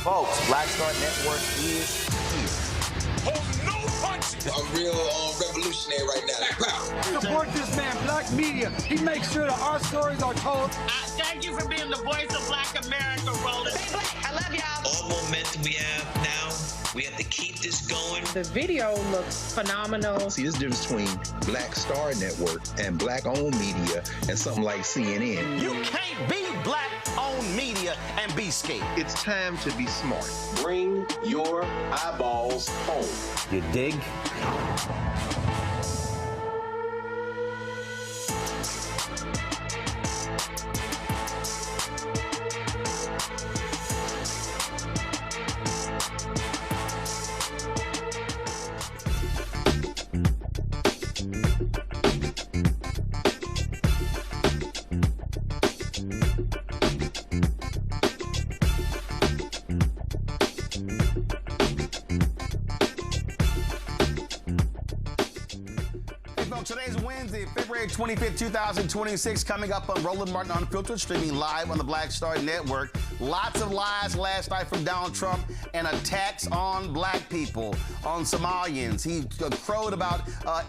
Folks, Black Star Network is here. Hold no punches. I'm real revolutionary right now. Support this man, Black media. He makes sure that our stories are told. Thank you for being the voice of Black America, Roland. Stay black. I love y'all. All momentum we have now, we have to keep this going. The video looks phenomenal. See, this difference between Black Star Network and black-owned media and something like CNN. You can't be black-owned media and be scared. It's time to be smart. Bring your eyeballs home. You dig? Today's Wednesday, February 25th, 2026, coming up on Roland Martin Unfiltered, streaming live on the Black Star Network. Lots of lies last night from Donald Trump and attacks on black people, on Somalians. He crowed about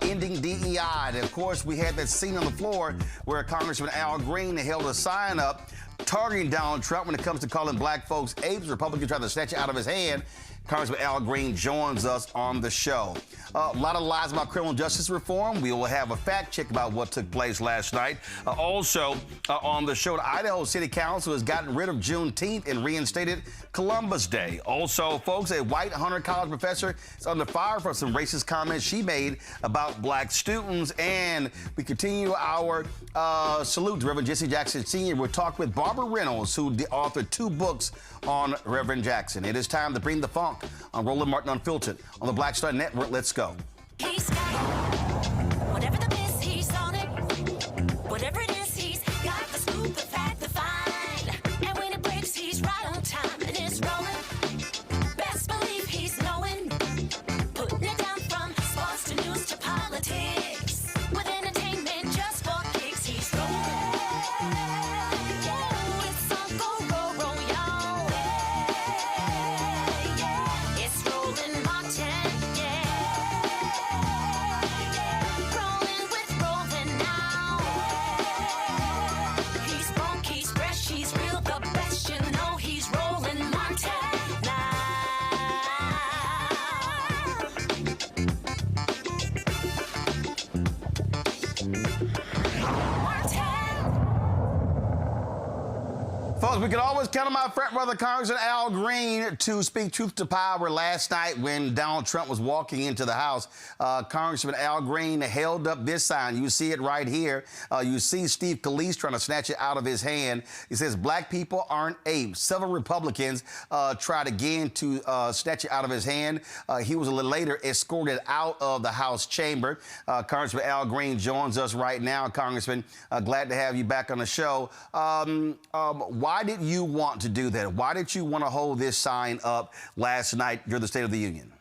ending DEI. And of course, we had that scene on the floor where Congressman Al Green held a sign up targeting Donald Trump when it comes to calling black folks apes. Republicans trying to snatch it out of his hand. Congressman Al Green joins us on the show. A lot of lies about criminal justice reform. We will have a fact check about what took place last night. Also on the show, the Idaho City Council has gotten rid of Juneteenth and reinstated Columbus Day. Also, folks, a white Hunter College professor is under fire for some racist comments she made about black students. And we continue our salute to Reverend Jesse Jackson Sr. We'll talk with Barbara Reynolds, who authored 2 books on Reverend Jackson. It is time to bring the funk on Roland Martin Unfiltered on the Black Star Network. Let's go. He's got whatever the miss, he's on it. Whatever it is, he's got the scoop, the fact, the find. And when it breaks, he's right on time and it's rolling. Best believe he's knowing. Putting it down from sports to news to politics. With entertainment just for kicks, he's rolling. It's Uncle Roro, y'all. It's Roland Martin, rolling with Roland now. He's funk, he's fresh, he's real, the best, you know he's Roland Martin now. Folks, we can always count on my frat brother, Congressman Al Green, to speak truth to power. Last night when Donald Trump was walking into the House, Congressman Al Green held up this sign. You see it right here. You see Steve Scalise trying to snatch it out of his hand. He says, "Black people aren't apes." Several Republicans tried again to snatch it out of his hand. He was a little later escorted out of the House chamber. Congressman Al Green joins us right now. Congressman, glad to have you back on the show. Why did you want to do that? Why did you want to hold this sign up last night during the State of the Union?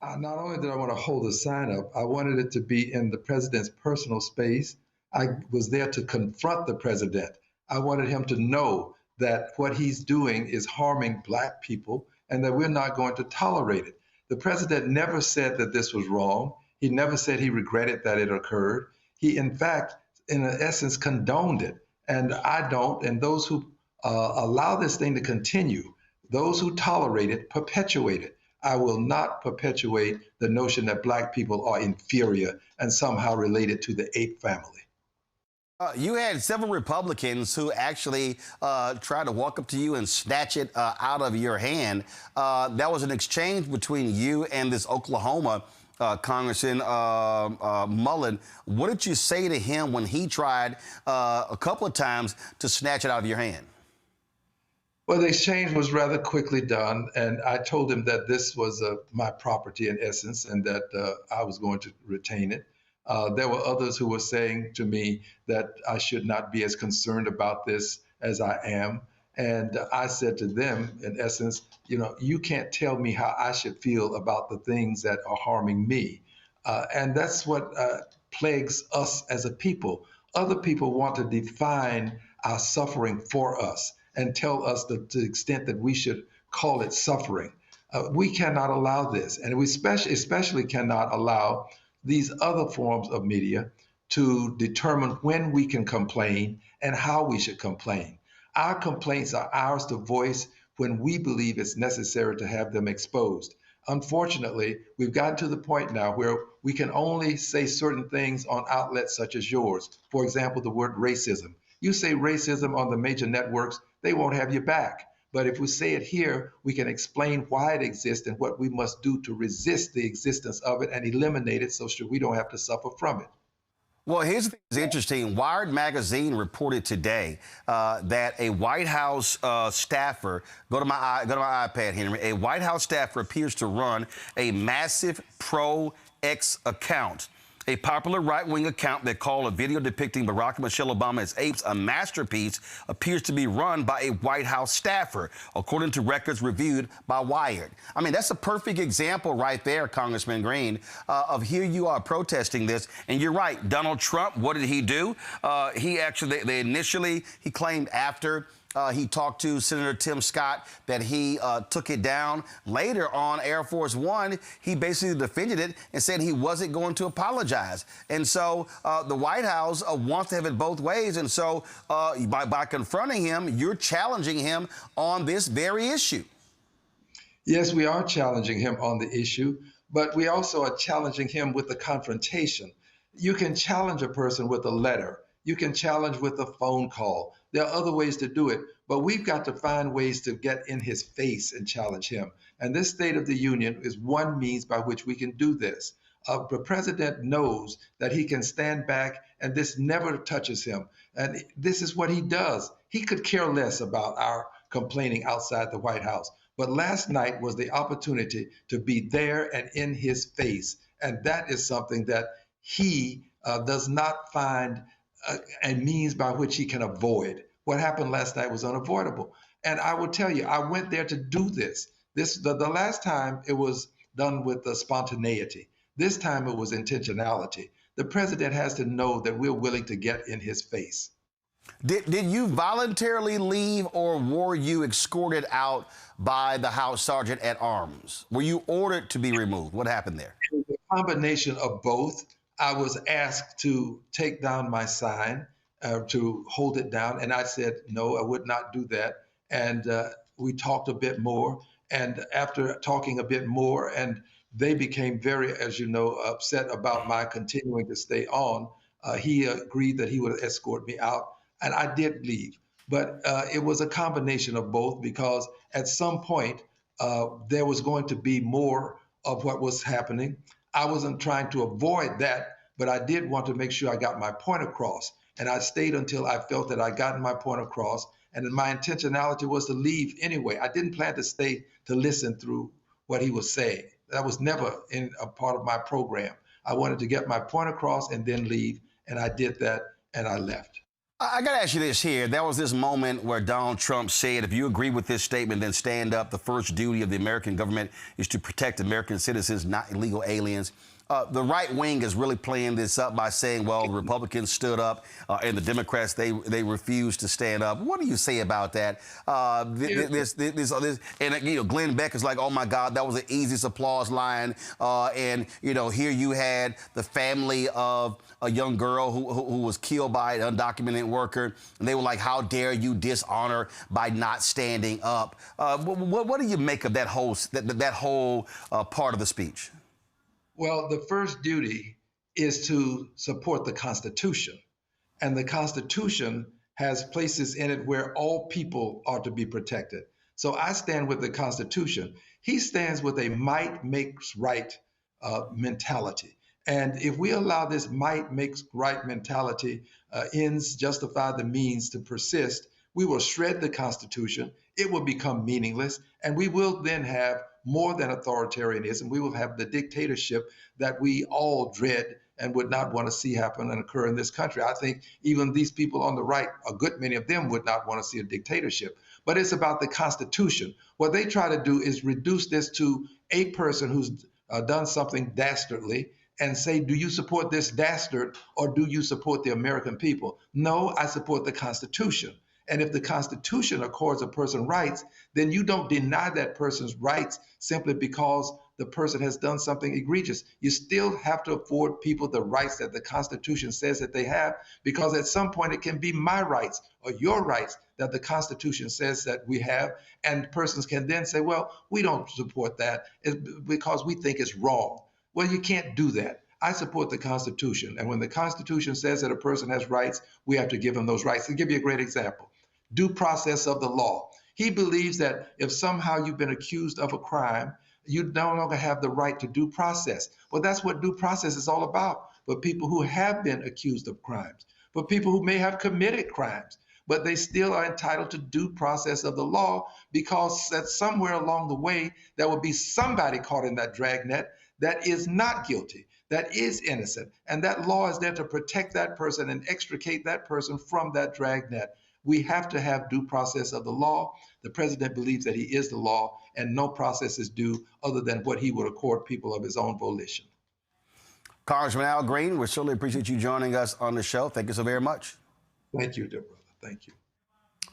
Not only did I want to hold the sign up, I wanted it to be in the president's personal space. I was there to confront the president. I wanted him to know that what he's doing is harming black people and that we're not going to tolerate it. The president never said that this was wrong. He never said he regretted that it occurred. He, in fact, in essence, condoned it. And I don't, and those who allow this thing to continue, those who tolerate it, perpetuate it. I will not perpetuate the notion that black people are inferior and somehow related to the ape family. You had several Republicans who actually tried to walk up to you and snatch it out of your hand. That was an exchange between you and this Oklahoma Congressman Mullen. What did you say to him when he tried a couple of times to snatch it out of your hand? Well, the exchange was rather quickly done, and I told him that this was my property in essence, and that I was going to retain it. There were others who were saying to me that I should not be as concerned about this as I am. And I said to them, in essence, you know, you can't tell me how I should feel about the things that are harming me. And that's what plagues us as a people. Other people want to define our suffering for us and tell us the extent that we should call it suffering. We cannot allow this, and we especially cannot allow these other forms of media to determine when we can complain and how we should complain. Our complaints are ours to voice when we believe it's necessary to have them exposed. Unfortunately, we've gotten to the point now where we can only say certain things on outlets such as yours. For example, the word racism. You say racism on the major networks, they won't have you back. But if we say it here, we can explain why it exists and what we must do to resist the existence of it and eliminate it so we don't have to suffer from it. Well, here's the thing that's interesting. Wired magazine reported today that a White House staffer, go to my iPad, Henry, a White House staffer appears to run a massive pro-X account. A popular right-wing account that called a video depicting Barack and Michelle Obama as apes a masterpiece appears to be run by a White House staffer, according to records reviewed by Wired. I mean, that's a perfect example right there, Congressman Green, of here you are protesting this. And you're right, Donald Trump, what did he do? He actually, he claimed after he talked to Senator Tim Scott that he took it down. Later on Air Force One, he basically defended it and said he wasn't going to apologize. And so the White House wants to have it both ways. And so by confronting him, you're challenging him on this very issue. Yes, we are challenging him on the issue, but we also are challenging him with the confrontation. You can challenge a person with a letter. You can challenge with a phone call. There are other ways to do it, but we've got to find ways to get in his face and challenge him. And this State of the Union is one means by which we can do this. The president knows that he can stand back and this never touches him. And this is what he does. He could care less about our complaining outside the White House. But last night was the opportunity to be there and in his face. And that is something that he does not find a means by which he can avoid. What happened last night was unavoidable. And I will tell you, I went there to do this. The last time it was done with the spontaneity. This time it was intentionality. The president has to know that we're willing to get in his face. Did you voluntarily leave, or were you escorted out by the House Sergeant at Arms? Were you ordered to be removed? What happened there? It was a combination of both. I was asked to take down my sign, to hold it down, and I said, no, I would not do that. And we talked a bit more, and after talking a bit more, and they became very, as you know, upset about my continuing to stay on, he agreed that he would escort me out, and I did leave. But it was a combination of both, because at some point, there was going to be more of what was happening. I wasn't trying to avoid that, but I did want to make sure I got my point across. And I stayed until I felt that I gotten my point across. And my intentionality was to leave anyway. I didn't plan to stay to listen through what he was saying. That was never in a part of my program. I wanted to get my point across and then leave. And I did that, and I left. I got to ask you this here. There was this moment where Donald Trump said, if you agree with this statement, then stand up. The first duty of the American government is to protect American citizens, not illegal aliens. The right wing is really playing this up by saying, well, the Republicans stood up and the Democrats, they refused to stand up. What do you say about that? And Glenn Beck is like, oh, my God, that was the easiest applause line. And, here you had the family of a young girl who was killed by an undocumented worker. And they were like, how dare you dishonor by not standing up? What do you make of that whole part of the speech? Well, the first duty is to support the Constitution. And the Constitution has places in it where all people are to be protected. So I stand with the Constitution. He stands with a might makes right mentality. And if we allow this might makes right mentality, ends justify the means to persist, we will shred the Constitution. It will become meaningless. And we will then have more than authoritarianism. We will have the dictatorship that we all dread and would not want to see happen and occur in this country. I think even these people on the right, a good many of them would not want to see a dictatorship. But it's about the Constitution. What they try to do is reduce this to a person who's done something dastardly and say, do you support this dastard or do you support the American people? No, I support the Constitution. And if the Constitution accords a person rights, then you don't deny that person's rights simply because the person has done something egregious. You still have to afford people the rights that the Constitution says that they have, because at some point it can be my rights or your rights that the Constitution says that we have. And persons can then say, well, we don't support that because we think it's wrong. Well, you can't do that. I support the Constitution. And when the Constitution says that a person has rights, we have to give them those rights. I'll give you a great example. Due process of the law. He believes that if somehow you've been accused of a crime, you no longer have the right to due process. Well, that's what due process is all about for people who have been accused of crimes, for people who may have committed crimes, but they still are entitled to due process of the law, because that somewhere along the way, there will be somebody caught in that dragnet that is not guilty, that is innocent. And that law is there to protect that person and extricate that person from that dragnet. We have to have due process of the law. The president believes that he is the law, and no process is due other than what he would accord people of his own volition. Congressman Al Green, we certainly appreciate you joining us on the show. Thank you so very much. Thank you, dear brother. Thank you.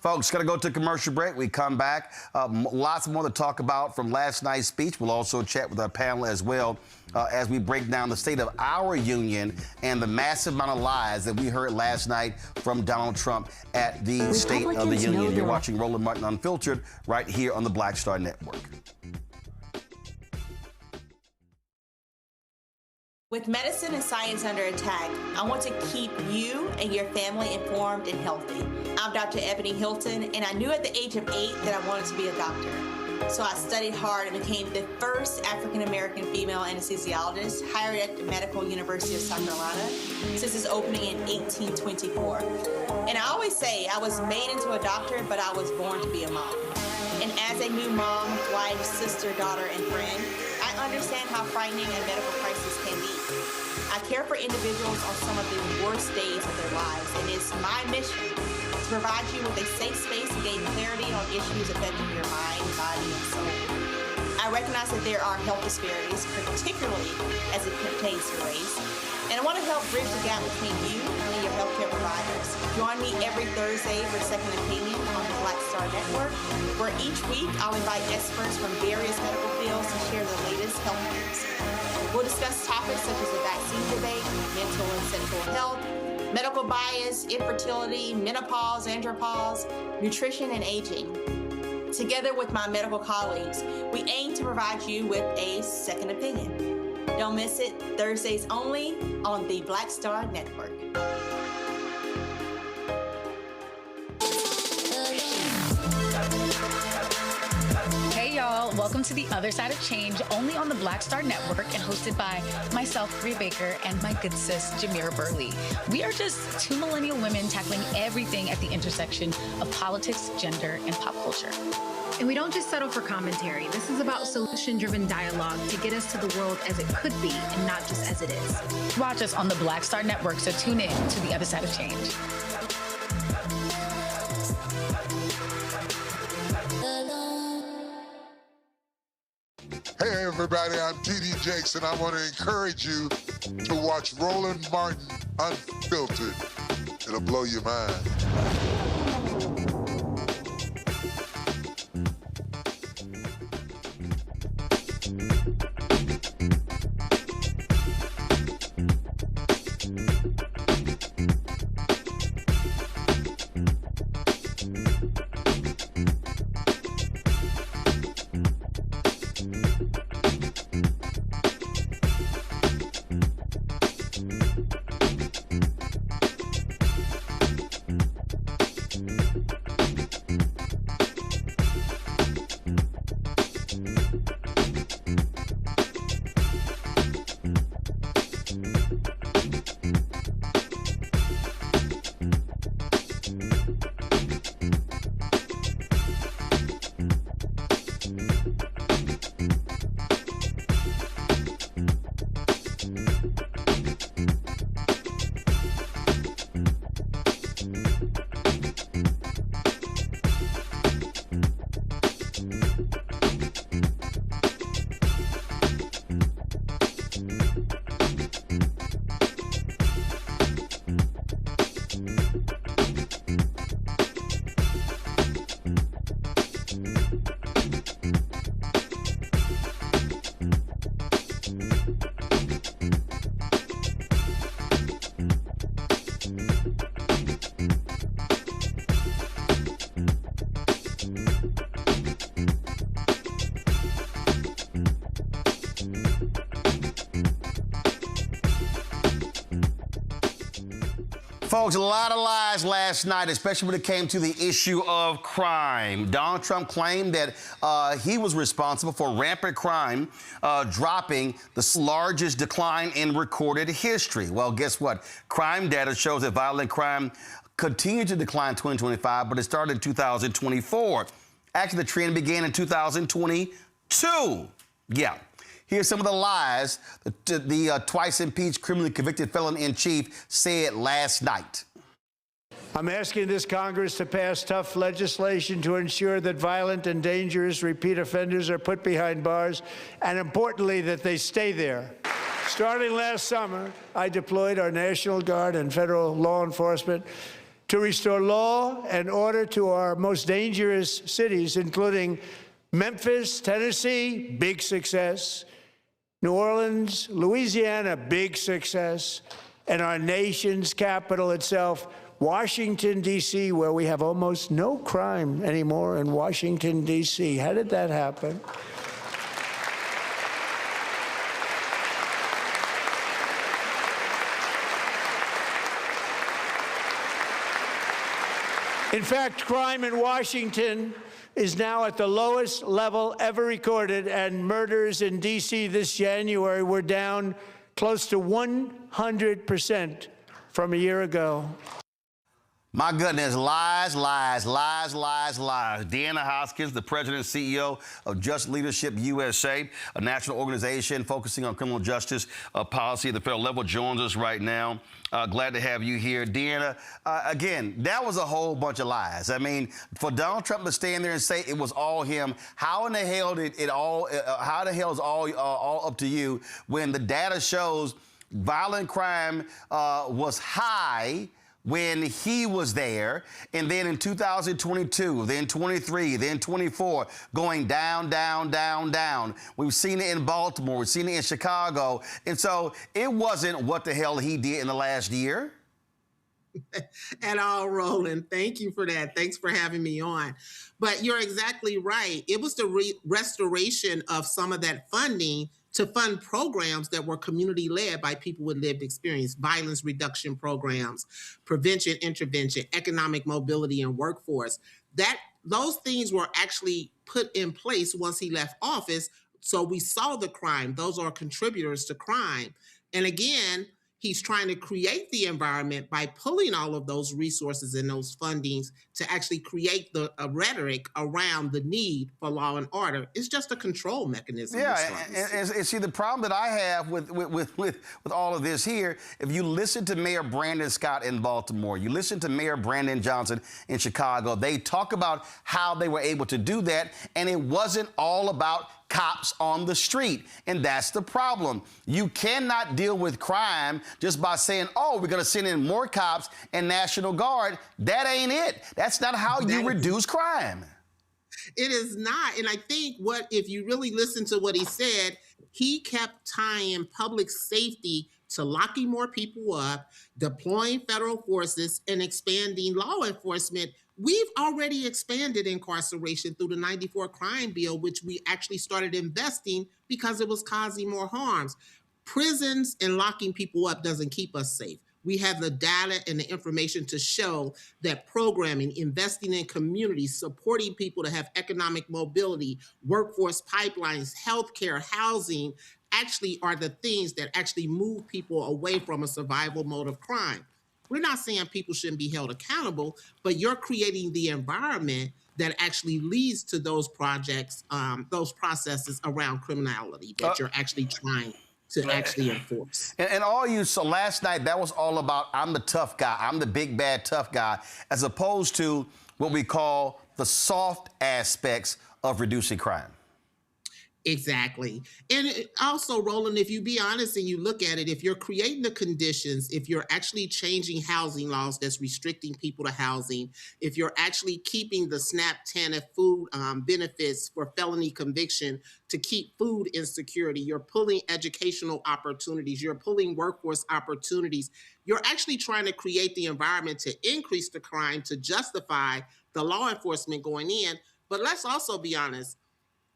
Folks, going to go to commercial break. We come back. Lots more to talk about from last night's speech. We'll also chat with our panel as well as we break down the state of our union and the massive amount of lies that we heard last night from Donald Trump at the State of the Union. You're watching Roland Martin Unfiltered right here on the Black Star Network. With medicine and science under attack, I want to keep you and your family informed and healthy. I'm Dr. Ebony Hilton, and I knew at the age of 8 that I wanted to be a doctor. So I studied hard and became the first African-American female anesthesiologist hired at the Medical University of South Carolina since its opening in 1824. And I always say I was made into a doctor, but I was born to be a mom. And as a new mom, wife, sister, daughter, and friend, I understand how frightening a medical crisis can be. I care for individuals on some of the worst days of their lives, and it's my mission to provide you with a safe space to gain clarity on issues affecting your mind, body, and soul. I recognize that there are health disparities, particularly as it pertains to race, and I want to help bridge the gap between you and your healthcare providers. Join me every Thursday for Second Opinion on the Black Star Network, where each week I'll invite experts from various medical fields to share the latest health news. We'll discuss topics such as the vaccine debate, mental and sexual health, medical bias, infertility, menopause, andropause, nutrition, and aging. Together with my medical colleagues, we aim to provide you with a second opinion. Don't miss it, Thursdays only on the Black Star Network. Hey y'all, welcome to The Other Side of Change, only on the Black Star Network and hosted by myself, Rhea Baker, and my good sis, Jamira Burley. We are just two millennial women tackling everything at the intersection of politics, gender, and pop culture. And we don't just settle for commentary. This is about solution-driven dialogue to get us to the world as it could be and not just as it is. Watch us on the Black Star Network, so tune in to The Other Side of Change. Hey everybody, I'm T.D. Jakes, and I want to encourage you to watch Roland Martin Unfiltered. It'll blow your mind. Folks, a lot of lies last night, especially when it came to the issue of crime. Donald Trump claimed that he was responsible for rampant crime dropping the largest decline in recorded history. Well, guess what? Crime data shows that violent crime continued to decline in 2025, but it started in 2024. Actually, the trend began in 2022. Yeah. Here's some of the lies the twice-impeached, criminally convicted felon-in-chief said last night. I'm asking this Congress to pass tough legislation to ensure that violent and dangerous repeat offenders are put behind bars, and importantly, that they stay there. Starting last summer, I deployed our National Guard and federal law enforcement to restore law and order to our most dangerous cities, including Memphis, Tennessee, big success, New Orleans, Louisiana, big success, and our nation's capital itself, Washington, D.C., where we have almost no crime anymore in Washington, D.C. How did that happen? In fact, crime in Washington is now at the lowest level ever recorded, and murders in D.C. this January were down close to 100% from a year ago. My goodness, lies, lies, lies, lies, lies. Deanna Hoskins, the president and CEO of Just Leadership USA, a national organization focusing on criminal justice policy at the federal level, joins us right now. Glad to have you here. Deanna, again, that was a whole bunch of lies. I mean, for Donald Trump to stand there and say it was all him, how in the hell did it all, how the hell is all up to you when the data shows violent crime was high when he was there, and then in 2022, then 23, then 24, going down, down, down, down. We've seen it in Baltimore, we've seen it in Chicago, and so it wasn't what the hell he did in the last year. At all, Roland. Thank you for that. Thanks for having me on. But you're exactly right. It was the restoration of some of that funding to fund programs that were community-led by people with lived experience, violence reduction programs, prevention, intervention, economic mobility, and workforce. Those things were actually put in place once he left office, so we saw the crime. Those are contributors to crime. And again, he's trying to create the environment by pulling all of those resources and those fundings to actually create a rhetoric around the need for law and order. It's just a control mechanism. Yeah, and see, the problem that I have with all of this here, if you listen to Mayor Brandon Scott in Baltimore, you listen to Mayor Brandon Johnson in Chicago, they talk about how they were able to do that, and it wasn't all about cops on the street. And that's the problem. You cannot deal with crime just by saying, oh, we're going to send in more cops and National Guard. That ain't it. That's not how you reduce crime. It is not. And I think if you really listen to what he said, he kept tying public safety to locking more people up, deploying federal forces, and expanding law enforcement. We've already expanded incarceration through the 94 crime bill, which we actually started investing because it was causing more harms. Prisons and locking people up doesn't keep us safe. We have the data and the information to show that programming, investing in communities, supporting people to have economic mobility, workforce pipelines, healthcare, housing, actually are the things that actually move people away from a survival mode of crime. We're not saying people shouldn't be held accountable, but you're creating the environment that actually leads to those projects, those processes around criminality that you're actually trying to actually enforce. And all you saw last night, that was all about I'm the tough guy, I'm the big bad tough guy, as opposed to what we call the soft aspects of reducing crime. Exactly. And also, Roland, if you be honest and you look at it, if you're creating the conditions, if you're actually changing housing laws that's restricting people to housing, if you're actually keeping the SNAP, TANF food benefits for felony conviction to keep food insecurity, you're pulling educational opportunities, you're pulling workforce opportunities, you're actually trying to create the environment to increase the crime, to justify the law enforcement going in. But let's also be honest.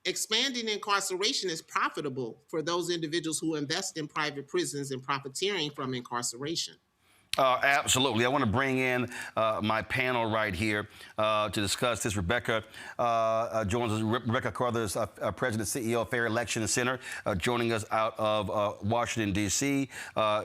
Expanding incarceration is profitable for those individuals who invest in private prisons and profiteering from incarceration. Absolutely. I want to bring in my panel right here to discuss this. Rebecca joins us. Rebecca Carruthers, President, CEO of Fair Election Center, joining us out of Washington, D.C.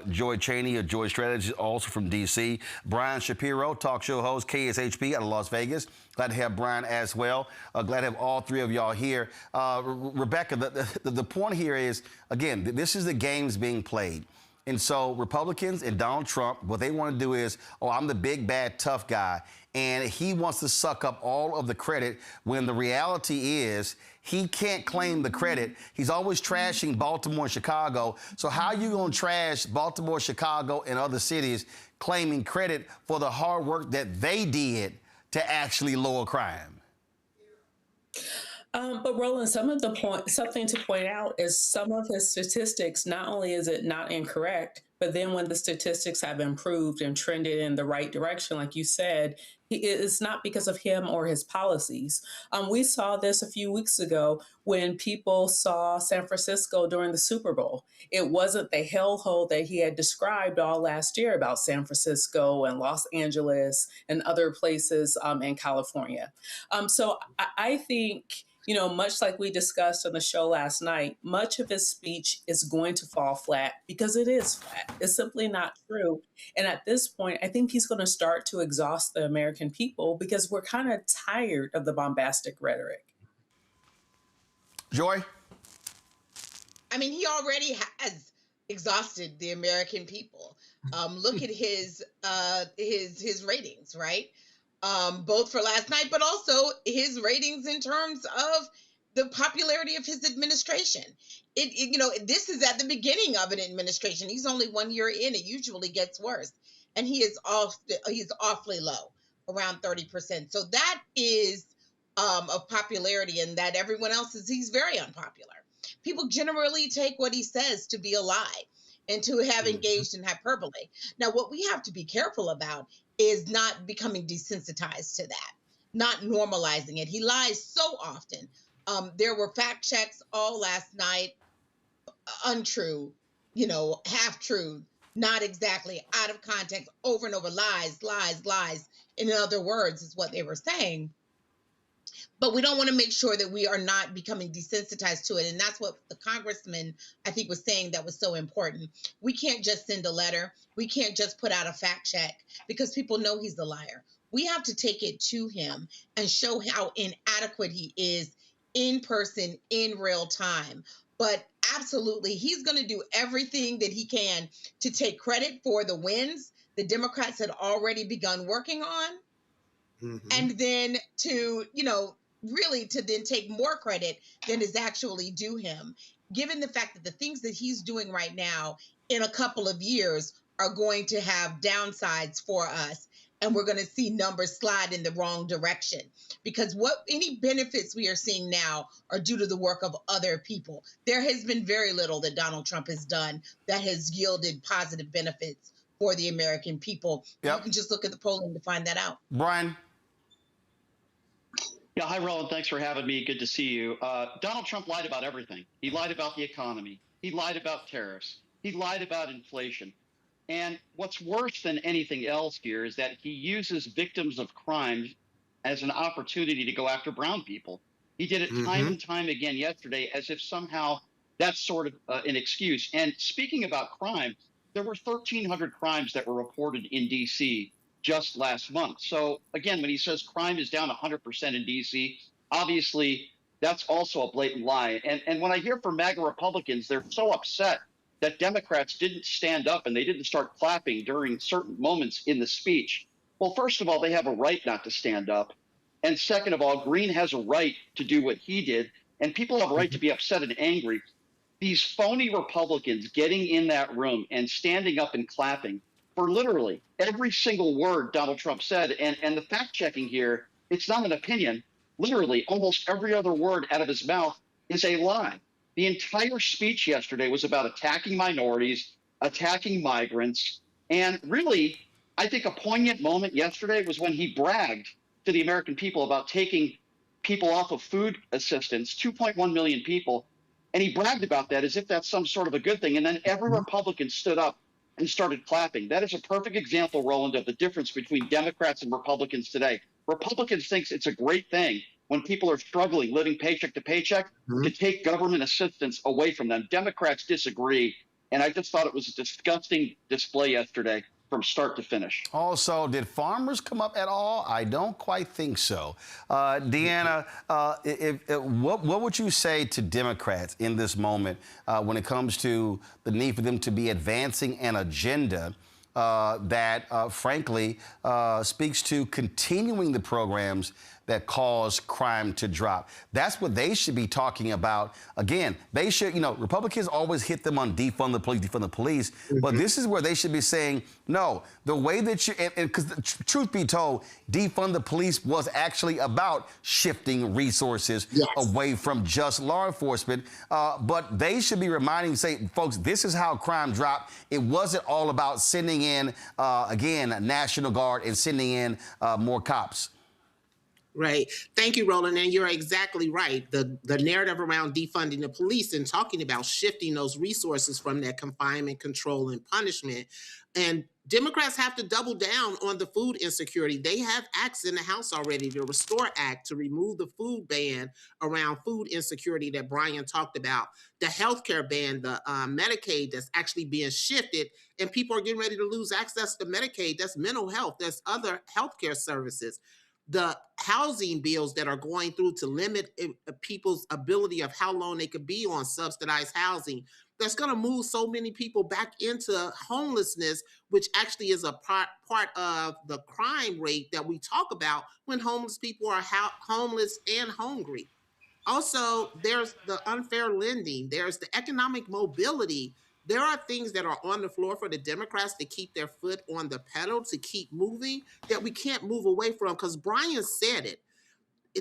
Joy Cheney of Joy Strategies, also from D.C. Brian Shapiro, talk show host, KSHP out of Las Vegas. Glad to have Brian as well. Glad to have all three of y'all here. Rebecca, the point here is, again, this is the games being played. And so Republicans and Donald Trump, what they want to do is, oh, I'm the big, bad, tough guy. And he wants to suck up all of the credit when the reality is he can't claim the credit. He's always trashing Baltimore and Chicago. So how are you going to trash Baltimore, Chicago, and other cities claiming credit for the hard work that they did to actually lower crime? But Roland, something to point out is some of his statistics, not only is it not incorrect, but then when the statistics have improved and trended in the right direction, like you said, it's not because of him or his policies. We saw this a few weeks ago when people saw San Francisco during the Super Bowl. It wasn't the hellhole that he had described all last year about San Francisco and Los Angeles and other places in California. So I think, you know, much like we discussed on the show last night, much of his speech is going to fall flat because it is flat. It's simply not true. And at this point, I think he's going to start to exhaust the American people because we're kind of tired of the bombastic rhetoric. Joy? I mean, he already has exhausted the American people. Look at his ratings, right? Both for last night, but also his ratings in terms of the popularity of his administration. You know, this is at the beginning of an administration. He's only 1 year in. It usually gets worse, and he's awfully low, around 30%. So that is of popularity, and that everyone else he's very unpopular. People generally take what he says to be a lie and to have engaged in hyperbole. Now, what we have to be careful about is not becoming desensitized to that, not normalizing it. He lies so often. There were fact checks all last night, untrue, you know, half true, not exactly, out of context, over and over, lies, lies, lies. In other words, is what they were saying. But we don't want to make sure that we are not becoming desensitized to it. And that's what the congressman, I think, was saying that was so important. We can't just send a letter. We can't just put out a fact check because people know he's a liar. We have to take it to him and show how inadequate he is in person, in real time. But absolutely, he's going to do everything that he can to take credit for the wins the Democrats had already begun working on. And then to, you know, really to then take more credit than is actually due him, given the fact that the things that he's doing right now in a couple of years are going to have downsides for us. And we're going to see numbers slide in the wrong direction because any benefits we are seeing now are due to the work of other people. There has been very little that Donald Trump has done that has yielded positive benefits for the American people. Yep. You can just look at the polling to find that out. Brian? Yeah, hi, Roland. Thanks for having me. Good to see you. Donald Trump lied about everything. He lied about the economy. He lied about tariffs. He lied about inflation. And what's worse than anything else here is that he uses victims of crime as an opportunity to go after brown people. He did it time and time again yesterday as if somehow that's sort of an excuse. And speaking about crime, there were 1,300 crimes that were reported in D.C. just last month. So again, when he says crime is down 100% in D.C., obviously that's also a blatant lie. And when I hear from MAGA Republicans, they're so upset that Democrats didn't stand up and they didn't start clapping during certain moments in the speech. Well, first of all, they have a right not to stand up. And second of all, Green has a right to do what he did. And people have a right to be upset and angry. These phony Republicans getting in that room and standing up and clapping for literally every single word Donald Trump said. And the fact checking here, it's not an opinion. Literally, almost every other word out of his mouth is a lie. The entire speech yesterday was about attacking minorities, attacking migrants. And really, I think a poignant moment yesterday was when he bragged to the American people about taking people off of food assistance, 2.1 million people. And he bragged about that as if that's some sort of a good thing. And then every Republican stood up and started clapping. That is a perfect example, Roland, of the difference between Democrats and Republicans today. Republicans think it's a great thing when people are struggling, living paycheck to paycheck, to take government assistance away from them. Democrats disagree, and I just thought it was a disgusting display yesterday from start to finish. Also, did farmers come up at all? I don't quite think so. Deanna, what would you say to Democrats in this moment when it comes to the need for them to be advancing an agenda that, frankly, speaks to continuing the programs that cause crime to drop? That's what they should be talking about. Again, they should, Republicans always hit them on defund the police, but this is where they should be saying, no, the way that you, because truth be told, defund the police was actually about shifting resources away from just law enforcement, but they should be reminding, say, folks, this is how crime dropped. It wasn't all about sending in, again, National Guard and sending in more cops. Right. Thank you, Roland. And you're exactly right. The narrative around defunding the police and talking about shifting those resources from that confinement, control, and punishment. And Democrats have to double down on the food insecurity. They have acts in the House already, the Restore Act, to remove the food ban around food insecurity that Brian talked about, the healthcare ban, the Medicaid that's actually being shifted, and people are getting ready to lose access to Medicaid. That's mental health. That's other healthcare services. The housing bills that are going through to limit people's ability of how long they could be on subsidized housing. That's going to move so many people back into homelessness, which actually is a part of the crime rate that we talk about when homeless people are homeless and hungry. Also, there's the unfair lending. There's the economic mobility. There are things that are on the floor for the Democrats to keep their foot on the pedal, to keep moving, that we can't move away from, because Brian said it.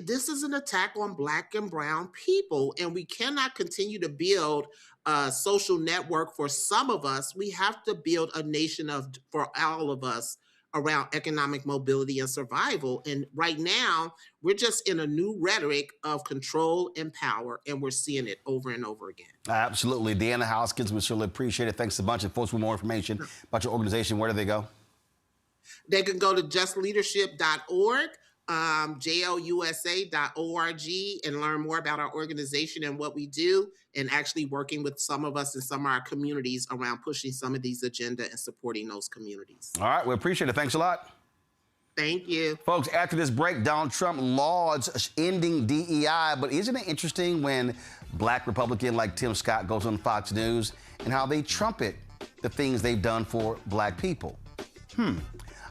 This is an attack on Black and brown people, and we cannot continue to build a social network for some of us. We have to build a nation for all of us around economic mobility and survival. And right now, we're just in a new rhetoric of control and power, and we're seeing it over and over again. Absolutely. Deanna Hoskins, we certainly appreciate it. Thanks a bunch. And folks with more information about your organization, where do they go? They can go to justleadership.org, JLUSA.org, and learn more about our organization and what we do, and actually working with some of us in some of our communities around pushing some of these agenda and supporting those communities. All right, we appreciate it. Thanks a lot. Thank you. Folks, after this break, Donald Trump lauds ending DEI, but isn't it interesting when Black Republican like Tim Scott goes on Fox News and how they trumpet the things they've done for Black people?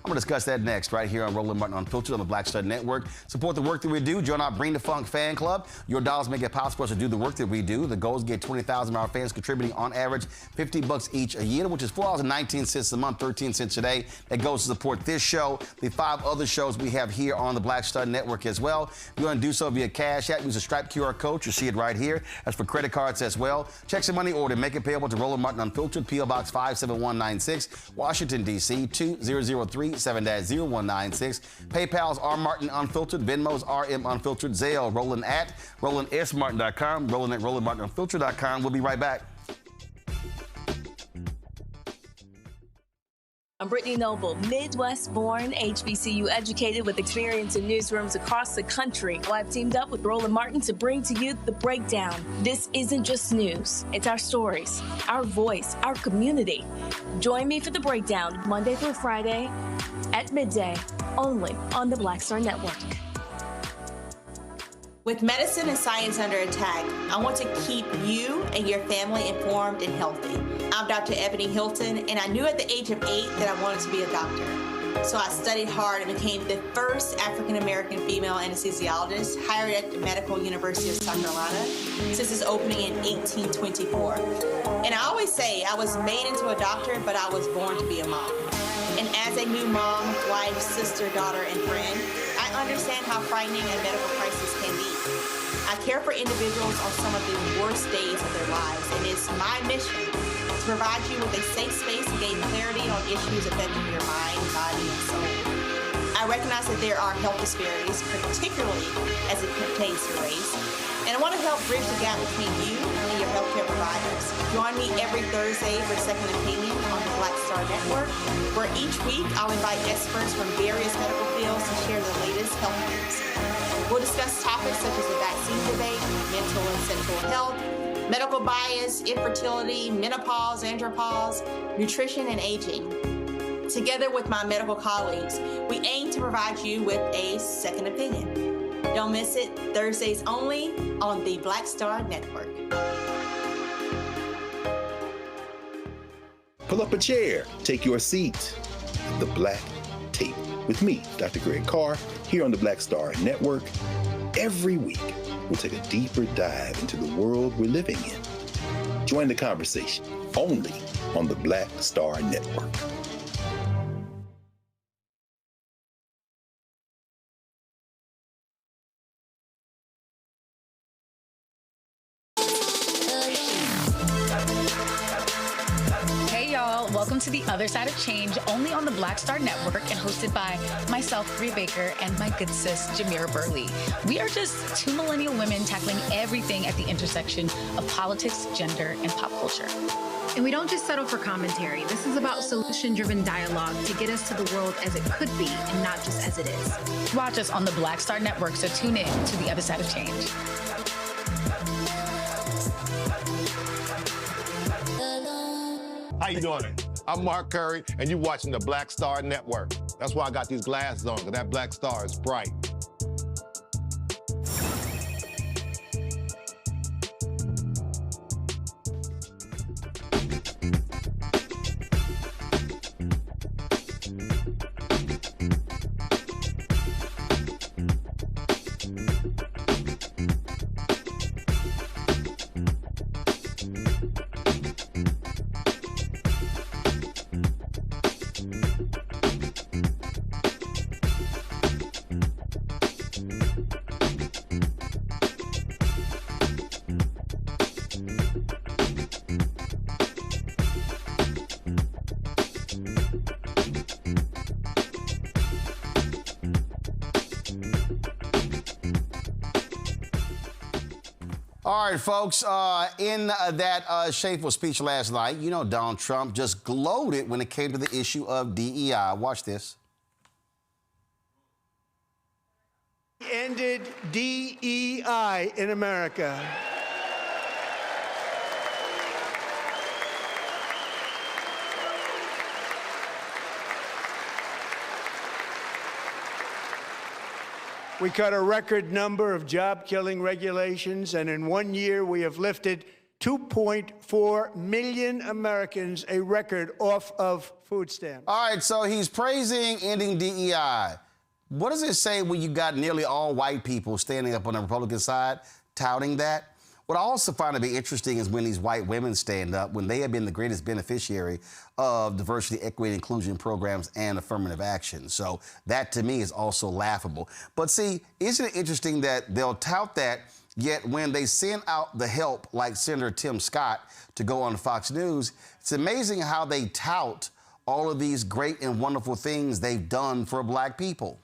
I'm going to discuss that next right here on Roland Martin Unfiltered on the Black Star Network. Support the work that we do. Join our Bring the Funk fan club. Your dollars make it possible for us to do the work that we do. The goal is to get 20,000 of our fans contributing on average $50 each a year, which is $4.19 a month, 13 cents a day. That goes to support this show, the 5 other shows we have here on the Black Star Network as well. If you want to do so via Cash App, use a striped QR code. You see it right here. That's for credit cards as well. Checks and money order. Make it payable to Roland Martin Unfiltered, P.O. Box 57196, Washington, D.C. 20037-0196. PayPal's R Martin Unfiltered, Venmo's RM Unfiltered, Zelle, Roland at RolandSMartin.com, Roland at RolandMartinUnfiltered.com. We'll be right back. I'm Brittany Noble, Midwest-born, HBCU educated with experience in newsrooms across the country. Well, I've teamed up with Roland Martin to bring to you The Breakdown. This isn't just news. It's our stories, our voice, our community. Join me for The Breakdown, Monday through Friday at midday, only on the Black Star Network. With medicine and science under attack, I want to keep you and your family informed and healthy. I'm Dr. Ebony Hilton, and I knew at the age of 8 that I wanted to be a doctor. So I studied hard and became the first African-American female anesthesiologist hired at the Medical University of South Carolina since its opening in 1824. And I always say I was made into a doctor, but I was born to be a mom. And as a new mom, wife, sister, daughter, and friend, I understand how frightening a medical crisis can be. I care for individuals on some of the worst days of their lives, and it's my mission to provide you with a safe space to gain clarity on issues affecting your mind, body, and soul. I recognize that there are health disparities, particularly as it pertains to race, and I want to help bridge the gap between you and your healthcare providers. Join me every Thursday for Second Opinion on the Black Star Network, where each week I'll invite experts from various medical fields to share the latest health news. We'll discuss topics such as the vaccine debate, mental and sexual health, medical bias, infertility, menopause, andropause, nutrition, and aging. Together with my medical colleagues, we aim to provide you with a second opinion. Don't miss it, Thursdays only on the Black Star Network. Pull up a chair, take your seat. The Black Tape with me, Dr. Greg Carr, here on the Black Star Network. Every week, we'll take a deeper dive into the world we're living in. Join the conversation only on the Black Star Network. Welcome to The Other Side of Change, only on the Black Star Network and hosted by myself, Rhea Baker, and my good sis, Jamira Burley. We are just two millennial women tackling everything at the intersection of politics, gender, and pop culture. And we don't just settle for commentary. This is about solution-driven dialogue to get us to the world as it could be and not just as it is. Watch us on the Black Star Network, so tune in to The Other Side of Change. How you doing? I'm Mark Curry, and you're watching the Black Star Network. That's why I got these glasses on, because that black star is bright. All right, folks, in that shameful speech last night, you know Donald Trump just gloated when it came to the issue of DEI. Watch this. Ended DEI in America. We cut a record number of job-killing regulations, and in 1 year, we have lifted 2.4 million Americans, a record, off of food stamps. All right, so he's praising ending DEI. What does it say when you got nearly all white people standing up on the Republican side touting that? What I also find to be interesting is when these white women stand up, when they have been the greatest beneficiary of diversity, equity, inclusion programs and affirmative action. So that, to me, is also laughable. But see, isn't it interesting that they'll tout that, yet when they send out the help, like Senator Tim Scott, to go on Fox News, it's amazing how they tout all of these great and wonderful things they've done for black people.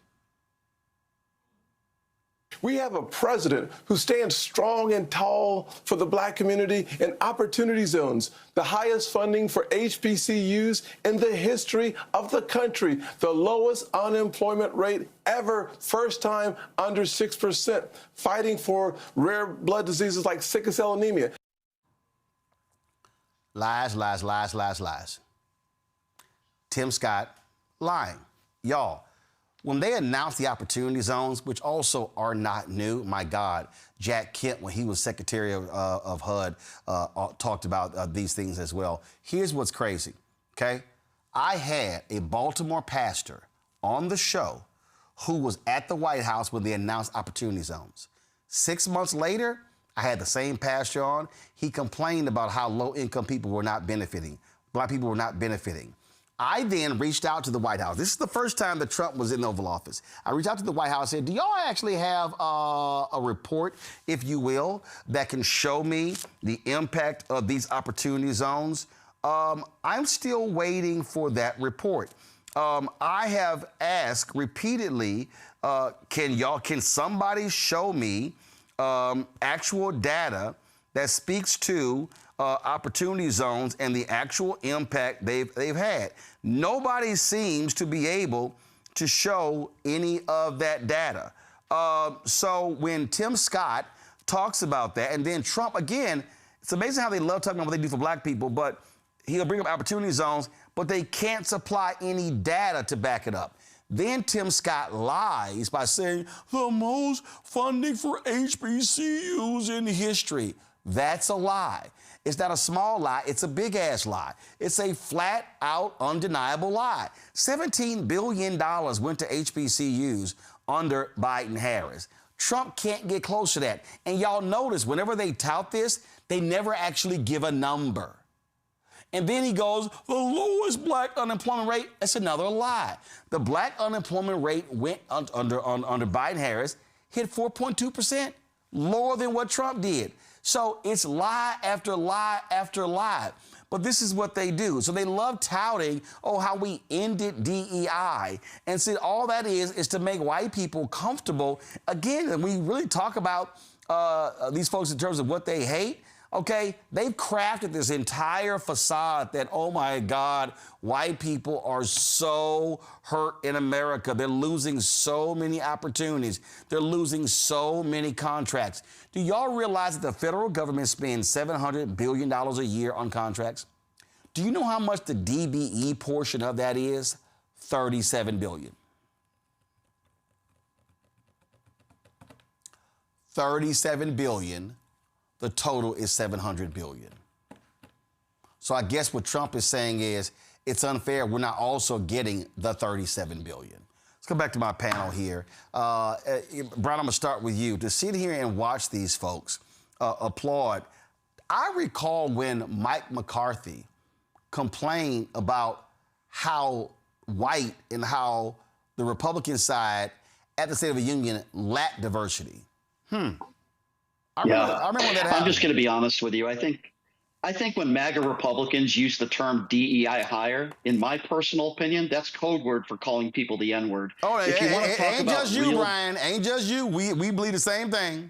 We have a president who stands strong and tall for the black community in opportunity zones, the highest funding for HBCUs in the history of the country, the lowest unemployment rate ever, first time under 6%, fighting for rare blood diseases like sickle cell anemia. Lies, lies, lies, lies, lies. Tim Scott lying. Y'all, when they announced the opportunity zones, which also are not new, my God, Jack Kemp, when he was Secretary of HUD, talked about these things as well. Here's what's crazy, okay? I had a Baltimore pastor on the show who was at the White House when they announced opportunity zones. 6 months later, I had the same pastor on. He complained about how low-income people were not benefiting. Black people were not benefiting. I then reached out to the White House. This is the first time that Trump was in the Oval Office. I reached out to the White House and said, do y'all actually have a report, if you will, that can show me the impact of these opportunity zones? I'm still waiting for that report. I have asked repeatedly, can somebody show me actual data that speaks to opportunity zones and the actual impact they've had. Nobody seems to be able to show any of that data. So when Tim Scott talks about that, and then Trump, again, it's amazing how they love talking about what they do for black people, but he'll bring up opportunity zones, but they can't supply any data to back it up. Then Tim Scott lies by saying the most funding for HBCUs in history. That's a lie. It's not a small lie, it's a big-ass lie. It's a flat-out, undeniable lie. $17 billion went to HBCUs under Biden-Harris. Trump can't get close to that. And y'all notice, whenever they tout this, they never actually give a number. And then he goes, the lowest black unemployment rate. That's another lie. The black unemployment rate went under Biden-Harris, hit 4.2%, lower than what Trump did. So it's lie after lie after lie. But this is what they do. So they love touting, oh, how we ended DEI. And see, all that is to make white people comfortable. Again, and we really talk about these folks in terms of what they hate. Okay, they've crafted this entire facade that, oh my God, white people are so hurt in America. They're losing so many opportunities. They're losing so many contracts. Do y'all realize that the federal government spends $700 billion a year on contracts? Do you know how much the DBE portion of that is? $37 billion. $37 billion. The total is $700 billion. So I guess what Trump is saying is it's unfair. We're not also getting the $37 billion. Let's go back to my panel here. Brian, I'm going to start with you. To sit here and watch these folks applaud. I recall when Mike McCarthy complained about how white and how the Republican side at the State of the Union lacked diversity. I remember when that happened. I'm just going to be honest with you. I think when MAGA Republicans use the term DEI hire, in my personal opinion, that's code word for calling people the N-word. Oh, ain't just you, Brian. Ain't just you. We believe the same thing.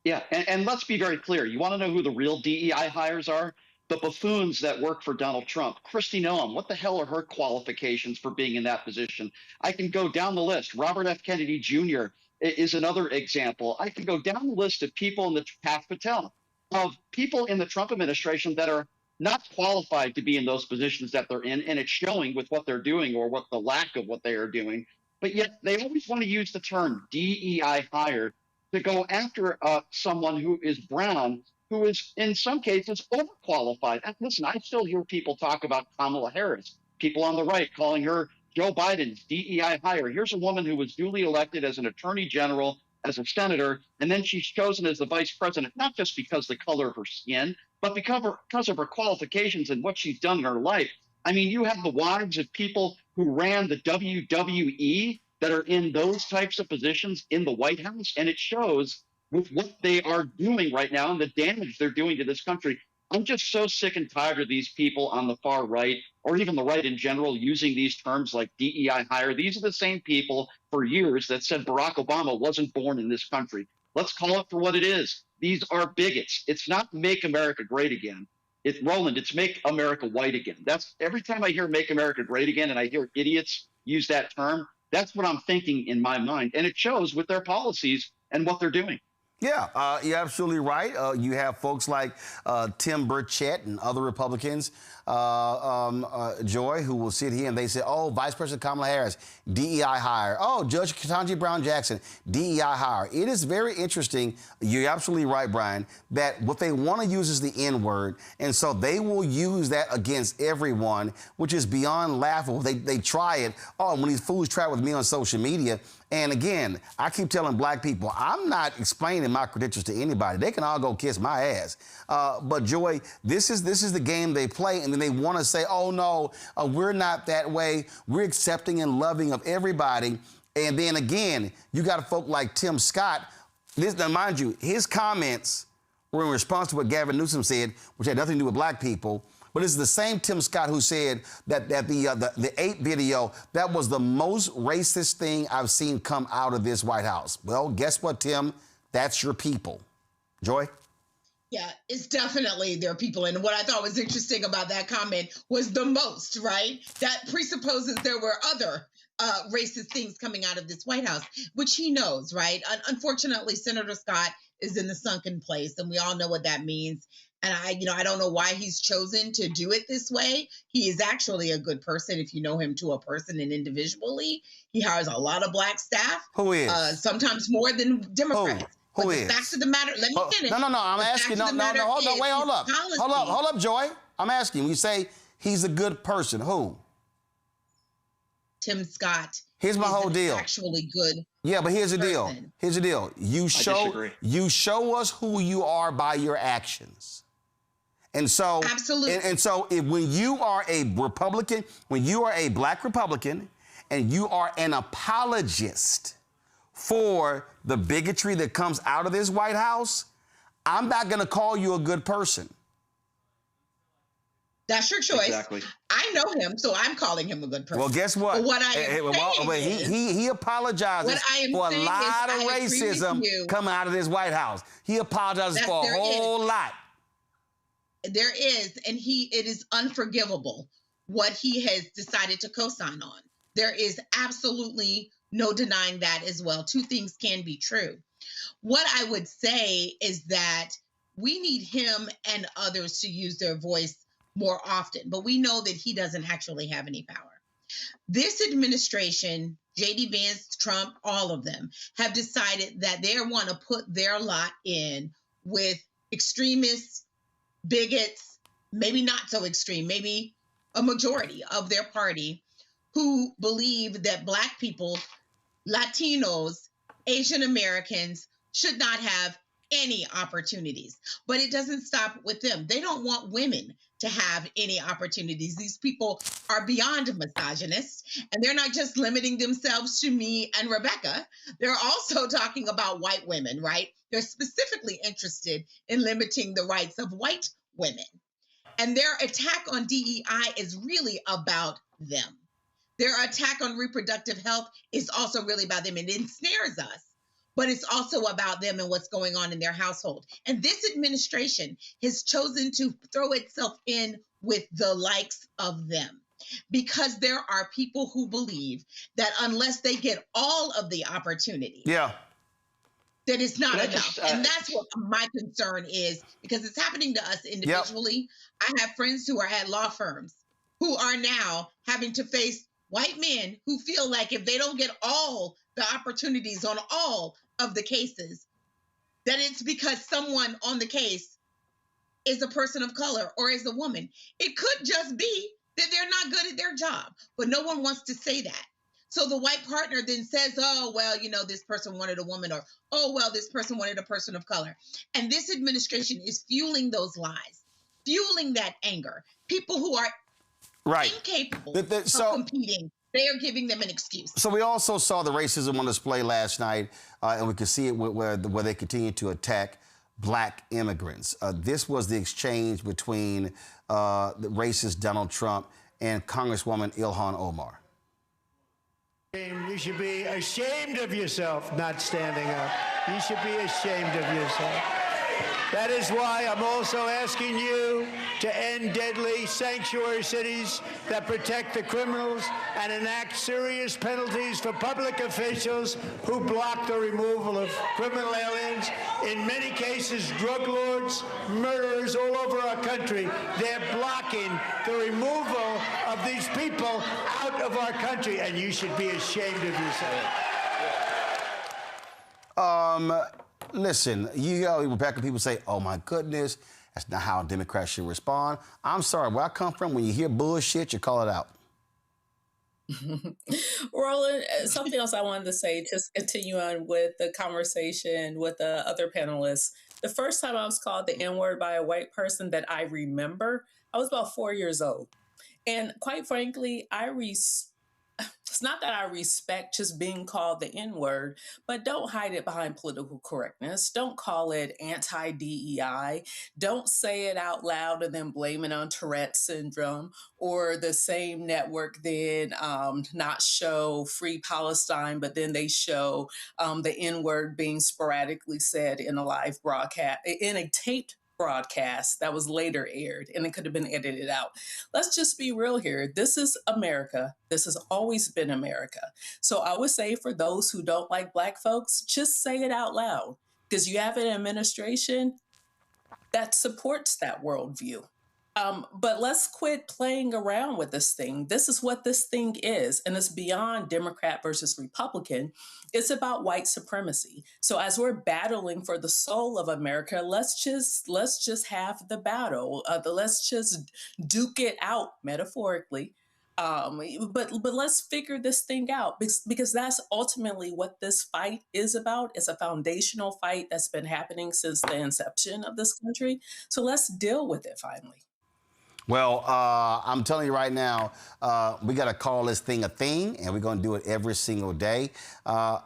Yeah, and let's be very clear. You want to know who the real DEI hires are? The buffoons that work for Donald Trump. Kristi Noem, what the hell are her qualifications for being in that position? I can go down the list. Robert F. Kennedy Jr. is another example. I can go down the list of people in the Pat Patel, of people in the Trump administration that are not qualified to be in those positions that they're in, and it's showing with what they're doing or what the lack of what they are doing. But yet they always want to use the term DEI hire to go after someone who is brown, who is in some cases overqualified. And listen, I still hear people talk about Kamala Harris, people on the right calling her Joe Biden's DEI hire. Here's a woman who was duly elected as an attorney general, as a senator, and then she's chosen as the vice president, not just because of the color of her skin, but because of her qualifications and what she's done in her life. I mean, you have the wives of people who ran the WWE that are in those types of positions in the White House, and it shows with what they are doing right now and the damage they're doing to this country. I'm just so sick and tired of these people on the far right, or even the right in general, using these terms like DEI hire. These are the same people for years that said Barack Obama wasn't born in this country. Let's call it for what it is. These are bigots. It's not make America great again. Roland, it's make America white again. That's every time I hear make America great again and I hear idiots use that term, that's what I'm thinking in my mind. And it shows with their policies and what they're doing. Yeah, you're absolutely right. You have folks like Tim Burchett and other Republicans, Joy, who will sit here and they say, oh, Vice President Kamala Harris, DEI hire. Oh, Judge Ketanji Brown Jackson, DEI hire. It is very interesting. You're absolutely right, Brian, that what they want to use is the N-word. And so they will use that against everyone, which is beyond laughable. They try it. Oh, and when these fools try it with me on social media. And again, I keep telling black people, I'm not explaining my credentials to anybody. They can all go kiss my ass. But Joy, this is the game they play, and then they want to say, oh no, we're not that way. We're accepting and loving of everybody. And then again, you got folk like Tim Scott. Now, mind you, his comments were in response to what Gavin Newsom said, which had nothing to do with black people. But this is the same Tim Scott who said that the ape video, that was the most racist thing I've seen come out of this White House. Well, guess what, Tim? That's your people. Joy? Yeah, it's definitely there are people. And what I thought was interesting about that comment was the most, right? That presupposes there were other racist things coming out of this White House, which he knows, right? Unfortunately, Senator Scott is in the sunken place, and we all know what that means. And I don't know why he's chosen to do it this way. He is actually a good person if you know him to a person and individually. He hires a lot of black staff. Who is? Sometimes more than Democrats. Who But is? the facts of the matter, let me finish. No, I'm The asking. facts of No, the matter hold on, is wait, hold up. his policy- Hold up, Joy. I'm asking. You say he's a good person. Who? Tim Scott. Here's my is whole an deal. Actually good. Yeah, but here's the deal. person. Here's the deal. You show us who you are by your actions. And so, Absolutely. And so, when you are a Republican, when you are a black Republican, and you are an apologist for the bigotry that comes out of this White House, I'm not going to call you a good person. That's your choice. Exactly. I know him, so I'm calling him a good person. Well, guess what? But what I am saying he apologizes what I am for a saying lot is of I agree with racism you. coming out of this White House. He apologizes for a There whole is. lot. There is, and it is unforgivable what he has decided to co-sign on. There is absolutely no denying that as well. Two things can be true. What I would say is that we need him and others to use their voice more often, but we know that he doesn't actually have any power. This administration, J.D. Vance, Trump, all of them have decided that they want to put their lot in with extremists, bigots, maybe not so extreme, maybe a majority of their party who believe that Black people, Latinos, Asian Americans should not have any opportunities. But it doesn't stop with them. They don't want women to have any opportunities. These people are beyond misogynist, and they're not just limiting themselves to me and Rebecca. They're also talking about white women, right? They're specifically interested in limiting the rights of white women. And their attack on DEI is really about them. Their attack on reproductive health is also really about them. It ensnares us, but it's also about them and what's going on in their household. And this administration has chosen to throw itself in with the likes of them because there are people who believe that unless they get all of the opportunity, Yeah. that it's not Can I enough. just, And that's what my concern is, because it's happening to us individually. I have friends who are at law firms who are now having to face white men who feel like if they don't get all the opportunities on all of the cases, that it's because someone on the case is a person of color or is a woman. It could just be that they're not good at their job, but no one wants to say that. So the white partner then says, oh, well, this person wanted a woman, or, oh, well, this person wanted a person of color. And this administration is fueling those lies, fueling that anger. People who are incapable of competing, they are giving them an excuse. So we also saw the racism on display last night, and we could see it where they continue to attack black immigrants. This was the exchange between the racist Donald Trump and Congresswoman Ilhan Omar. You should be ashamed of yourself not standing up. You should be ashamed of yourself. That is why I'm also asking you to end deadly sanctuary cities that protect the criminals and enact serious penalties for public officials who block the removal of criminal aliens. In many cases, drug lords, murderers all over our country, they're blocking the removal of these people out of our country, and you should be ashamed of yourself. Listen, Rebecca, people say, oh, my goodness, that's not how Democrats should respond. I'm sorry, where I come from, when you hear bullshit, you call it out. Roland, something else I wanted to say, just continue on with the conversation with the other panelists. The first time I was called the N-word by a white person that I remember, I was about 4 years old. And quite frankly, it's not that I respect just being called the N-word, but don't hide it behind political correctness. Don't call it anti-DEI. Don't say it out loud and then blame it on Tourette's syndrome, or the same network then not show Free Palestine, but then they show the N-word being sporadically said in a live broadcast, in a taped broadcast that was later aired, and it could have been edited out. Let's just be real here. This is America. This has always been America. So I would say for those who don't like Black folks, just say it out loud, because you have an administration that supports that worldview. But let's quit playing around with this thing. This is what this thing is, and it's beyond Democrat versus Republican. It's about white supremacy. So as we're battling for the soul of America, let's just have the battle. Let's just duke it out metaphorically. But let's figure this thing out, because that's ultimately what this fight is about. It's a foundational fight that's been happening since the inception of this country. So let's deal with it finally. Well, I'm telling you right now, we got to call this thing a thing, and we're going to do it every single day,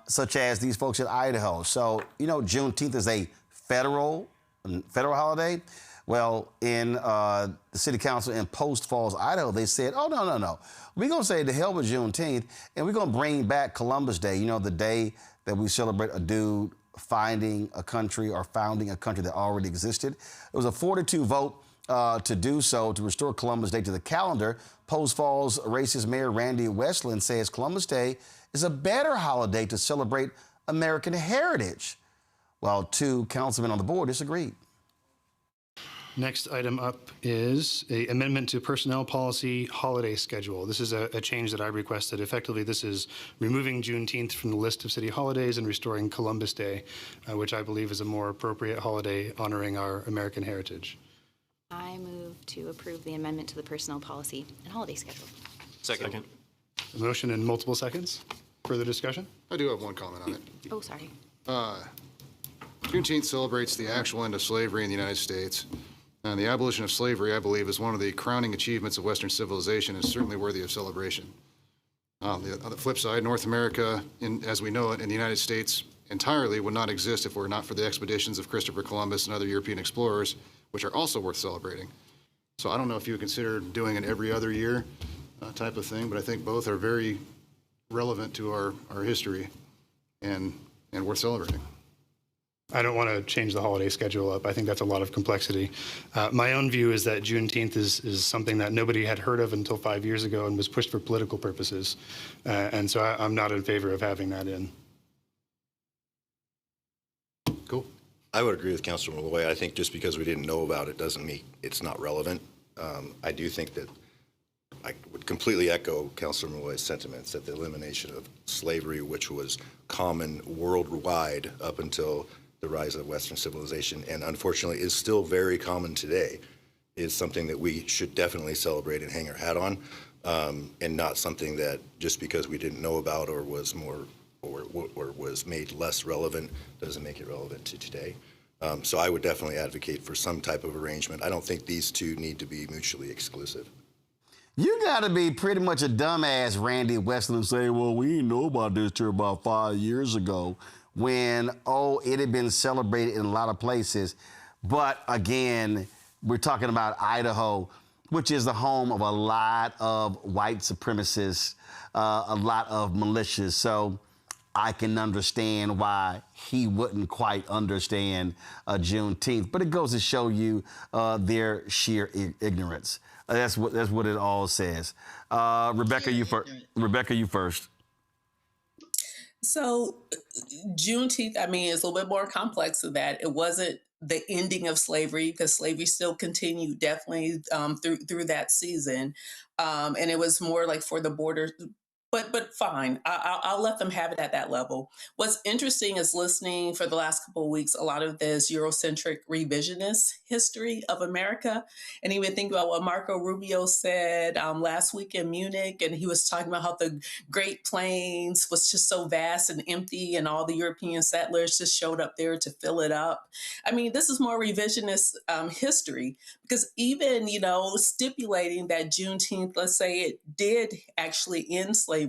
such as these folks in Idaho. So, you know, Juneteenth is a federal holiday. Well, in the city council in Post Falls, Idaho, they said, oh, no. We're going to say the hell with Juneteenth, and we're going to bring back Columbus Day, you know, the day that we celebrate a dude finding a country or founding a country that already existed. It was a 4-2 vote to do so, to restore Columbus Day to the calendar. Post Falls racist Mayor Randy Westland says Columbus Day is a better holiday to celebrate American heritage, while 2 councilmen on the board disagreed. Next item up is an amendment to personnel policy holiday schedule. This is a change that I requested. Effectively, this is removing Juneteenth from the list of city holidays and restoring Columbus Day, which I believe is a more appropriate holiday honoring our American heritage. I move to approve the amendment to the personnel policy and holiday schedule. Second. A motion in multiple seconds. Further discussion? I do have one comment on it. Oh, sorry. Juneteenth celebrates the actual end of slavery in the United States. And the abolition of slavery, I believe, is one of the crowning achievements of Western civilization and is certainly worthy of celebration. On the flip side, North America, as we know it, in the United States entirely would not exist if it were not for the expeditions of Christopher Columbus and other European explorers, which are also worth celebrating. So I don't know if you would consider doing an every other year type of thing, but I think both are very relevant to our history and worth celebrating. I don't want to change the holiday schedule up. I think that's a lot of complexity. My own view is that Juneteenth is something that nobody had heard of until 5 years ago and was pushed for political purposes. And so I'm not in favor of having that in. Cool. I would agree with Councilor Malloy. I think just because we didn't know about it doesn't mean it's not relevant. I do think that I would completely echo Councilor Malloy's sentiments that the elimination of slavery, which was common worldwide up until the rise of Western civilization, and unfortunately is still very common today, is something that we should definitely celebrate and hang our hat on, and not something that just because we didn't know about or was more or was made less relevant doesn't make it relevant to today. So I would definitely advocate for some type of arrangement. I don't think these two need to be mutually exclusive. You got to be pretty much a dumbass, Randy Westland, say, well, we didn't know about this till about 5 years ago when, it had been celebrated in a lot of places. But again, we're talking about Idaho, which is the home of a lot of white supremacists, a lot of militias. So I can understand why he wouldn't quite understand Juneteenth. But it goes to show you their sheer ignorance. That's what it all says. Rebecca, you first. So Juneteenth, I mean, it's a little bit more complex than that. It wasn't the ending of slavery, because slavery still continued definitely through that season. And it was more like for the border. But fine, I'll let them have it at that level. What's interesting is listening for the last couple of weeks, a lot of this Eurocentric revisionist history of America. And even think about what Marco Rubio said last week in Munich. And he was talking about how the Great Plains was just so vast and empty and all the European settlers just showed up there to fill it up. I mean, this is more revisionist history, because even, stipulating that Juneteenth, let's say it did actually end slavery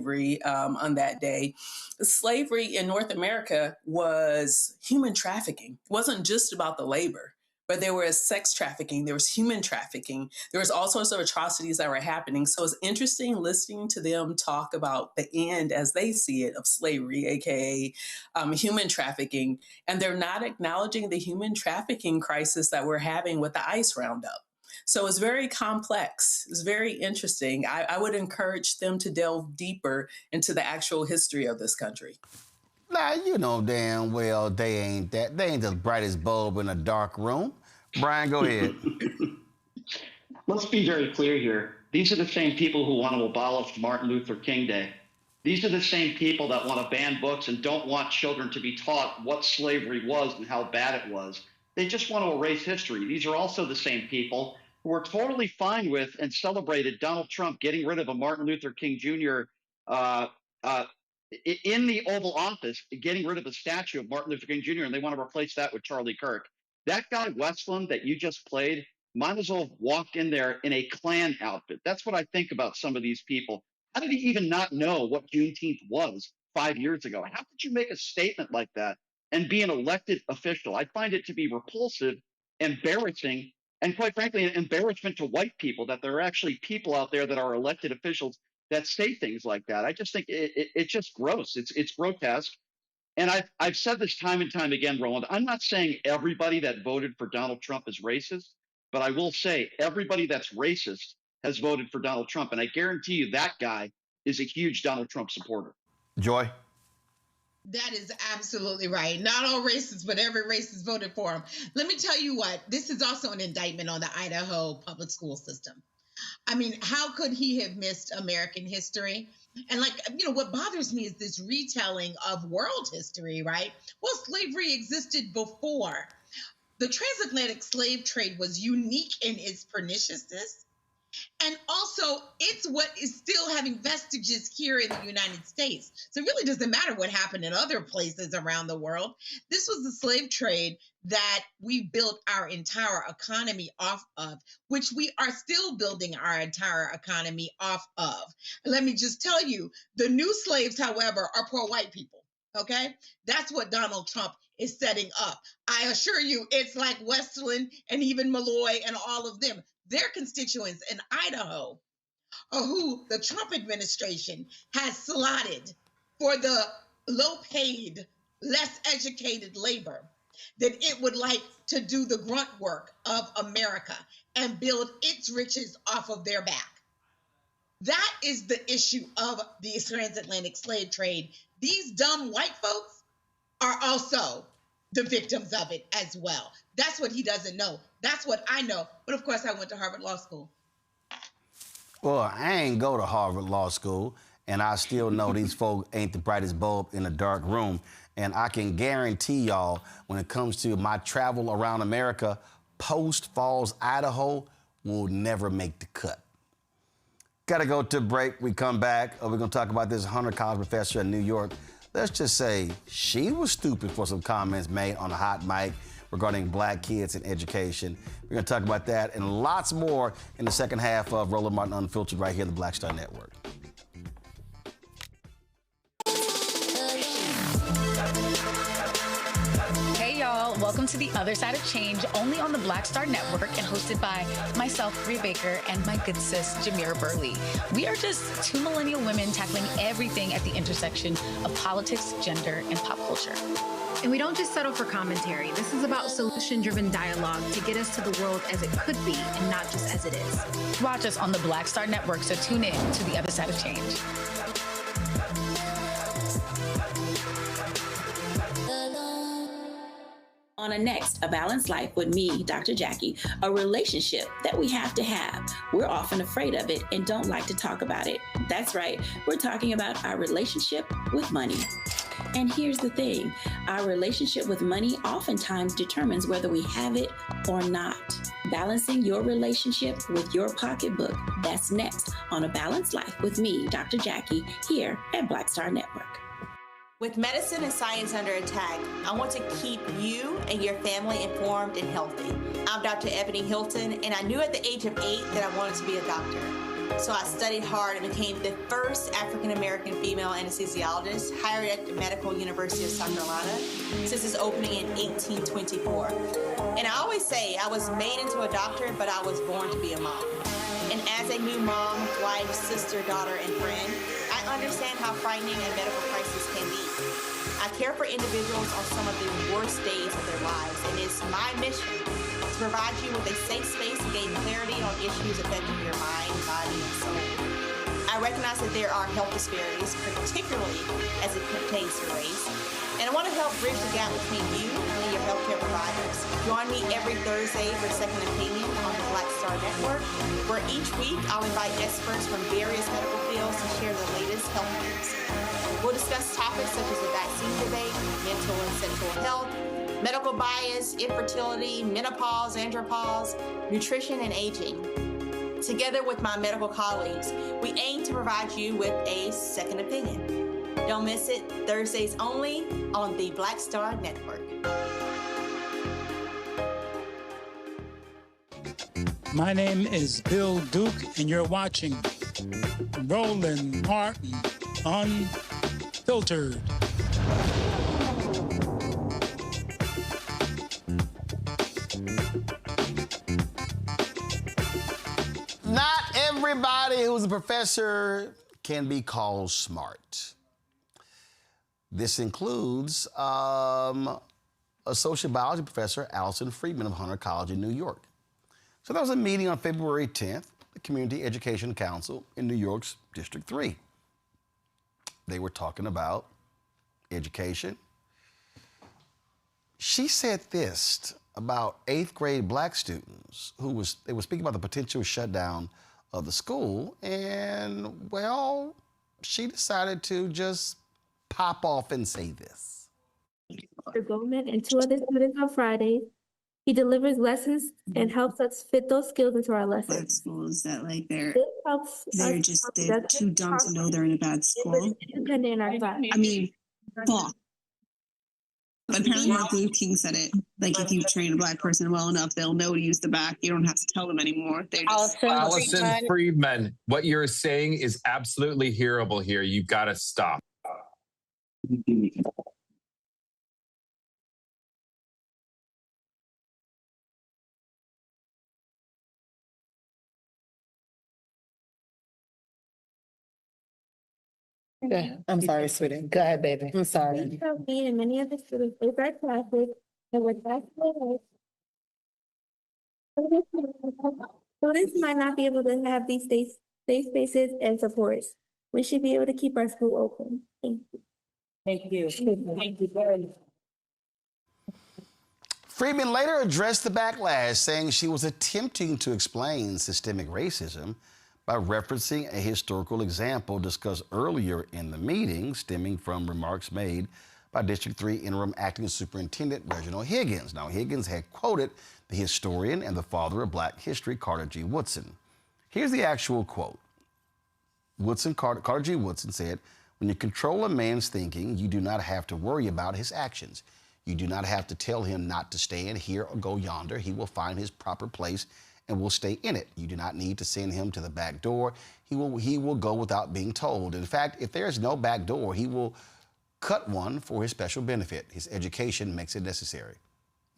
on that day. Slavery in North America was human trafficking. It wasn't just about the labor, but there was sex trafficking, there was human trafficking, there was all sorts of atrocities that were happening. So it's interesting listening to them talk about the end as they see it of slavery, aka human trafficking, and they're not acknowledging the human trafficking crisis that we're having with the ICE roundup. So it's very complex. It's very interesting. I would encourage them to delve deeper into the actual history of this country. Now, you know damn well they ain't the brightest bulb in a dark room. Brian, go ahead. Let's be very clear here. These are the same people who want to abolish Martin Luther King Day. These are the same people that want to ban books and don't want children to be taught what slavery was and how bad it was. They just want to erase history. These are also the same people who are totally fine with and celebrated Donald Trump getting rid of a Martin Luther King Jr. In the Oval Office, getting rid of a statue of Martin Luther King Jr., and they want to replace that with Charlie Kirk. That guy, Westland, that you just played, might as well have walked in there in a Klan outfit. That's what I think about some of these people. How did he even not know what Juneteenth was 5 years ago? How could you make a statement like that and be an elected official? I find it to be repulsive, embarrassing, and quite frankly, an embarrassment to white people that there are actually people out there that are elected officials that say things like that. I just think it's just gross. It's grotesque. And I've said this time and time again, Roland, I'm not saying everybody that voted for Donald Trump is racist, but I will say everybody that's racist has voted for Donald Trump. And I guarantee you that guy is a huge Donald Trump supporter. Joy? That is absolutely right. Not all racists, but every racist voted for him. Let me tell you what, this is also an indictment on the Idaho public school system. I mean, how could he have missed American history? And what bothers me is this retelling of world history, right? Well, slavery existed before. The transatlantic slave trade was unique in its perniciousness. And also, it's what is still having vestiges here in the United States. So it really doesn't matter what happened in other places around the world. This was the slave trade that we built our entire economy off of, which we are still building our entire economy off of. Let me just tell you, the new slaves, however, are poor white people, okay? That's what Donald Trump is setting up. I assure you, it's like Westland and even Malloy and all of them. Their constituents in Idaho are who the Trump administration has slotted for the low-paid, less educated labor that it would like to do the grunt work of America and build its riches off of their back. That is the issue of the transatlantic slave trade. These dumb white folks are also the victims of it as well. That's what he doesn't know. That's what I know. But of course, I went to Harvard Law School. Well, I ain't go to Harvard Law School, and I still know these folk ain't the brightest bulb in a dark room. And I can guarantee y'all, when it comes to my travel around America, Post Falls, Idaho will never make the cut. Gotta go to break. We come back. We're gonna talk about this Hunter College professor in New York. Let's just say she was stupid for some comments made on a hot mic regarding black kids and education. We're gonna talk about that and lots more in the second half of Roland Martin Unfiltered right here on the Black Star Network. Hey y'all, welcome to The Other Side of Change, only on the Black Star Network and hosted by myself, Rhea Baker, and my good sis, Jamira Burley. We are just two millennial women tackling everything at the intersection of politics, gender, and pop culture. And we don't just settle for commentary. This is about solution-driven dialogue to get us to the world as it could be and not just as it is. Watch us on the Black Star Network, so tune in to The Other Side of Change. On a next, A Balanced Life with me, Dr. Jackie, a relationship that we have to have. We're often afraid of it and don't like to talk about it. That's right, we're talking about our relationship with money. And here's the thing, our relationship with money oftentimes determines whether we have it or not. Balancing your relationship with your pocketbook, that's next on A Balanced Life with me, Dr. Jackie, here at Black Star Network. With medicine and science under attack, I want to keep you and your family informed and healthy. I'm Dr. Ebony Hilton, and I knew at the age of 8 that I wanted to be a doctor. So I studied hard and became the first African-American female anesthesiologist hired at the Medical University of South Carolina since its opening in 1824. And I always say I was made into a doctor, but I was born to be a mom. And as a new mom, wife, sister, daughter, and friend, I understand how frightening a medical crisis can be. I care for individuals on some of the worst days of their lives, and it's my mission to provide you with a safe space to gain clarity on issues affecting your mind, body, and soul. I recognize that there are health disparities, particularly as it pertains to race, and I want to help bridge the gap between you and your healthcare providers. Join me every Thursday for Second Opinion on the Black Star Network, where each week I'll invite experts from various medical fields to share the latest health news. We'll discuss topics such as the vaccine debate, mental and sexual health, medical bias, infertility, menopause, andropause, nutrition, and aging. Together with my medical colleagues, we aim to provide you with a second opinion. Don't miss it, Thursdays only on the Black Star Network. My name is Bill Duke, and you're watching Roland Martin Unfiltered. Not everybody who's a professor can be called smart. This includes a social biology professor, Allison Friedman of Hunter College in New York. So there was a meeting on February 10th, the Community Education Council in New York's District 3. They were talking about education. She said this about 8th grade black students they were speaking about the potential shutdown of the school, and well, she decided to just pop off and say this. Mr. Goldman and 2 other students on Fridays. He delivers lessons and helps us fit those skills into our lessons. Bad schools that like they're they're too dumb to know they're in a bad school. Independent in our class. I mean, fuck. But apparently Martin Luther King said it. Like if you train a black person well enough, they'll know to use the back. You don't have to tell them anymore. They're just Allison Friedman, what you're saying is absolutely hearable here. You've got to stop. Okay. I'm sorry, sweetie. Go ahead, baby. I'm sorry. We have me and many other students in our classes and with basketball. Students might not be able to have these safe spaces and supports. We should be able to keep our school open. Thank you. Thank you. Thank you very much. Friedman later addressed the backlash, saying she was attempting to explain systemic racism by referencing a historical example discussed earlier in the meeting, stemming from remarks made by District 3 Interim Acting Superintendent Reginald Higgins. Now, Higgins had quoted the historian and the father of Black history, Carter G. Woodson. Here's the actual quote. Carter G. Woodson said, "When you control a man's thinking, you do not have to worry about his actions. You do not have to tell him not to stand here or go yonder. He will find his proper place and will stay in it. You do not need to send him to the back door. He will go without being told. In fact, if there is no back door, he will cut one for his special benefit. His education makes it necessary."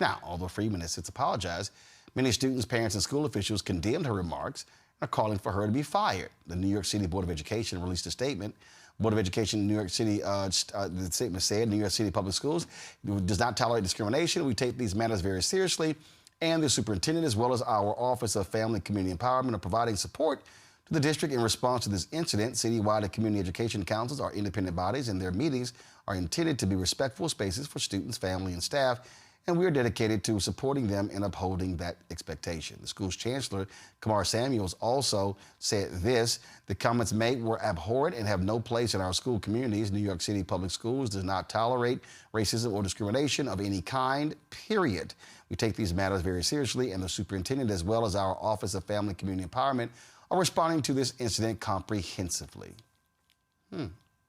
Now, although Friedman has since apologized, many students, parents, and school officials condemned her remarks and are calling for her to be fired. The New York City Board of Education released a statement. Board of Education in New York City, the statement said, New York City Public Schools does not tolerate discrimination. We take these matters very seriously. And the superintendent, as well as our Office of Family and Community Empowerment, are providing support to the district in response to this incident. Citywide and community education councils are independent bodies, and their meetings are intended to be respectful spaces for students, family, and staff. And we are dedicated to supporting them and upholding that expectation. The school's chancellor, Kamar Samuels, also said this: "The comments made were abhorrent and have no place in our school communities. New York City Public Schools does not tolerate racism or discrimination of any kind, period. We take these matters very seriously, and the superintendent, as well as our Office of Family and Community Empowerment, are responding to this incident comprehensively."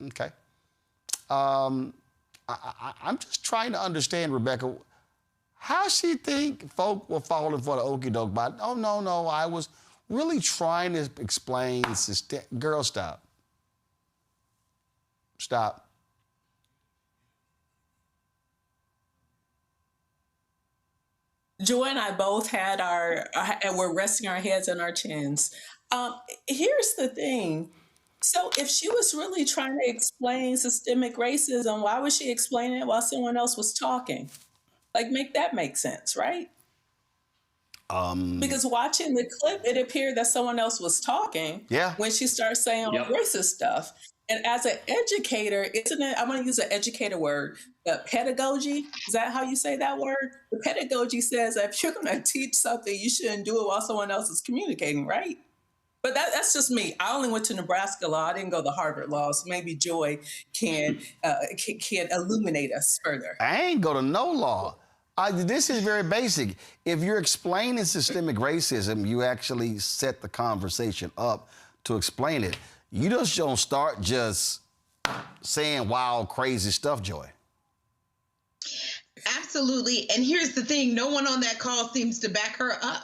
Okay. I'm just trying to understand, Rebecca, how she think folk were falling for the okie doke by, oh, no, I was really trying to explain girl, stop. Stop. Joy and I both had and we're resting our heads on our chins. Here's the thing. So if she was really trying to explain systemic racism, why was she explaining it while someone else was talking? Like, make that make sense, right? Because watching the clip, it appeared that someone else was talking when she started saying all the racist stuff. And as an educator, isn't it, I'm going to use an educator word, the pedagogy, is that how you say that word? The pedagogy says that if you're going to teach something, you shouldn't do it while someone else is communicating, right? But that's just me. I only went to Nebraska law. I didn't go to Harvard law, so maybe Joy can illuminate us further. I ain't go to no law. This is very basic. If you're explaining systemic racism, you actually set the conversation up to explain it. You just don't start just saying wild, crazy stuff, Joy. Absolutely. And here's the thing. No one on that call seems to back her up,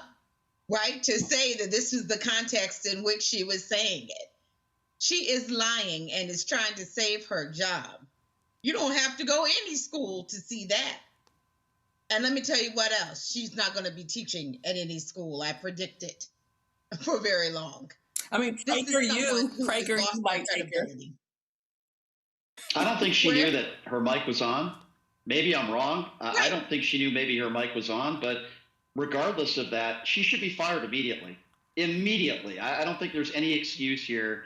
right? To say that this is the context in which she was saying it. She is lying and is trying to save her job. You don't have to go any school to see that. And let me tell you what else. She's not going to be teaching at any school. I predict it for very long. I mean, Prager, you might take her. I don't think she knew that her mic was on. Maybe I'm wrong. I don't think she knew maybe her mic was on. But regardless of that, she should be fired immediately. Immediately. I don't think there's any excuse here.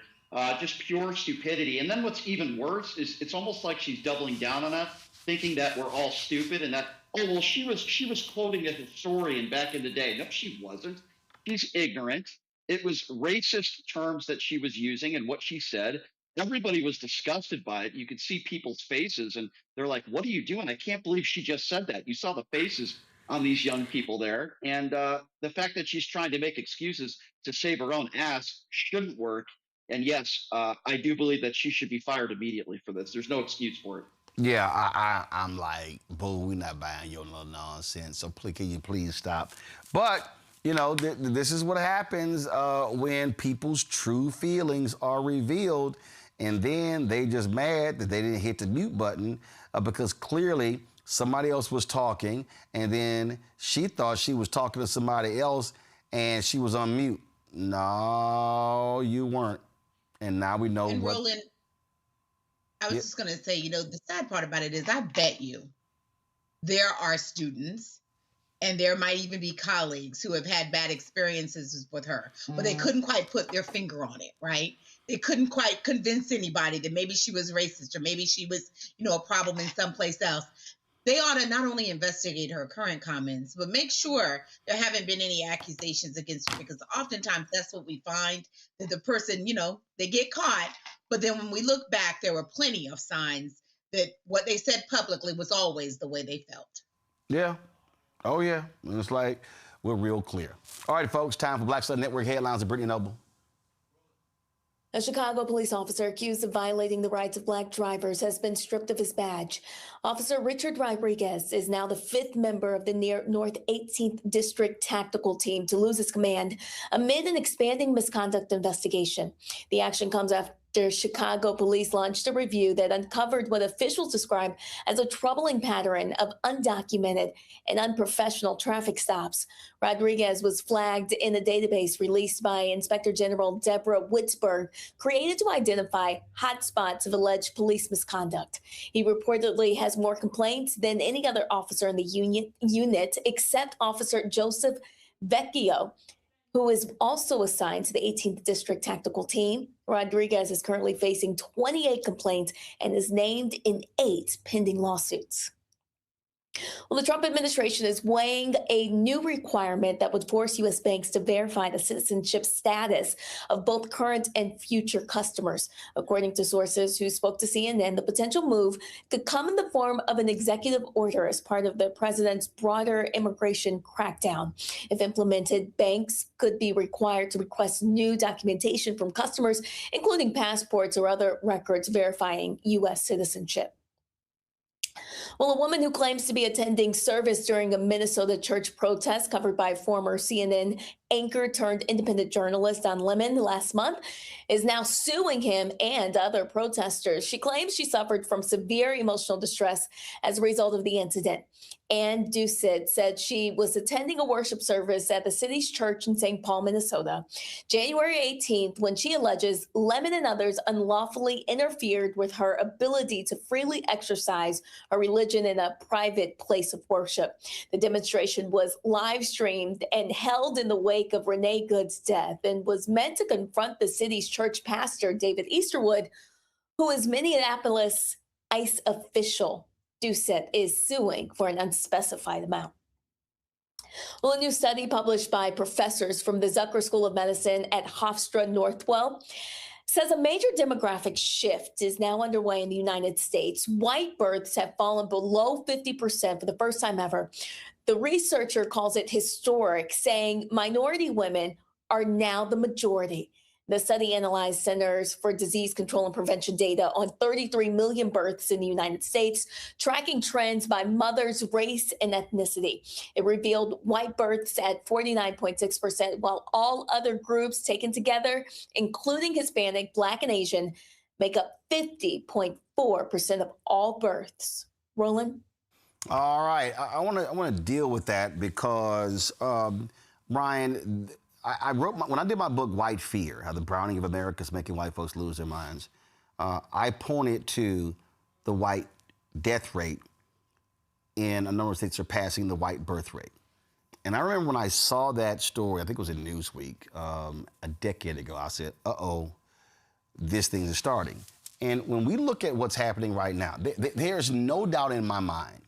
Just pure stupidity. And then what's even worse is it's almost like she's doubling down on that, thinking that we're all stupid and that, oh, well, she was quoting a historian back in the day. No, she wasn't. She's ignorant. It was racist terms that she was using and what she said. Everybody was disgusted by it. You could see people's faces and they're like, what are you doing? I can't believe she just said that. You saw the faces on these young people there. And the fact that she's trying to make excuses to save her own ass shouldn't work. And yes, I do believe that she should be fired immediately for this. There's no excuse for it. Yeah, I'm like, boo, we're not buying your little nonsense. So can you please stop? But, you know, this is what happens when people's true feelings are revealed. And then they just mad that they didn't hit the mute button because clearly somebody else was talking. And then she thought she was talking to somebody else and she was on mute. No, you weren't. And now we know what. Roland, I was just going to say, you know, the sad part about it is I bet you there are students and there might even be colleagues who have had bad experiences with her, but they couldn't quite put their finger on it, right? They couldn't quite convince anybody that maybe she was racist or maybe she was, you know, a problem in someplace else. They ought to not only investigate her current comments, but make sure there haven't been any accusations against her, because oftentimes that's what we find, that the person, you know, they get caught. But then when we look back, there were plenty of signs that what they said publicly was always the way they felt. Yeah. Oh, yeah. And it's like, we're real clear. All right, folks, time for Black Star Network headlines with Brittany Noble. A Chicago police officer accused of violating the rights of Black drivers has been stripped of his badge. Officer Richard Rodriguez is now the 5th member of the North 18th District Tactical Team to lose his command amid an expanding misconduct investigation. The action comes after Chicago police launched a review that uncovered what officials described as a troubling pattern of undocumented and unprofessional traffic stops. Rodriguez was flagged in a database released by Inspector General Deborah Witzberg, created to identify hotspots of alleged police misconduct. He reportedly has more complaints than any other officer in the unit except Officer Joseph Vecchio, who is also assigned to the 18th District Tactical Team. Rodriguez is currently facing 28 complaints and is named in 8 pending lawsuits. Well, the Trump administration is weighing a new requirement that would force U.S. banks to verify the citizenship status of both current and future customers. According to sources who spoke to CNN, the potential move could come in the form of an executive order as part of the president's broader immigration crackdown. If implemented, banks could be required to request new documentation from customers, including passports or other records verifying U.S. citizenship. Well, a woman who claims to be attending service during a Minnesota church protest covered by former CNN anchor turned independent journalist Don Lemon last month is now suing him and other protesters. She claims she suffered from severe emotional distress as a result of the incident. Ann Doucette said she was attending a worship service at the city's church in St. Paul, Minnesota, January 18th, when she alleges Lemon and others unlawfully interfered with her ability to freely exercise her religion in a private place of worship. The demonstration was live streamed and held in the wake of Renee Good's death and was meant to confront the city's church pastor, David Easterwood, who is Minneapolis ICE official. Doucette is suing for an unspecified amount. Well, a new study published by professors from the Zucker School of Medicine at Hofstra Northwell says a major demographic shift is now underway in the United States. White births have fallen below 50% for the first time ever. The researcher calls it historic, saying minority women are now the majority. The study analyzed Centers for Disease Control and Prevention data on 33 million births in the United States, tracking trends by mother's race and ethnicity. It revealed white births at 49.6%, while all other groups taken together, including Hispanic, Black, and Asian, make up 50.4% of all births. Roland? All right. I want to deal with that because, Ryan, I wrote when I did my book, White Fear, How the Browning of America is Making White Folks Lose Their Minds, I pointed to the white death rate in a number of states surpassing the white birth rate. And I remember when I saw that story, I think it was in Newsweek, a decade ago, I said, uh-oh, this thing is starting. And when we look at what's happening right now, there's no doubt in my mind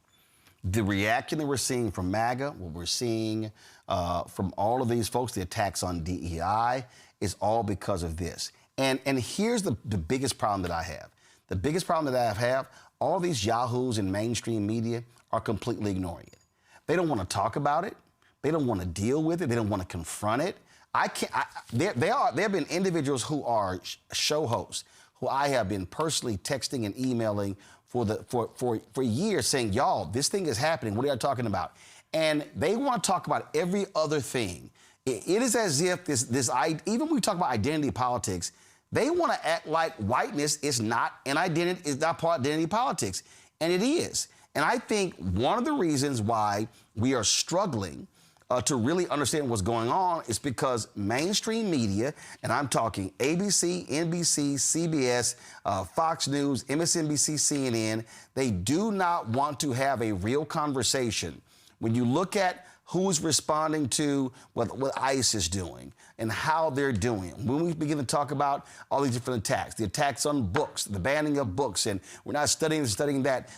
the reaction that we're seeing from MAGA, what we're seeing from all of these folks, the attacks on DEI, is all because of this. And here's the biggest problem that I have. The biggest problem that I have, all these yahoos in mainstream media are completely ignoring it. They don't want to talk about it. They don't want to deal with it. They don't want to confront it. There have been individuals who are show hosts who I have been personally texting and emailing for years saying, y'all, this thing is happening. What are you talking about? And they want to talk about every other thing. It is as if even when we talk about identity politics, they want to act like whiteness is not an identity, is not part of identity politics. And it is. And I think one of the reasons why we are struggling to really understand what's going on is because mainstream media, and I'm talking ABC, NBC, CBS, Fox News, MSNBC, CNN, they do not want to have a real conversation. When you look at who's responding to what ICE is doing and how they're doing it, when we begin to talk about all these different attacks, the attacks on books, the banning of books, and we're not studying that,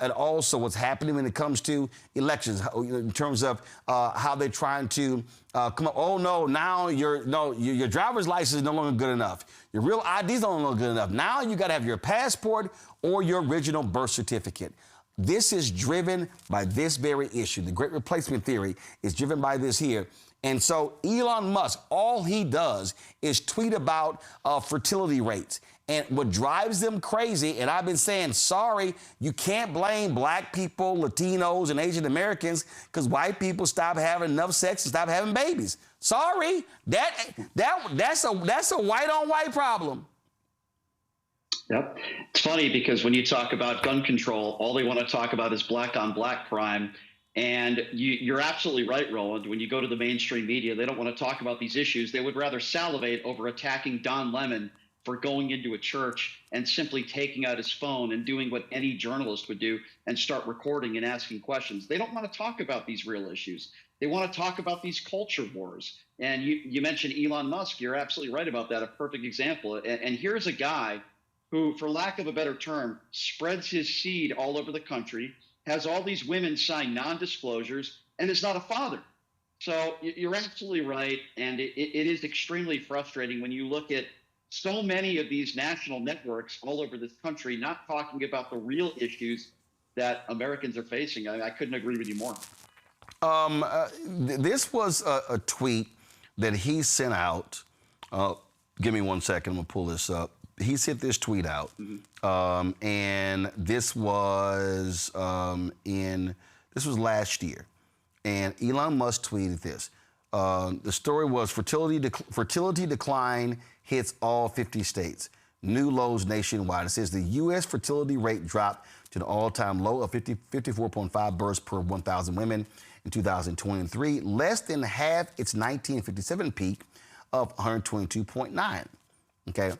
and also what's happening when it comes to elections, in terms of how they're trying to come up, oh no, now your driver's license is no longer good enough. Your real ID is no longer good enough. Now you got to have your passport or your original birth certificate. This is driven by this very issue. The Great Replacement Theory is driven by this here. And so Elon Musk, all he does is tweet about fertility rates. And what drives them crazy, and I've been saying, sorry, you can't blame black people, Latinos, and Asian Americans because white people stop having enough sex and stop having babies. Sorry, that's a white-on-white problem. Yep. It's funny because when you talk about gun control, all they want to talk about is black on black crime. And you're absolutely right, Roland. When you go to the mainstream media, they don't want to talk about these issues. They would rather salivate over attacking Don Lemon for going into a church and simply taking out his phone and doing what any journalist would do and start recording and asking questions. They don't want to talk about these real issues. They want to talk about these culture wars. And you mentioned Elon Musk. You're absolutely right about that. A perfect example. And here's a guy who, for lack of a better term, spreads his seed all over the country, has all these women sign non-disclosures, and is not a father. So you're absolutely right, and it is extremely frustrating when you look at so many of these national networks all over this country not talking about the real issues that Americans are facing. I couldn't agree with you more. This was a tweet that he sent out. Give me 1 second, I'm going to pull this up. he sent this tweet out, and this was this was last year, and Elon Musk tweeted this. The story was fertility decline hits all 50 states, new lows nationwide. It says the U.S. fertility rate dropped to an all-time low of 54.5 births per 1,000 women in 2023, less than half its 1957 peak of 122.9. Okay,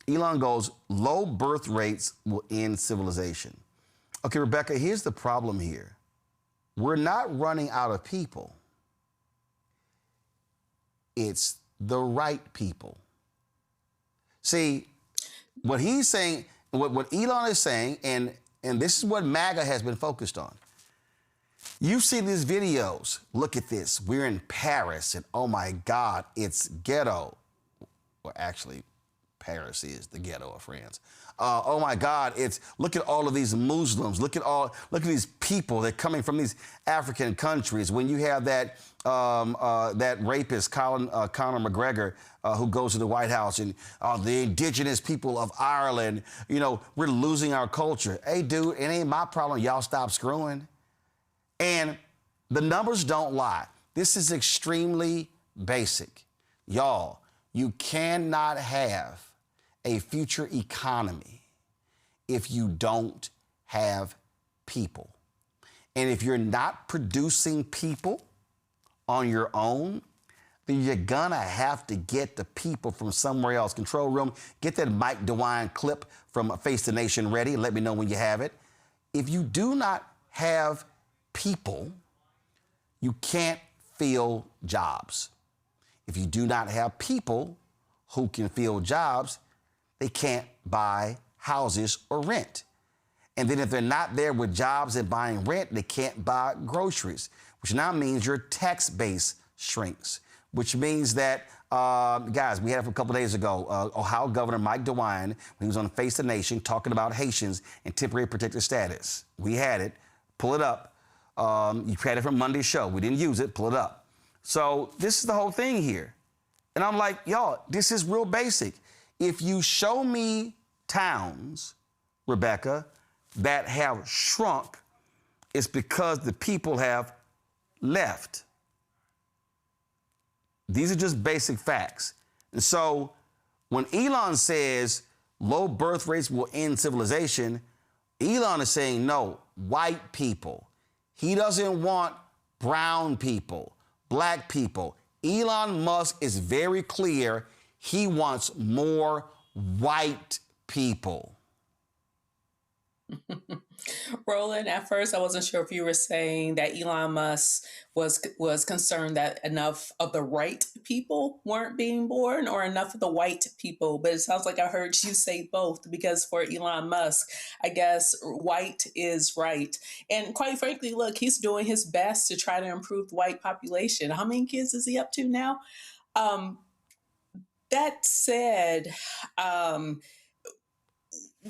Elon goes, low birth rates will end civilization. Okay, Rebecca, here's the problem here. We're not running out of people. It's the right people. See, what he's saying, what Elon is saying, and this is what MAGA has been focused on. You've seen these videos. Look at this. We're in Paris, and oh my God, it's ghetto. Well, actually, Paris is the ghetto of France. Oh my God, look at all of these Muslims. Look at these people that are coming from these African countries. When you have that rapist, Conor McGregor, who goes to the White House, and the indigenous people of Ireland, we're losing our culture. Hey, dude, it ain't my problem. Y'all stop screwing. And the numbers don't lie. This is extremely basic. Y'all, you cannot have a future economy if you don't have people. And if you're not producing people on your own, then you're gonna have to get the people from somewhere else. Control room, get that Mike DeWine clip from Face the Nation ready. Let me know when you have it. If you do not have people, you can't fill jobs. If you do not have people who can fill jobs, they can't buy houses or rent. And then if they're not there with jobs and buying rent, they can't buy groceries, which now means your tax base shrinks, which means that, guys, we had it a couple days ago, Ohio Governor Mike DeWine, when he was on Face the Nation talking about Haitians and temporary protected status. We had it. Pull it up. You had it from Monday's show. We didn't use it. Pull it up. So this is the whole thing here. And I'm like, y'all, this is real basic. If you show me towns, Rebecca, that have shrunk, it's because the people have left. These are just basic facts. And so when Elon says low birth rates will end civilization, Elon is saying, no, white people. He doesn't want brown people, black people. Elon Musk is very clear. He wants more white people. Roland, at first I wasn't sure if you were saying that Elon Musk was concerned that enough of the right people weren't being born or enough of the white people, but it sounds like I heard you say both, because for Elon Musk, I guess white is right. And quite frankly, look, he's doing his best to try to improve the white population. How many kids is he up to now? That said,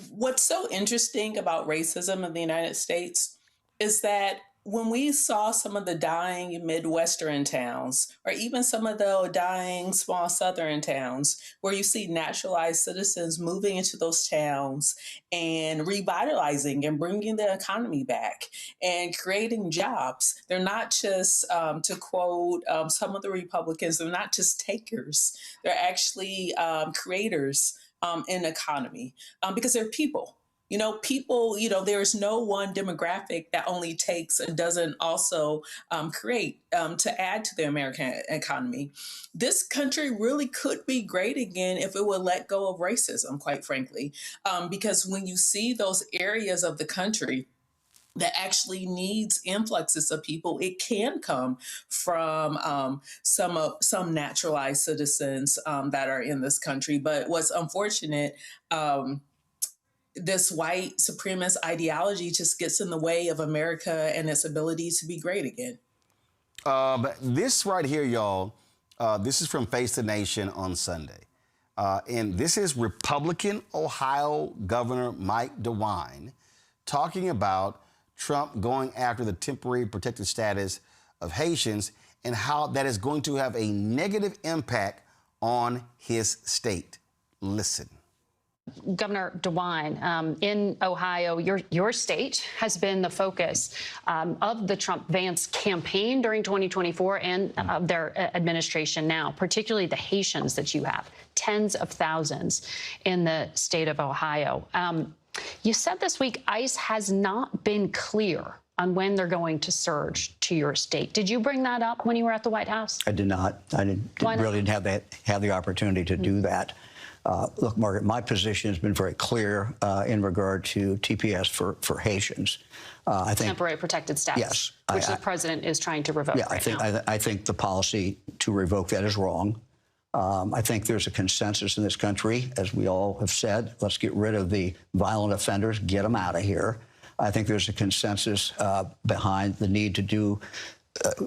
what's so interesting about racism in the United States is that when we saw some of the dying Midwestern towns, or even some of the dying small Southern towns, where you see naturalized citizens moving into those towns and revitalizing and bringing the economy back and creating jobs, they're not just, to quote some of the Republicans, they're not just takers, they're actually creators in economy, because they're people. People, there's no one demographic that only takes and doesn't also create to add to the American economy. This country really could be great again if it would let go of racism, quite frankly, because when you see those areas of the country that actually needs influxes of people, it can come from some naturalized citizens that are in this country. But what's unfortunate, this white supremacist ideology just gets in the way of America and its ability to be great again. This right here, y'all, this is from Face the Nation on Sunday. And this is Republican Ohio Governor Mike DeWine talking about Trump going after the temporary protected status of Haitians and how that is going to have a negative impact on his state. Listen. Governor DeWine, in Ohio, your state has been the focus of the Trump-Vance campaign during 2024 and of their administration now, particularly the Haitians that you have, tens of thousands in the state of Ohio. You said this week ICE has not been clear on when they're going to surge to your state. Did you bring that up when you were at the White House? I did not. I didn't have the opportunity to do that. Look, Margaret, my position has been very clear in regard to TPS for Haitians. I think temporary protected status, yes, which the president is trying to revoke. Yeah, now. I think the policy to revoke that is wrong. I think there's a consensus in this country, as we all have said. Let's get rid of the violent offenders, get them out of here. I think there's a consensus behind the need to do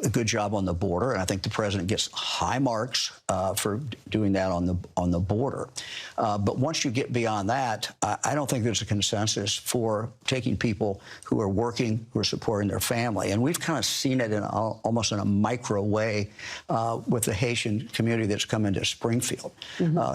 a good job on the border, and I think the president gets high marks for doing that on the border. But once you get beyond that, I don't think there's a consensus for taking people who are working, who are supporting their family. And we've kind of seen it in almost in a micro way with the Haitian community that's come into Springfield.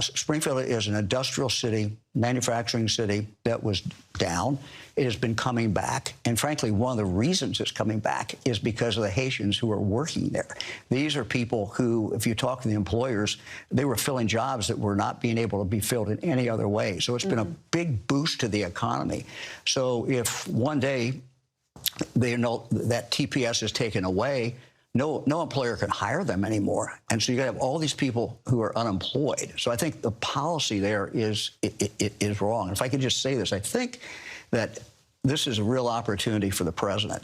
Springfield is an industrial city, manufacturing city that was down. It has been coming back. And frankly, one of the reasons it's coming back is because of the Haitians who are working there. These are people who, if you talk to the employers, they were filling jobs that were not being able to be filled in any other way. So it's been a big boost to the economy. So if one day they know that TPS is taken away, no employer can hire them anymore. And so you got to have all these people who are unemployed. So I think the policy there is wrong. And if I could just say this, I think that this is a real opportunity for the president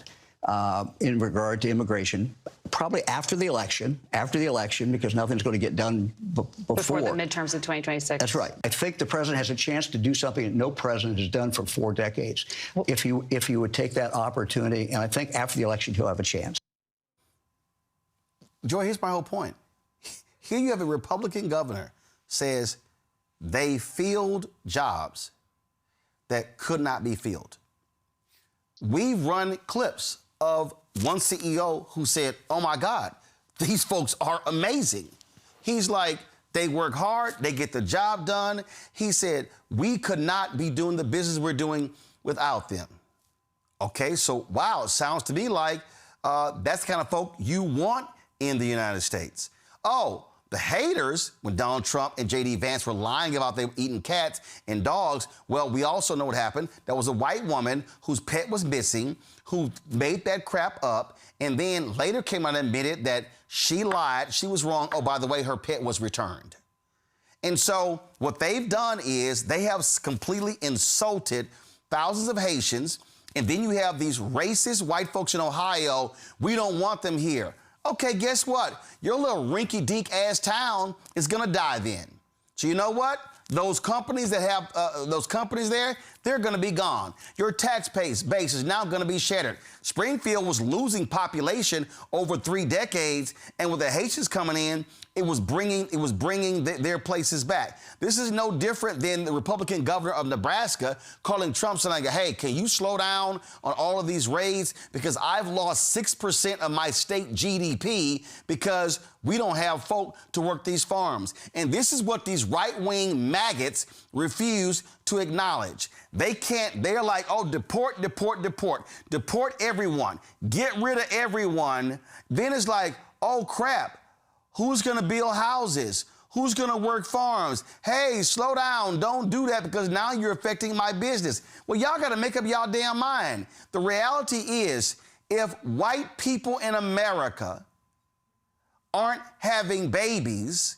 in regard to immigration, probably after the election, because nothing's going to get done before the midterms of 2026. That's right. I think the president has a chance to do something that no president has done for 4 decades. If you would take that opportunity, and I think after the election he'll have a chance. Joy, here's my whole point. Here you have a Republican governor says they filled jobs that could not be filled. We've run clips of one CEO who said, oh my God, these folks are amazing. He's like, they work hard, they get the job done. He said, we could not be doing the business we're doing without them. Okay, so wow, it sounds to me like that's the kind of folk you want in the United States. Oh, the haters, when Donald Trump and J.D. Vance were lying about they were eating cats and dogs, well, we also know what happened. There was a white woman whose pet was missing, who made that crap up, and then later came out and admitted that she lied, she was wrong. Oh, by the way, her pet was returned. And so what they've done is they have completely insulted thousands of Haitians, and then you have these racist white folks in Ohio. We don't want them here. Okay, guess what? Your little rinky-dink ass town is gonna die then. So you know what? Those companies that have those companies there, they're gonna be gone. Your tax base is now gonna be shattered. Springfield was losing population over 3 decades, and with the Haitians coming in, it was bringing their places back. This is no different than the Republican governor of Nebraska calling Trump saying, hey, can you slow down on all of these raids? Because I've lost 6% of my state GDP because we don't have folk to work these farms. And this is what these right-wing maggots refuse to acknowledge. They can't, they're like, oh, deport everyone, get rid of everyone. Then it's like, oh, crap. Who's going to build houses? Who's going to work farms? Hey, slow down. Don't do that because now you're affecting my business. Well, y'all got to make up y'all damn mind. The reality is, if white people in America aren't having babies,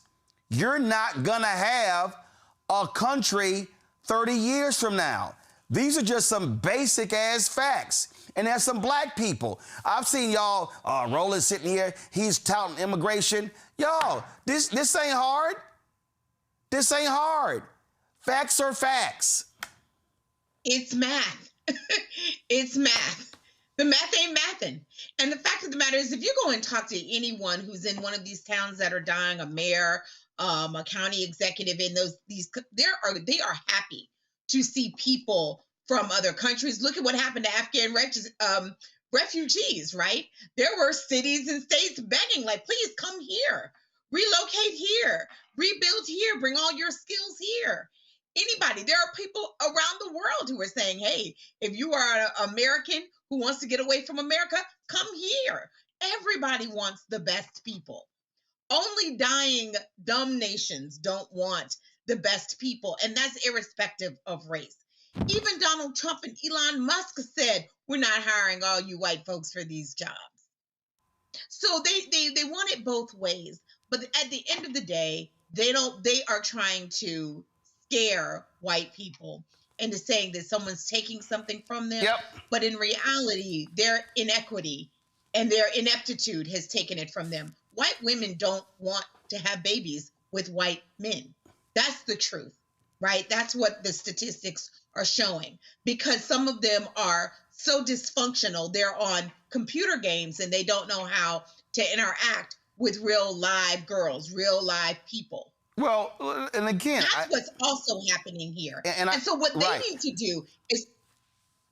you're not going to have a country 30 years from now. These are just some basic ass facts. And there's some black people. I've seen y'all, Roland sitting here, he's touting immigration. Y'all, this ain't hard. This ain't hard. Facts are facts. It's math. It's math. The math ain't mathin'. And the fact of the matter is, if you go and talk to anyone who's in one of these towns that are dying, a mayor, a county executive in they are happy to see people from other countries. Look at what happened to Afghan refugees, right? There were cities and states begging, like, please come here, relocate here, rebuild here, bring all your skills here. anybody. There are people around the world who are saying, hey, if you are an American who wants to get away from America, come here. Everybody wants the best people. Only dying, dumb nations don't want the best people, and that's irrespective of race. Even Donald Trump and Elon Musk said, we're not hiring all you white folks for these jobs. So they want it both ways. But at the end of the day, they are trying to scare white people into saying that someone's taking something from them. Yep. But in reality, their inequity and their ineptitude has taken it from them. White women don't want to have babies with white men. That's the truth, right? That's what the statistics are showing, because some of them are so dysfunctional. They're on computer games and they don't know how to interact with real live girls, real live people. Well, and again, that's what's also happening here. And so what they need to do is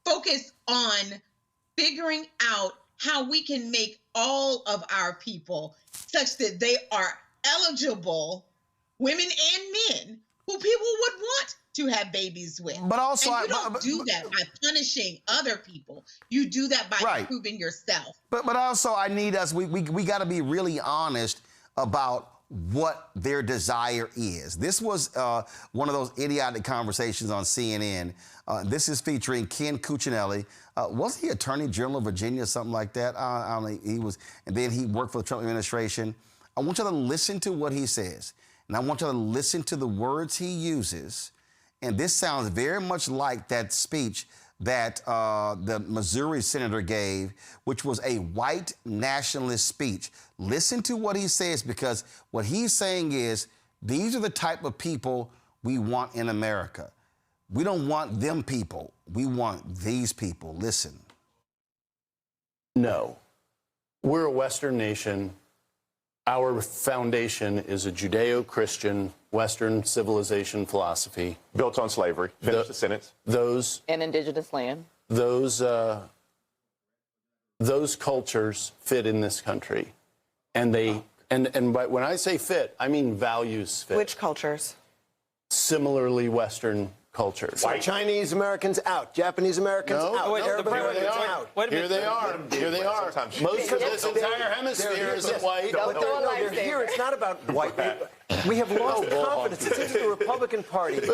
focus on figuring out how we can make all of our people such that they are eligible, women and men, who people would want to have babies with. But also, and you don't do that by punishing other people. You do that by improving yourself. But also, I need us. We got to be really honest about what their desire is. This was one of those idiotic conversations on CNN. This is featuring Ken Cuccinelli. Was he Attorney General of Virginia or something like that? I don't know. He was, and then he worked for the Trump administration. I want you to listen to what he says, and I want you to listen to the words he uses. And this sounds very much like that speech that the Missouri senator gave, which was a white nationalist speech. Listen to what he says, because what he's saying is, these are the type of people we want in America. We don't want them people. We want these people. Listen. No. We're a Western nation. Our foundation is a Judeo-Christian Western civilization philosophy. Built on slavery. Finish the sentence. And indigenous land. Those cultures fit in this country. And when I say fit, I mean values fit. Which cultures? Similarly Western cultures. So Chinese Americans out, Japanese Americans out, Arab Americans out. Here they are. Here they are. Most of this entire hemisphere isn't white. No, they're here. It's not about white people. We have lost confidence. It seems the Republican Party. This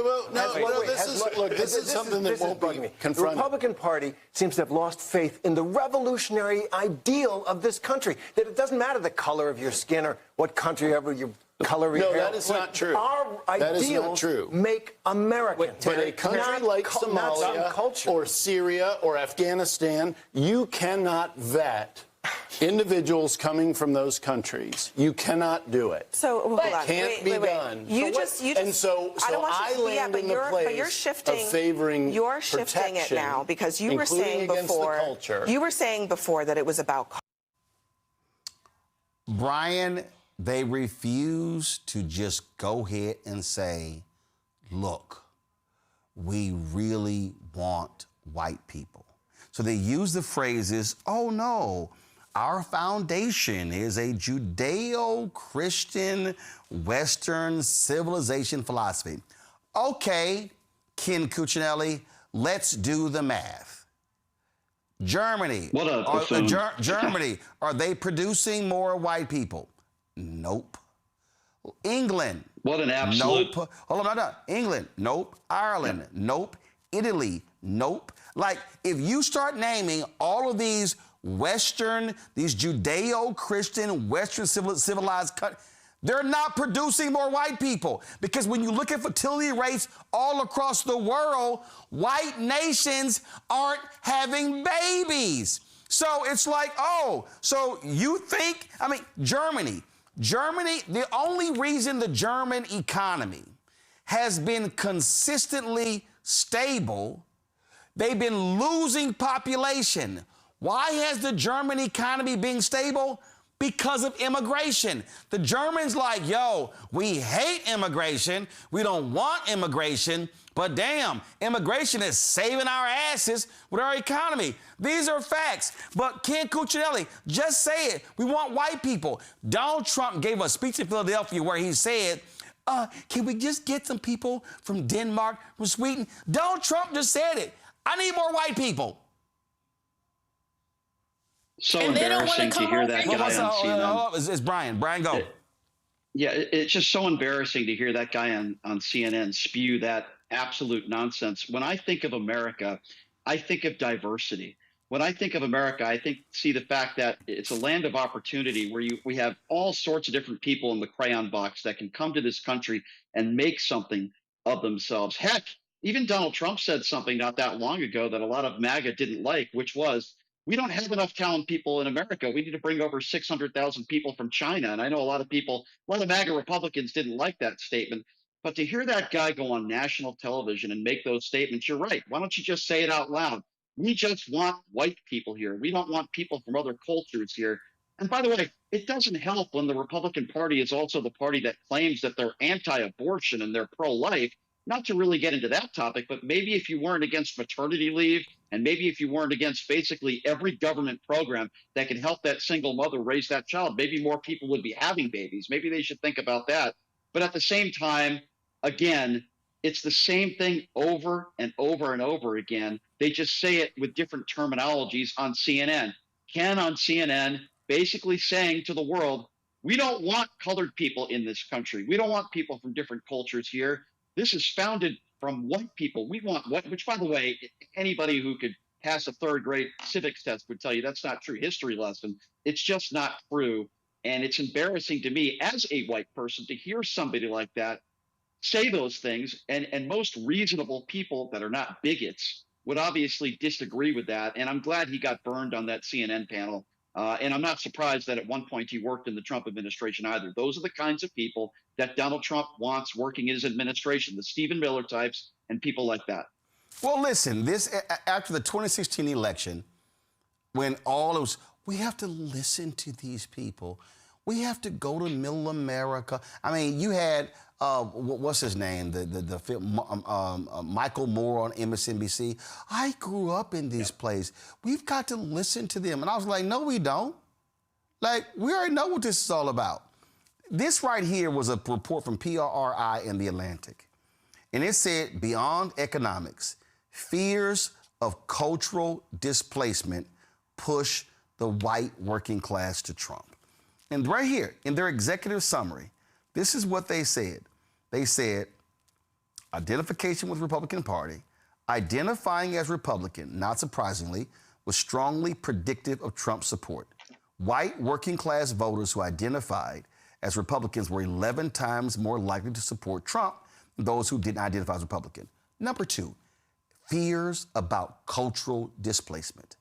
is something that won't be confronted. The Republican Party seems to have lost faith in the revolutionary ideal of this country. That it doesn't matter the color of your skin or what country ever you color your hair. No, that is not true. Our ideals make American. But a country like Somalia or Syria or Afghanistan, you cannot vet individuals coming from those countries. You cannot do it. So hold on. Can't be done. You just and so I land in the place of favoring You're shifting it now, because you were saying before that it was about. Brian, they refuse to just go ahead and say, look, we really want white people. So they use the phrases, oh no, our foundation is a Judeo-Christian Western civilization philosophy. Okay, Ken Cuccinelli, let's do the math. Germany, Germany, are they producing more white people? Nope. England. What an absolute. Nope. Hold on, no. England. Nope. Ireland. Nope. Italy. Nope. Like, if you start naming all of these Western, these Judeo-Christian, Western civilized countries, they're not producing more white people. Because when you look at fertility rates all across the world, white nations aren't having babies. So it's like, oh, so you think, I mean, Germany, the only reason the German economy has been consistently stable, they've been losing population. Why has the German economy been stable? Because of immigration. The Germans like, yo, we hate immigration. We don't want immigration, but damn, immigration is saving our asses with our economy. These are facts. But Ken Cuccinelli, just say it. We want white people. Donald Trump gave a speech in Philadelphia where he said, can we just get some people from Denmark, from Sweden? Donald Trump just said it. I need more white people. So embarrassing to hear that guy on CNN. It's Brian. Brian, go. It's just so embarrassing to hear that guy on CNN spew that absolute nonsense. When I think of America, I think of diversity. When I think of America, I see the fact that it's a land of opportunity where we have all sorts of different people in the crayon box that can come to this country and make something of themselves. Heck, even Donald Trump said something not that long ago that a lot of MAGA didn't like, which was, we don't have enough talented people in America. We need to bring over 600,000 people from China. And I know a lot of MAGA Republicans didn't like that statement. But to hear that guy go on national television and make those statements, you're right. Why don't you just say it out loud? We just want white people here. We don't want people from other cultures here. And by the way, it doesn't help when the Republican Party is also the party that claims that they're anti-abortion and they're pro-life. Not to really get into that topic, but maybe if you weren't against maternity leave, and maybe if you weren't against basically every government program that can help that single mother raise that child, maybe more people would be having babies. Maybe they should think about that. But at the same time, again, it's the same thing over and over and over again. They just say it with different terminologies on CNN. Ken on CNN basically saying to the world, we don't want colored people in this country. We don't want people from different cultures here. This is founded from white people. We want white, which, by the way, anybody who could pass a third grade civics test would tell you that's not true history lesson. It's just not true. And it's embarrassing to me as a white person to hear somebody like that say those things. And most reasonable people that are not bigots would obviously disagree with that. And I'm glad he got burned on that CNN panel. And I'm not surprised that at one point he worked in the Trump administration either. Those are the kinds of people that Donald Trump wants working in his administration, the Stephen Miller types and people like that. Well, listen, after the 2016 election, when all it was, we have to listen to these people. We have to go to middle America. I mean, you had, what's his name? The film, Michael Moore on MSNBC. I grew up in this place. We've got to listen to them. And I was like, no, we don't. Like, we already know what this is all about. This right here was a report from PRI in The Atlantic. And it said, beyond economics, fears of cultural displacement push the white working class to Trump. And right here, in their executive summary, this is what they said. They said, identification with the Republican Party, identifying as Republican, not surprisingly, was strongly predictive of Trump's support. White working class voters who identified as Republicans were 11 times more likely to support Trump than those who didn't identify as Republican. Number two, fears about cultural displacement.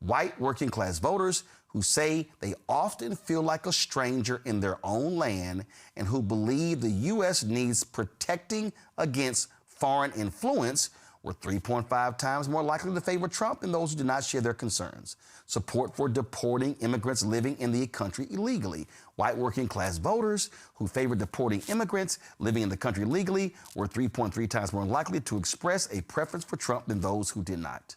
White working class voters who say they often feel like a stranger in their own land and who believe the U.S. needs protecting against foreign influence were 3.5 times more likely to favor Trump than those who did not share their concerns. Support for deporting immigrants living in the country illegally. White working class voters who favored deporting immigrants living in the country illegally were 3.3 times more likely to express a preference for Trump than those who did not.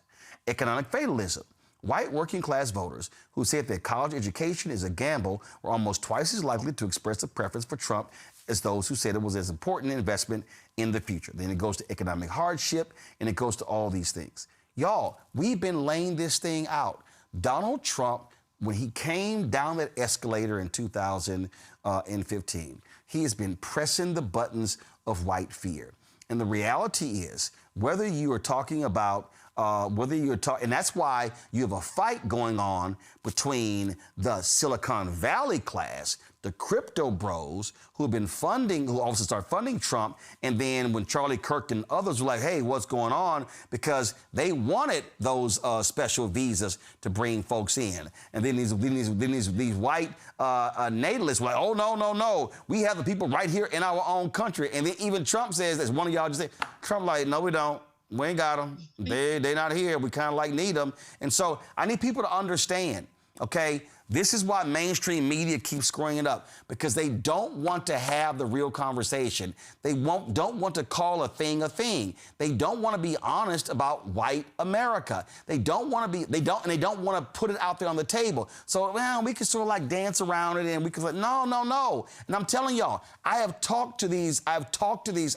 Economic fatalism. White working class voters who said that college education is a gamble were almost twice as likely to express a preference for Trump as those who said it was as important an investment in the future. Then it goes to economic hardship, and it goes to all these things. Y'all, we've been laying this thing out. Donald Trump, when he came down that escalator in 2015, he has been pressing the buttons of white fear. And the reality is, whether you are talking about and that's why you have a fight going on between the Silicon Valley class, the crypto bros who have been funding, who also start funding Trump. And then when Charlie Kirk and others were like, hey, what's going on? Because they wanted those special visas to bring folks in. And then these white natalists were like, oh, no. We have the people right here in our own country. And then even Trump says, as one of y'all just said, Trump like, no, we don't. We ain't got them. They not here. We kind of like need them. And so I need people to understand Okay, this is why mainstream media keeps screwing it up, because they don't want to have the real conversation. They don't want to call a thing a thing. They don't want to be honest about white America. They don't want to be, they don't want to put it out there on the table. So, well, we can sort of like dance around it and we can like, no. And I'm telling y'all, I've talked to these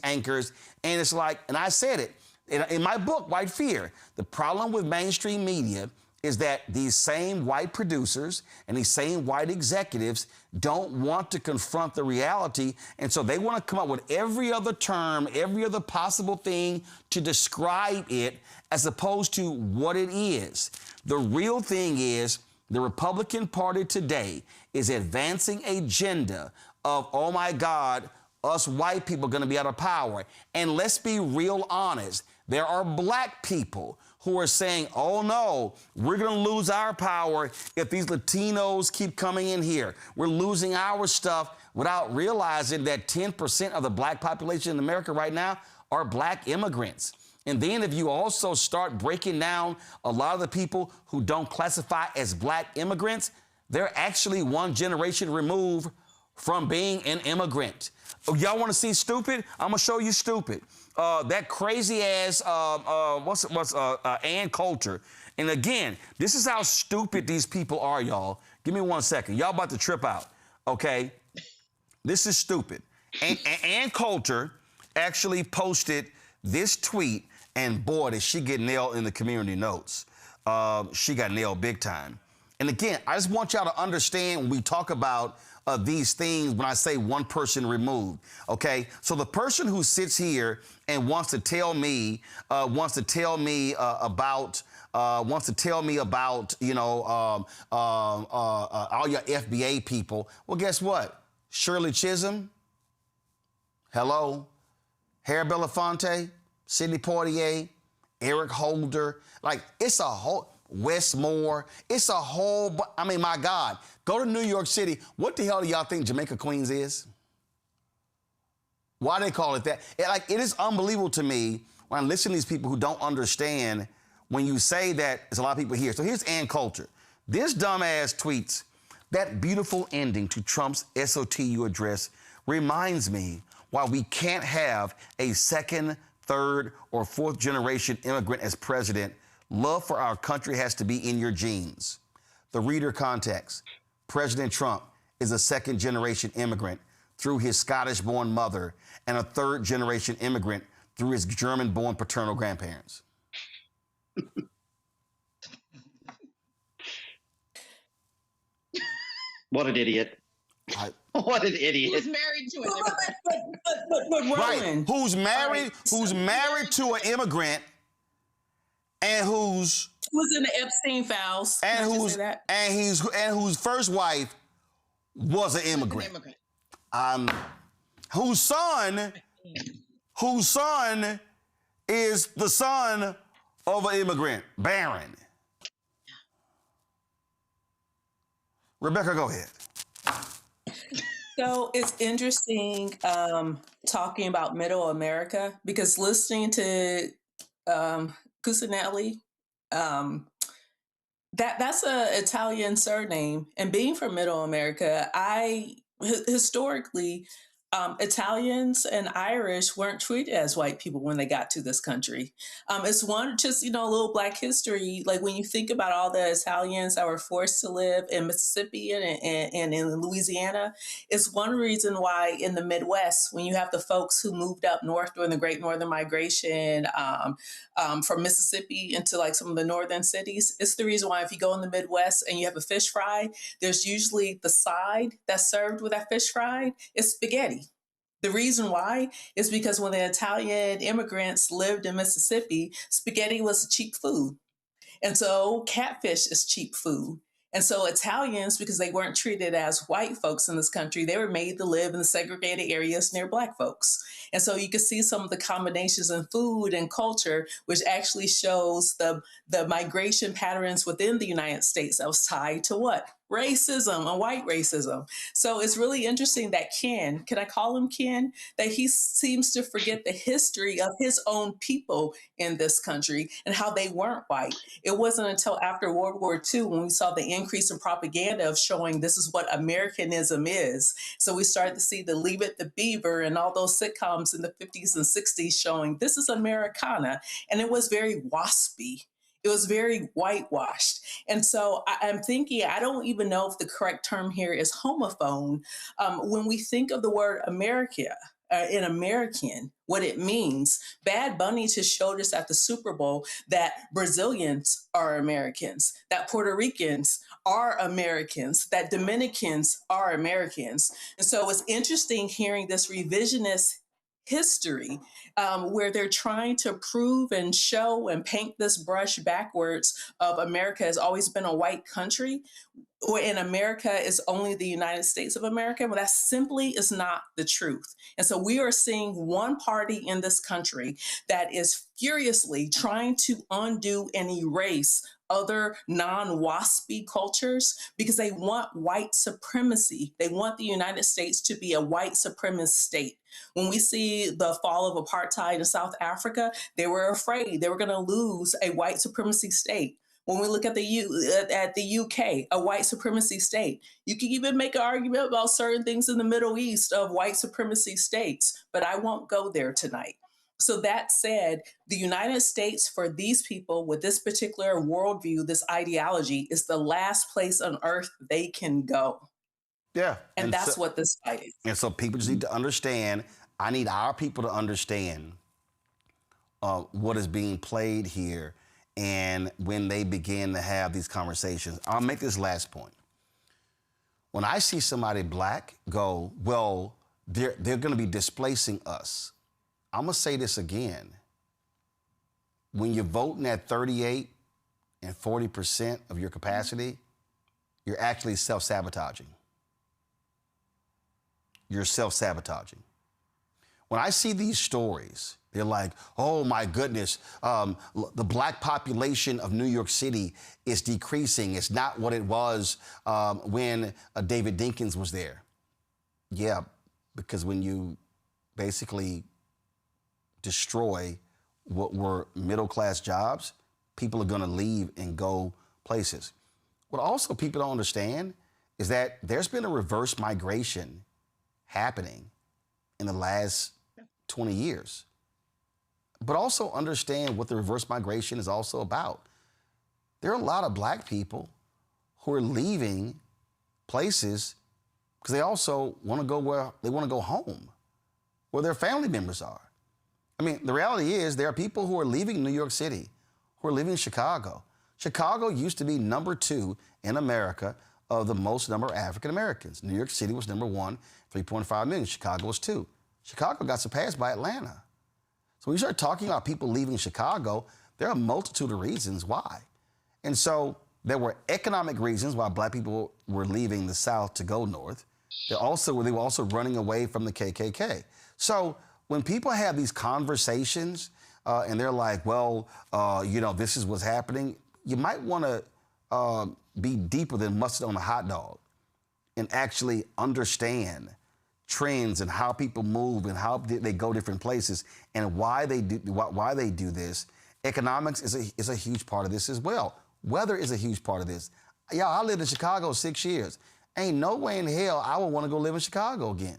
anchors, and it's like, and I said it in my book, White Fear. The problem with mainstream media is that these same white producers and these same white executives don't want to confront the reality, and so they want to come up with every other term, every other possible thing to describe it as opposed to what it is. The real thing is the Republican Party today is advancing an agenda of, oh my God, us white people are going to be out of power. And let's be real honest. There are black people who are saying, oh no, we're going to lose our power if these Latinos keep coming in here. We're losing our stuff, without realizing that 10% of the black population in America right now are black immigrants. And then if you also start breaking down a lot of the people who don't classify as black immigrants, they're actually one generation removed from being an immigrant. Oh, y'all want to see stupid? I'm going to show you stupid. That crazy ass, Ann Coulter. And again, this is how stupid these people are, y'all. Give me 1 second. Y'all about to trip out, okay? This is stupid. Ann Coulter actually posted this tweet, and boy, did she get nailed in the community notes. She got nailed big time. And again, I just want y'all to understand when we talk about these things, when I say one person removed, okay? So the person who sits here and wants to tell me about, you know, all your FBA people, well, guess what? Shirley Chisholm, hello, Harry Belafonte, Sidney Poitier, Eric Holder, like it's a whole, Westmore, it's a whole, I mean, my God, go to New York City. What the hell do y'all think Jamaica Queens is? Why they call it that? It is unbelievable to me when I listen to these people who don't understand when you say that there's a lot of people here. So here's Ann Coulter. This dumbass tweets, that beautiful ending to Trump's SOTU address reminds me why we can't have a second, third, or fourth generation immigrant as president. Love for our country has to be in your genes. The reader context. President Trump is a second generation immigrant through his Scottish-born mother and a third generation immigrant through his German-born paternal grandparents. What an idiot. What an idiot. Who's married to an immigrant. But Roland. Right. Who's married to an immigrant and who's in the Epstein files. And whose first wife was an immigrant. Whose son is the son of an immigrant, Barron. Rebecca, go ahead. So it's interesting talking about Middle America, because listening to Cusinelli, that's an Italian surname, and being from Middle America, historically, Italians and Irish weren't treated as white people when they got to this country. It's a little Black history. Like when you think about all the Italians that were forced to live in Mississippi and in Louisiana, it's one reason why in the Midwest, when you have the folks who moved up north during the Great Northern Migration from Mississippi into like some of the northern cities, it's the reason why if you go in the Midwest and you have a fish fry, there's usually the side that's served with that fish fry is spaghetti. The reason why is because when the Italian immigrants lived in Mississippi, spaghetti was cheap food. And so catfish is cheap food. And so Italians, because they weren't treated as white folks in this country, they were made to live in the segregated areas near Black folks. And so you can see some of the combinations in food and culture, which actually shows the migration patterns within the United States that was tied to what? racism and white racism. So it's really interesting that Ken, can I call him Ken? That he seems to forget the history of his own people in this country and how they weren't white. It wasn't until after World War II when we saw the increase in propaganda of showing this is what Americanism is. So we started to see the Leave It to Beaver and all those sitcoms in the 50s and 60s showing this is Americana. And it was very waspy. It was very whitewashed. And so I'm thinking, I don't even know if the correct term here is homophone. When we think of the word America, in American, what it means, Bad Bunny just showed us at the Super Bowl that Brazilians are Americans, that Puerto Ricans are Americans, that Dominicans are Americans. And so it's interesting hearing this revisionist history where they're trying to prove and show and paint this brush backwards of America has always been a white country, or in America is only the United States of America. Well, that simply is not the truth. And so we are seeing one party in this country that is furiously trying to undo and erase other non-WASPy cultures because they want white supremacy. They want the United States to be a white supremacist state. When we see the fall of apartheid in South Africa, they were afraid they were going to lose a white supremacy state. When we look at the UK, a white supremacy state, you can even make an argument about certain things in the Middle East of white supremacy states, but I won't go there tonight. So that said, the United States for these people with this particular worldview, this ideology, is the last place on earth they can go. Yeah. And that's what this fight is. And so people just need to understand, I need our people to understand what is being played here. And when they begin to have these conversations, I'll make this last point. When I see somebody black go, well, they're going to be displacing us. I'm going to say this again. When you're voting at 38 and 40% of your capacity, you're actually self-sabotaging. You're self-sabotaging. When I see these stories, they're like, oh my goodness, the black population of New York City is decreasing. It's not what it was when David Dinkins was there. Yeah, because when you basically destroy what were middle-class jobs, people are going to leave and go places. What also people don't understand is that there's been a reverse migration happening in the last 20 years. But also understand what the reverse migration is also about. There are a lot of black people who are leaving places because they also want to go where they want to go home, where their family members are. I mean, the reality is there are people who are leaving New York City, who are leaving Chicago. Chicago used to be number 2 in America of the most number of African Americans. New York City was number 1, 3.5 million. Chicago was 2. Chicago got surpassed by Atlanta. So when you start talking about people leaving Chicago, there are a multitude of reasons why. And so there were economic reasons why black people were leaving the South to go north. They were also running away from the KKK. So when people have these conversations and they're like, well, this is what's happening, you might want to be deeper than mustard on a hot dog and actually understand trends and how people move and how they go different places and why they do this. Economics is a huge part of this as well. Weather is a huge part of this. Y'all, I lived in Chicago 6 years. Ain't no way in hell I would want to go live in Chicago again,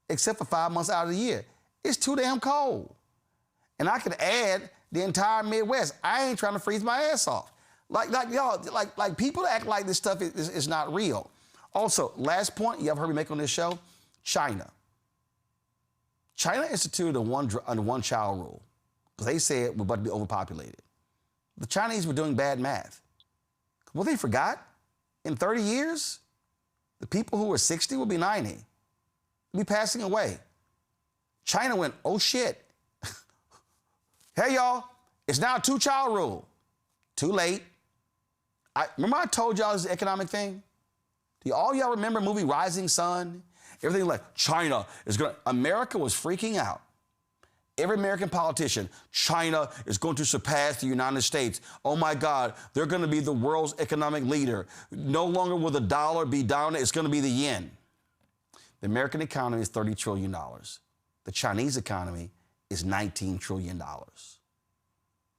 except for 5 months out of the year. It's too damn cold. And I could add the entire Midwest. I ain't trying to freeze my ass off. Like people act like this stuff is not real. Also, last point you ever heard me make on this show, China. China instituted a one-child rule because they said we're about to be overpopulated. The Chinese were doing bad math. Well, they forgot in 30 years, the people who were 60 will be 90, will be passing away. China went, oh shit. Hey y'all, it's now a 2-child rule. Too late. Remember I told y'all this is an economic thing? Do all y'all remember the movie Rising Sun? Everything like China is going to... America was freaking out. Every American politician, China is going to surpass the United States. Oh my God, they're going to be the world's economic leader. No longer will the dollar be dominant, it's going to be the yen. The American economy is $30 trillion. The Chinese economy is $19 trillion.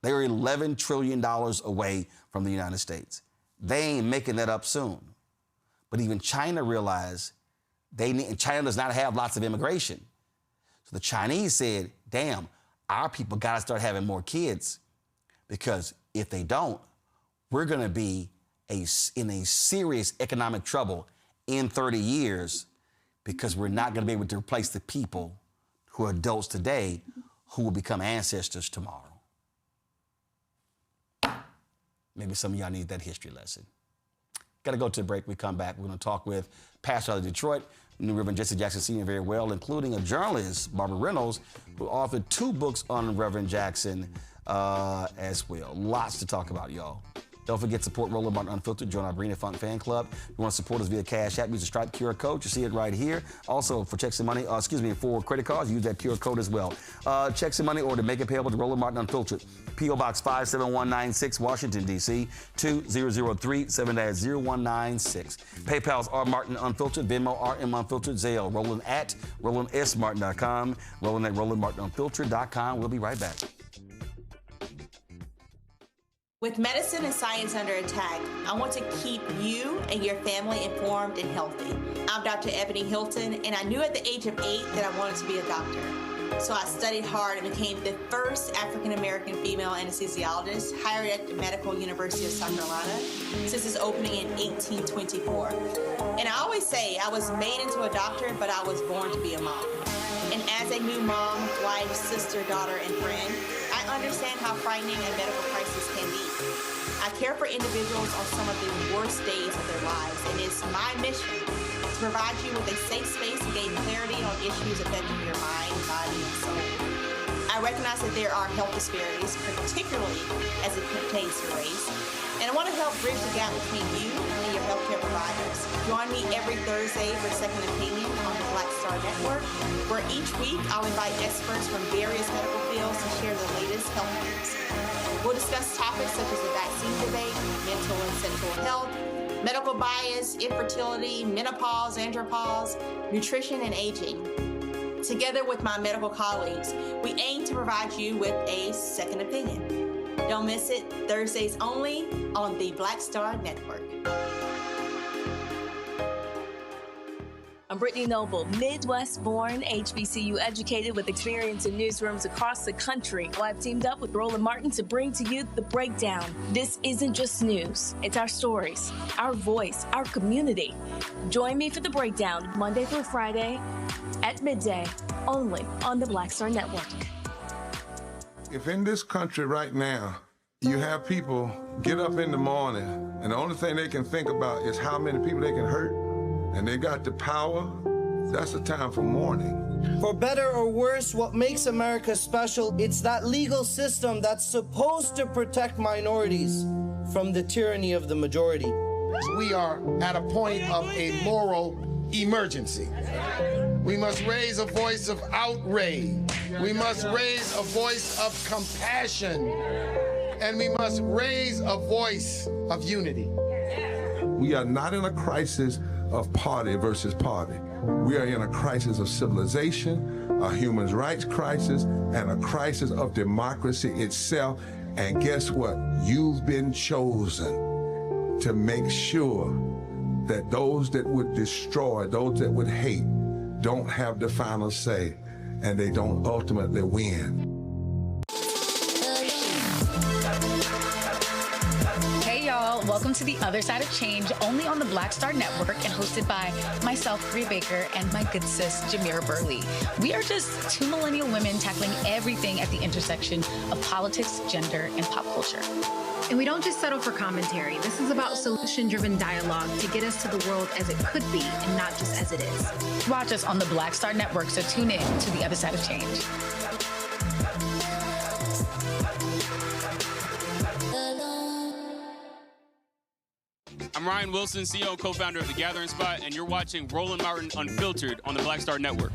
They are $11 trillion away from the United States. They ain't making that up soon. But even China realized China does not have lots of immigration. So the Chinese said, damn, our people got to start having more kids, because if they don't, we're going to be in a serious economic trouble in 30 years, because we're not going to be able to replace the people who are adults today who will become ancestors tomorrow. Maybe some of y'all need that history lesson. Got to go to a break. We come back. We're going to talk with pastor out of Detroit, New Reverend Jesse Jackson Sr. very well, including a journalist, Barbara Reynolds, who authored 2 books on Reverend Jackson as well. Lots to talk about, y'all. Don't forget, support Roland Martin Unfiltered. Join our Brina Funk fan club. If you want to support us via Cash App, use the Stripe QR code. You see it right here. Also, for checks and money, for credit cards, use that QR code as well. Checks and money, or to make it payable to Roland Martin Unfiltered. P.O. Box 57196, Washington, D.C. 2003 7-0196. PayPal's R Martin Unfiltered, Venmo RM Unfiltered, Zelle, Roland at RolandSMartin.com, Roland at RolandMartinUnfiltered.com. We'll be right back. With medicine and science under attack, I want to keep you and your family informed and healthy. I'm Dr. Ebony Hilton, and I knew at the age of 8 that I wanted to be a doctor. So I studied hard and became the first African-American female anesthesiologist hired at the Medical University of South Carolina since its opening in 1824. And I always say I was made into a doctor, but I was born to be a mom. And as a new mom, wife, sister, daughter, and friend, I understand how frightening a medical crisis can be. I care for individuals on some of the worst days of their lives, and it's my mission to provide you with a safe space to gain clarity on issues affecting your mind, body, and soul. I recognize that there are health disparities, particularly as it pertains to race, and I want to help bridge the gap between you and your healthcare providers. Join me every Thursday for Second Opinion on the Black Star Network, where each week I'll invite experts from various medical fields to share the latest health news. We'll discuss topics such as the vaccine debate, mental and sexual health, medical bias, infertility, menopause, andropause, nutrition, and aging. Together with my medical colleagues, we aim to provide you with a second opinion. Don't miss it, Thursdays only on the Black Star Network. I'm Brittany Noble, Midwest-born, HBCU educated with experience in newsrooms across the country. Well, I've teamed up with Roland Martin to bring to you The Breakdown. This isn't just news. It's our stories, our voice, our community. Join me for The Breakdown, Monday through Friday at midday, only on the Black Star Network. If in this country right now, you have people get up in the morning and the only thing they can think about is how many people they can hurt, and they got the power, that's the time for mourning. For better or worse, what makes America special, it's that legal system that's supposed to protect minorities from the tyranny of the majority. We are at a point of a moral emergency. We must raise a voice of outrage. We must raise a voice of compassion. And we must raise a voice of unity. We are not in a crisis of party versus party. We are in a crisis of civilization, a human rights crisis, and a crisis of democracy itself. And guess what? You've been chosen to make sure that those that would destroy, those that would hate, don't have the final say, and they don't ultimately win. Hey y'all, welcome to The Other Side of Change, only on the Black Star Network and hosted by myself, Rhea Baker, and my good sis, Jamira Burley. We are just 2 millennial women tackling everything at the intersection of politics, gender, and pop culture. And we don't just settle for commentary. This is about solution-driven dialogue to get us to the world as it could be and not just as it is. Watch us on the Black Star Network, so tune in to The Other Side of Change. I'm Ryan Wilson, CEO and co-founder of The Gathering Spot, and you're watching Roland Martin Unfiltered on the Black Star Network.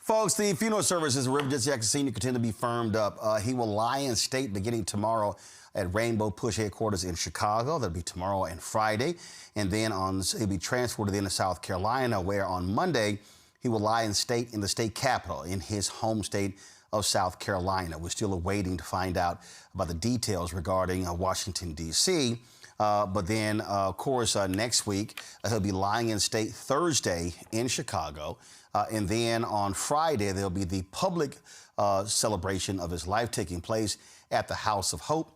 Folks, the funeral services of Reverend Jesse Jackson Sr. continue to be firmed up. He will lie in state beginning tomorrow at Rainbow Push headquarters in Chicago. That'll be tomorrow and Friday. And then he'll be transported into South Carolina, where on Monday he will lie in state in the state capitol in his home state of South Carolina. We're still awaiting to find out about the details regarding Washington, D.C. But then, of course, next week, he'll be lying in state Thursday in Chicago. And then on Friday, there'll be the public celebration of his life taking place at the House of Hope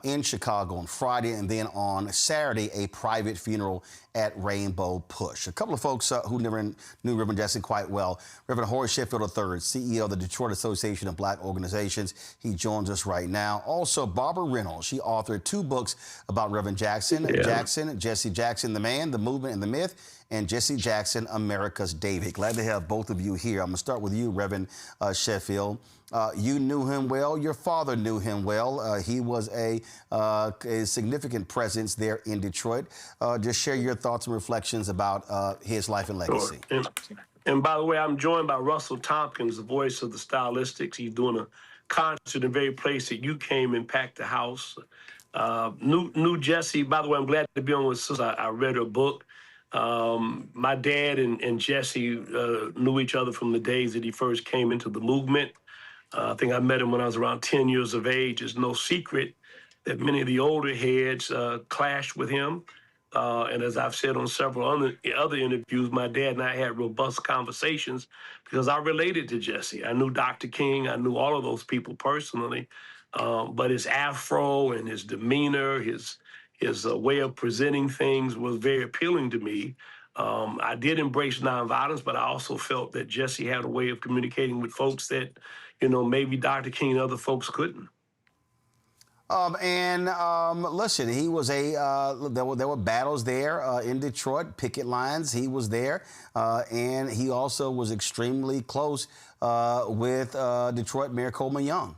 in Chicago on Friday. And then on Saturday, a private funeral at Rainbow Push. A couple of folks who never knew Reverend Jackson quite well. Reverend Horace Sheffield III, CEO of the Detroit Association of Black Organizations. He joins us right now. Also, Barbara Reynolds. She authored 2 books about Reverend Jackson. Jesse Jackson, the Man, the Movement, and the Myth. And Jesse Jackson, America's David. Glad to have both of you here. I'm going to start with you, Reverend Sheffield. You knew him well. Your father knew him well. He was a significant presence there in Detroit. Just share your thoughts and reflections about his life and legacy. Sure. And by the way, I'm joined by Russell Tompkins, the voice of the Stylistics. He's doing a concert in the very place that you came and packed the house. Knew Jesse. By the way, I'm glad to be on with Sister. I read her book. My dad and Jesse knew each other from the days that he first came into the movement. I think I met him when I was around 10 years of age. It's no secret that many of the older heads clashed with him. And as I've said on several other interviews, my dad and I had robust conversations because I related to Jesse. I knew Dr. King. I knew all of those people personally. But his afro and his demeanor, his way of presenting things was very appealing to me. I did embrace nonviolence, but I also felt that Jesse had a way of communicating with folks that, maybe Dr. King and other folks couldn't. Listen, he was there were battles there in Detroit, picket lines. He was there, and he also was extremely close with Detroit Mayor Coleman Young.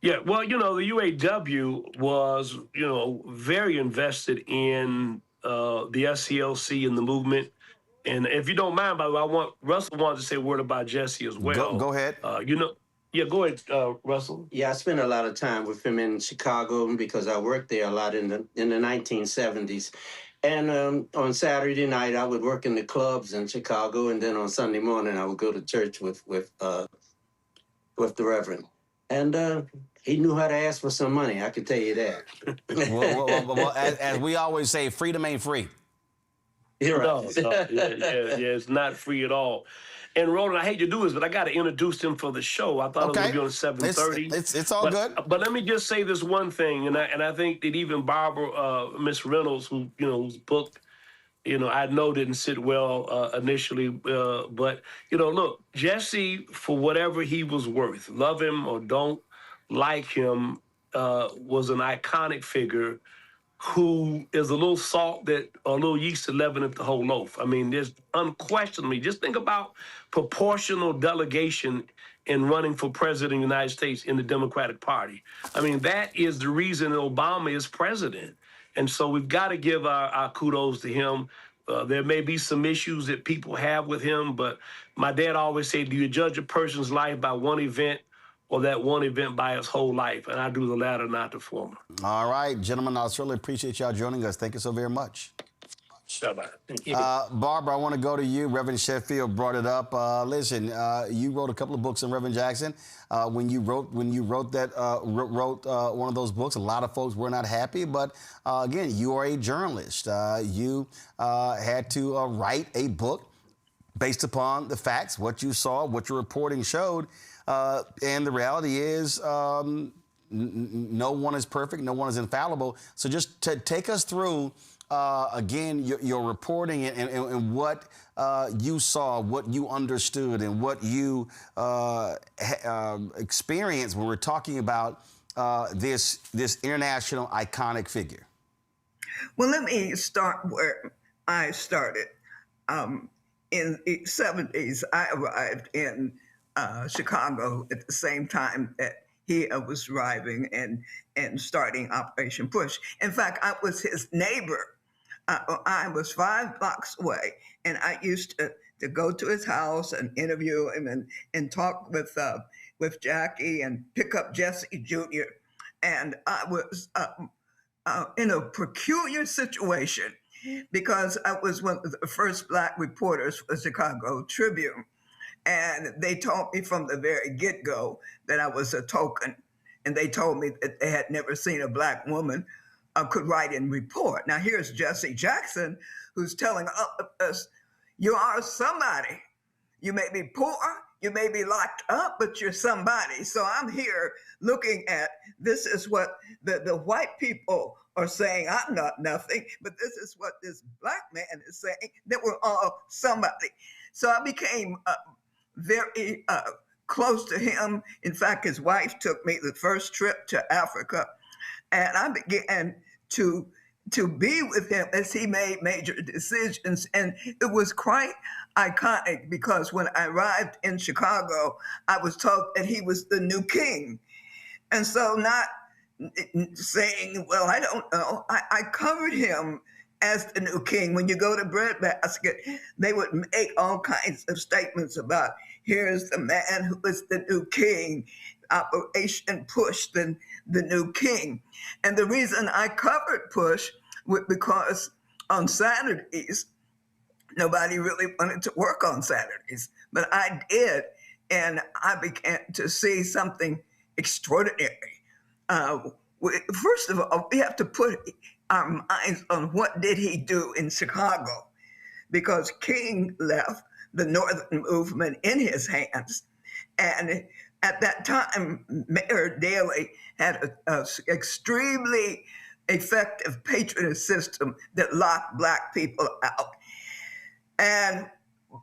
Yeah, well, the UAW was, very invested in the SCLC and the movement. And if you don't mind, by the way, Russell wanted to say a word about Jesse as well. Go ahead. Yeah, go ahead, Russell. Yeah, I spent a lot of time with him in Chicago because I worked there a lot in the 1970s. And on Saturday night, I would work in the clubs in Chicago, and then on Sunday morning, I would go to church with the Reverend. And he knew how to ask for some money, I can tell you that. well, as we always say, freedom ain't free. You're right. No, it's not free at all. And Roland, I hate to do this, but I got to introduce him for the show. I thought it was going to be on 7:30. It's all good. But let me just say this one thing, and I think that even Barbara, Miss Reynolds, whose book, I know didn't sit well initially, but look, Jesse, for whatever he was worth, love him or don't like him, was an iconic figure who is a little salt or a little yeast to leaven up the whole loaf. I mean, there's unquestionably, just think about proportional delegation in running for president of the United States in the Democratic Party. I mean, that is the reason Obama is president. And so we've got to give our kudos to him. There may be some issues that people have with him, but my dad always said, do you judge a person's life by one event or that one event by his whole life? And I do the latter, not the former. All right, gentlemen, I certainly appreciate y'all joining us. Thank you so very much. Barbara, I want to go to you. Reverend Sheffield brought it up. Listen, you wrote a couple of books on Reverend Jackson. When you wrote one of those books, a lot of folks were not happy. But again, you are a journalist. You had to write a book based upon the facts, what you saw, what your reporting showed. And the reality is no one is perfect. No one is infallible. So just to take us through, again, your reporting and what you saw, what you understood, and what you experienced when we're talking about this international iconic figure. Well, let me start where I started. In the 70s, I arrived in Chicago at the same time that he was arriving and starting Operation Push. In fact, I was his neighbor. I was 5 blocks away, and I used to to go to his house and interview him and talk with Jackie and pick up Jesse Jr. And I was in a peculiar situation because I was one of the first Black reporters for the Chicago Tribune. And they told me from the very get-go that I was a token. And they told me that they had never seen a Black woman could write and report. Now here's Jesse Jackson, who's telling us, you are somebody. You may be poor, you may be locked up, but you're somebody. So I'm here looking at, this is what the white people are saying, I'm not nothing, but this is what this Black man is saying, that we're all somebody. So I became very close to him. In fact, his wife took me the first trip to Africa, and I began to be with him as he made major decisions. And it was quite iconic because when I arrived in Chicago, I was told that he was the new king. And so not saying, well, I don't know, I covered him as the new king. When you go to Breadbasket, they would make all kinds of statements about, here's the man who is the new king, Operation Push, the new king. And the reason I covered Push was because on Saturdays, nobody really wanted to work on Saturdays, but I did. And I began to see something extraordinary. First of all, we have to put our minds on what did he do in Chicago, because King left the Northern movement in his hands. And at that time, Mayor Daley had an extremely effective patronage system that locked Black people out. And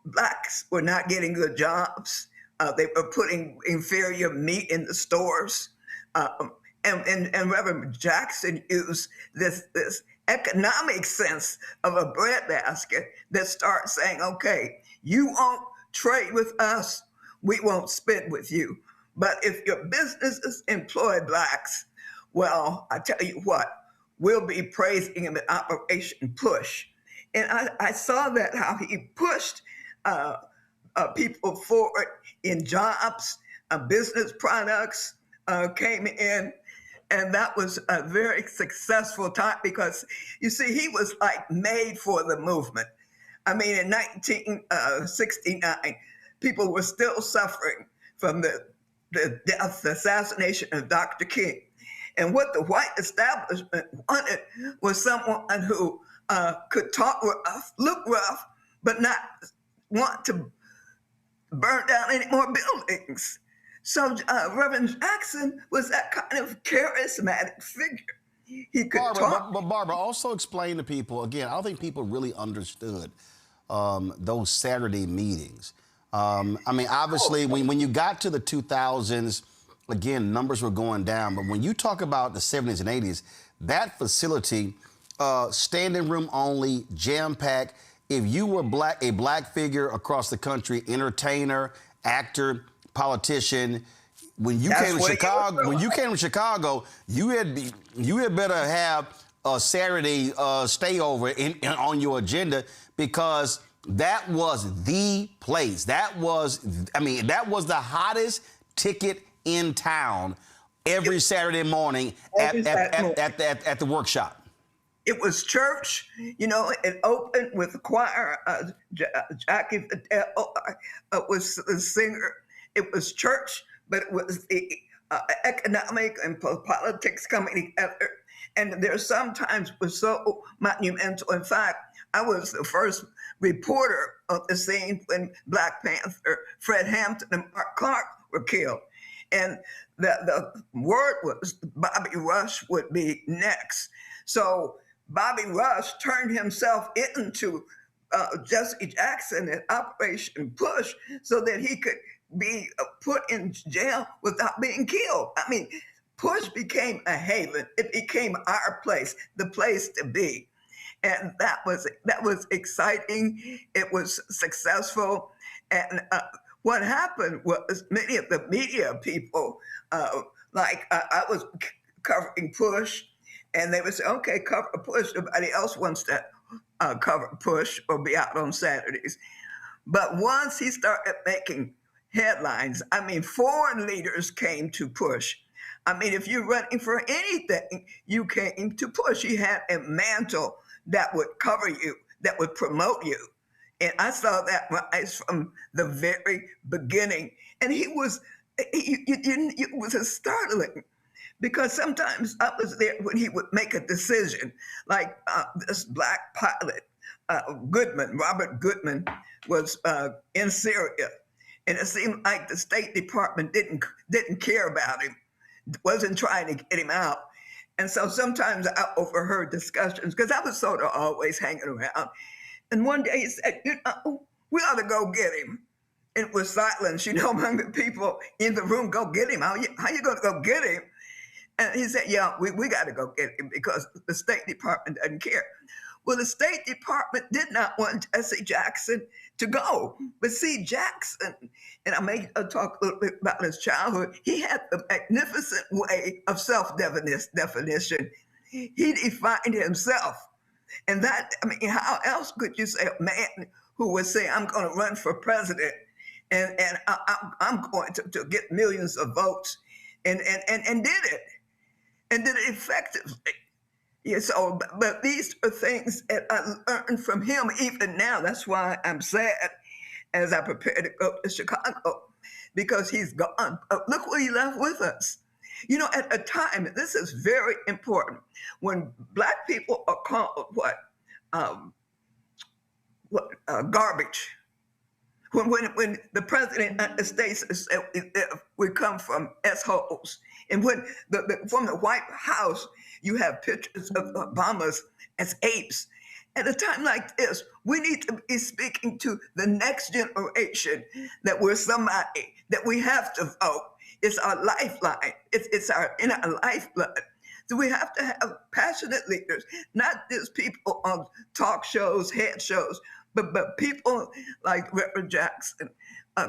Blacks were not getting good jobs. They were putting inferior meat in the stores. And Reverend Jackson used this economic sense of a breadbasket that starts saying, okay, you won't trade with us, we won't spend with you. But if your businesses employ Blacks, well, I tell you what, we'll be praising him at Operation Push. And I saw that, how he pushed people forward in jobs, business products came in. And that was a very successful time because, you see, he was like made for the movement. I mean, in 1969, people were still suffering from the death, the assassination of Dr. King. And what the white establishment wanted was someone who could talk rough, look rough, but not want to burn down any more buildings. So Reverend Jackson was that kind of charismatic figure. He could talk. But Barbara, also explain to people, again, I don't think people really understood those Saturday meetings. I mean, obviously, when you got to the 2000s, again, numbers were going down. But when you talk about the 70s and 80s, that facility, standing room only, jam-packed. If you were a black figure across the country, entertainer, actor, politician, when you came to Chicago, you had better have a Saturday stayover on your agenda, because that was the place. That was the hottest ticket in town every Saturday morning at the workshop. It was church, you know. It opened with a choir. Jackie was the singer. It was church, but it was the economic and politics coming together. And there sometimes was so monumental. In fact, I was the first reporter on the scene when Black Panther, Fred Hampton, and Mark Clark were killed. And the word was Bobby Rush would be next. So Bobby Rush turned himself into Jesse Jackson at Operation Push so that he could be put in jail without being killed. I mean, Push became a haven. It became our place, the place to be. And that was exciting. It was successful. And what happened was many of the media people, I was covering Push, and they would say, okay, cover Push. Nobody else wants to cover Push or be out on Saturdays. But once he started making headlines, I mean, foreign leaders came to push. I mean, if you're running for anything, you came to push. He had a mantle that would cover you, that would promote you. And I saw that rise from the very beginning. And it was startling, because sometimes I was there when he would make a decision, like this black pilot, Robert Goodman, was in Syria. And it seemed like the State Department didn't care about him, wasn't trying to get him out. And so sometimes I overheard discussions, because I was sort of always hanging around. And one day he said, we ought to go get him. And it was silence, among the people in the room. Go get him. How you going to go get him? And he said, yeah, we got to go get him because the State Department doesn't care. Well, the State Department did not want Jesse Jackson to go. But see, Jackson, and I may talk a little bit about his childhood, he had a magnificent way of self-definition. He defined himself. And that, I mean, how else could you say a man who would say, I'm going to run for president and I'm going to get millions of votes, and did it, and did it effectively. Yeah, so, but these are things that I learned from him even now. That's why I'm sad as I prepare to go to Chicago, because he's gone. Look what he left with us. At a time, and this is very important, when Black people are called garbage. When the president of the States said we come from S-holes, and when from the White House you have pictures of Obama's as apes. At a time like this, we need to be speaking to the next generation that we're somebody, that we have to vote. It's our lifeline. It's in our lifeblood. So we have to have passionate leaders, not just people on talk shows, head shows, but people like Reverend Jackson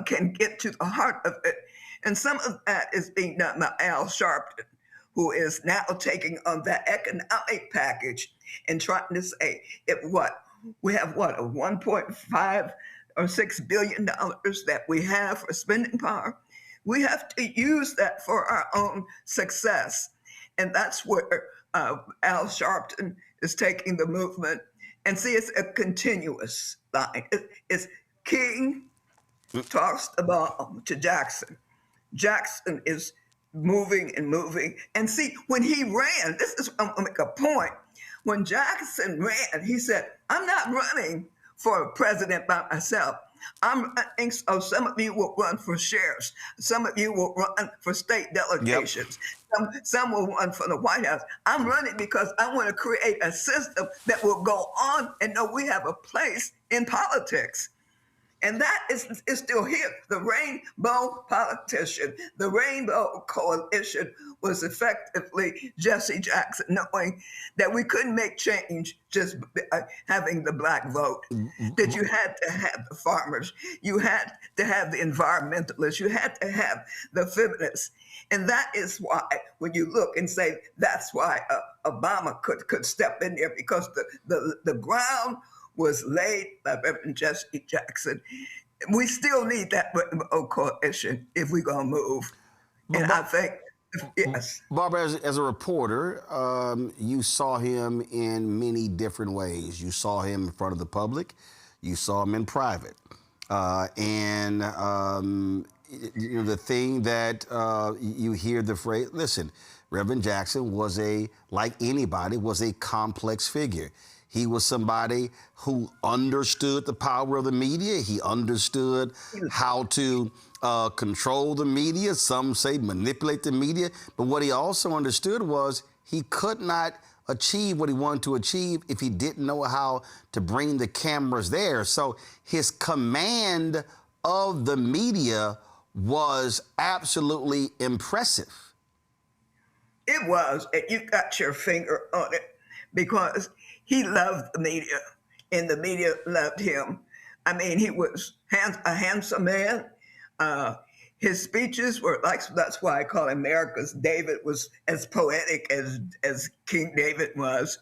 can get to the heart of it. And some of that is being done by Al Sharpton, who is now taking on that economic package and trying to say, we have a 1.5 or $6 billion that we have for spending power. We have to use that for our own success. And that's where Al Sharpton is taking the movement. And see, it's a continuous line. It's King talks the ball to Jackson. Jackson is moving and moving. And see, when he ran, this is, I'm gonna make a point. When Jackson ran, he said, I'm not running for president by myself. I'm running so some of you will run for sheriffs. Some of you will run for state delegations. Yep. Some will run for the White House. I'm running because I want to create a system that will go on and know we have a place in politics. And that is still here. The rainbow politician, the rainbow coalition was effectively Jesse Jackson, knowing that we couldn't make change just having the Black vote, that you had to have the farmers, you had to have the environmentalists, you had to have the feminists. And that is why, when you look and say, that's why Obama could step in there, because the ground was laid by Reverend Jesse Jackson. We still need that coalition if we're going to move. And I think, yes. Barbara, as a reporter, you saw him in many different ways. You saw him in front of the public. You saw him in private. The thing that you hear the phrase, listen, Reverend Jackson was like anybody, was a complex figure. He was somebody who understood the power of the media. He understood how to control the media. Some say manipulate the media. But what he also understood was he could not achieve what he wanted to achieve if he didn't know how to bring the cameras there. So his command of the media was absolutely impressive. It was, and you got your finger on it, because he loved the media, and the media loved him. I mean, he was a handsome man. His speeches were like, that's why I call America's David was as poetic as King David was.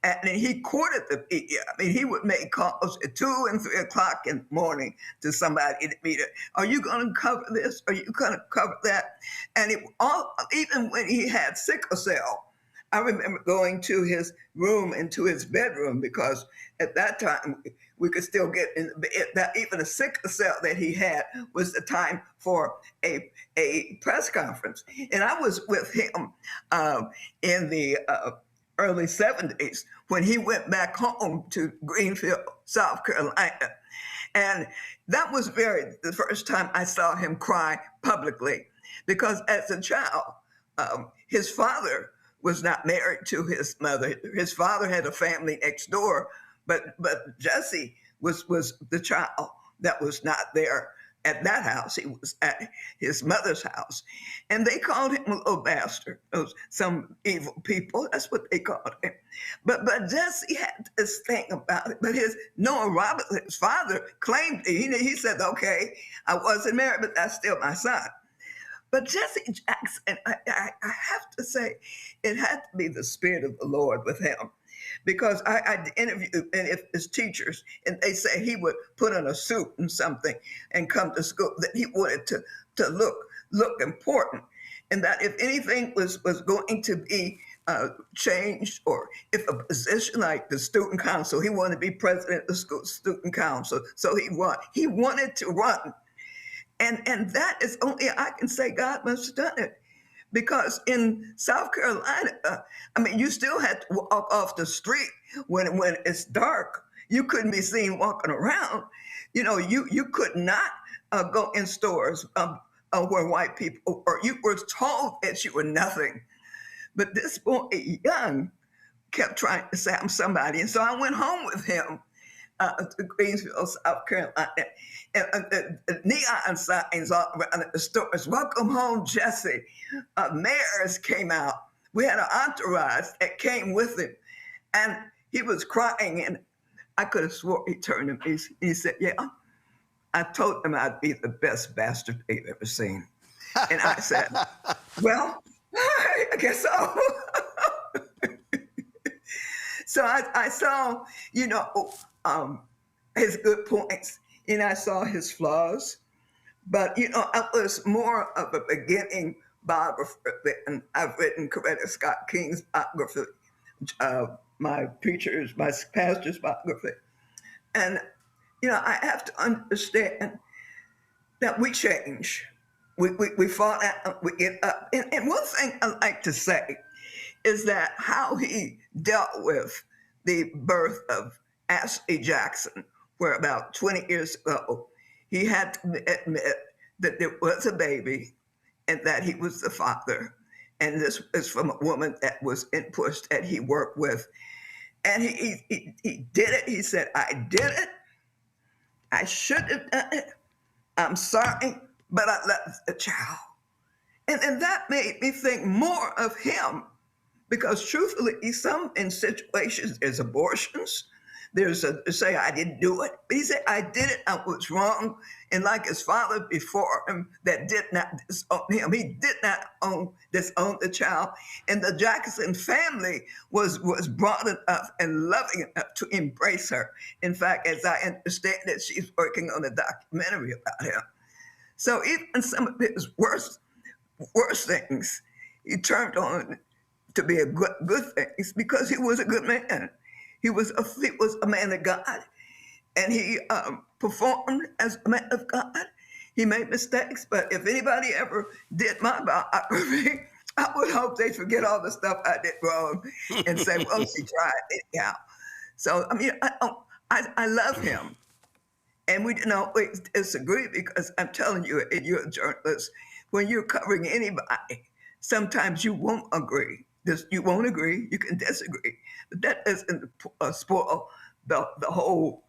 And he courted the media. I mean, he would make calls at 2 and 3 o'clock in the morning to somebody in the media. Are you going to cover this? Are you going to cover that? And even when he had sickle cell, I remember going to his room and to his bedroom, because at that time we could still get in the bed. That even a sickle cell that he had was the time for a press conference. And I was with him in the early 70s when he went back home to Greenfield, South Carolina. And that was the first time I saw him cry publicly, because as a child, his father was not married to his mother. His father had a family next door, but Jesse was the child that was not there at that house. He was at his mother's house. And they called him a little bastard. Some evil people, that's what they called him. But Jesse had this thing about it. But Noah Roberts, his father, claimed, he said, okay, I wasn't married, but that's still my son. But Jesse Jackson, I have to say, it had to be the Spirit of the Lord with him. Because I interviewed his teachers, and they say he would put on a suit and something and come to school, that he wanted to look important, and that if anything was going to be changed, or if a position like the student council, he wanted to be president of the school student council, so he wanted to run. And that is only, I can say, God must have done it. Because in South Carolina, I mean, you still had to walk off the street when it's dark. You couldn't be seen walking around. You could not go in stores where white people, or you were told that you were nothing. But this boy, young, kept trying to say, I'm somebody. And so I went home with him to Greensville, South Carolina. And neon signs all around the stores. Welcome home, Jesse. Mayors came out. We had an entourage that came with him. And he was crying. And I could have swore he turned to me. He said, yeah, I told him I'd be the best bastard they've ever seen. And I said, well, I guess so. So I saw, his good points. And I saw his flaws, but I was more of a beginning biographer than I've written Coretta Scott King's biography, my pastor's biography. And, I have to understand that we change. We fall out, we get up. And one thing I like to say is that how he dealt with the birth of Ashley Jackson, where about 20 years ago, he had to admit that there was a baby and that he was the father. And this is from a woman that was in Push that he worked with. And he did it. He said, I did it. I should have done it. I'm sorry, but I love the child. And that made me think more of him, because truthfully, in situations, there's abortions. There's say, I didn't do it. But he said, I did it, I was wrong. And like his father before him that did not disown him, he did not disown the child. And the Jackson family was brought enough and loving enough to embrace her. In fact, as I understand it, she's working on a documentary about him. So even some of his worst things, he turned on to be a good things, because he was a good man. He was a man of God, and he performed as a man of God. He made mistakes, but if anybody ever did my biography, I would hope they forget all the stuff I did wrong and say, well, he tried anyhow. So, I mean, I love him. And we didn't always disagree, because I'm telling you, you're a journalist, when you're covering anybody, sometimes you won't agree. You won't agree, you can disagree. But that doesn't spoil the whole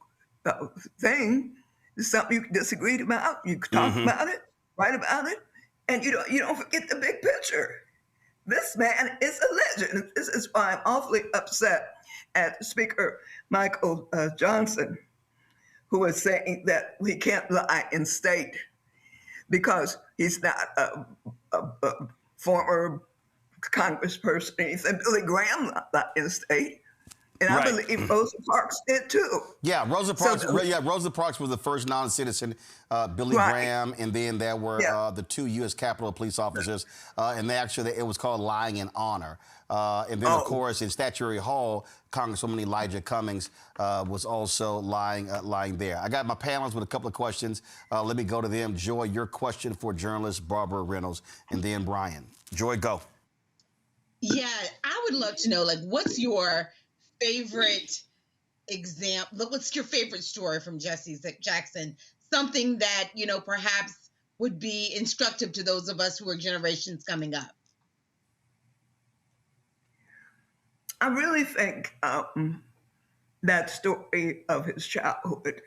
thing. It's something you can disagree about, you can talk about it, write about it, and you don't forget the big picture. This man is a legend. This is why I'm awfully upset at Speaker Michael Johnson, who is saying that we can't lie in state. because he's not a former congressperson. He said Billy Graham not in the state. And I believe Rosa Parks did too. Yeah, Rosa Parks. Rosa Parks was the first non-citizen. Billy Graham, and then there were the 2 U.S. Capitol police officers, and it was called lying in honor. And then, of course, in Statuary Hall, Congresswoman Elijah Cummings was also lying there. I got my panelists with a couple of questions. Let me go to them. Joy, your question for journalist Barbara Reynolds, and then Brian. Joy, go. Yeah, I would love to know, like, what's your favorite example? What's your favorite story from Jesse Jackson? Something that, you know, perhaps would be instructive to those of us who are generations coming up. I really think that story of his childhood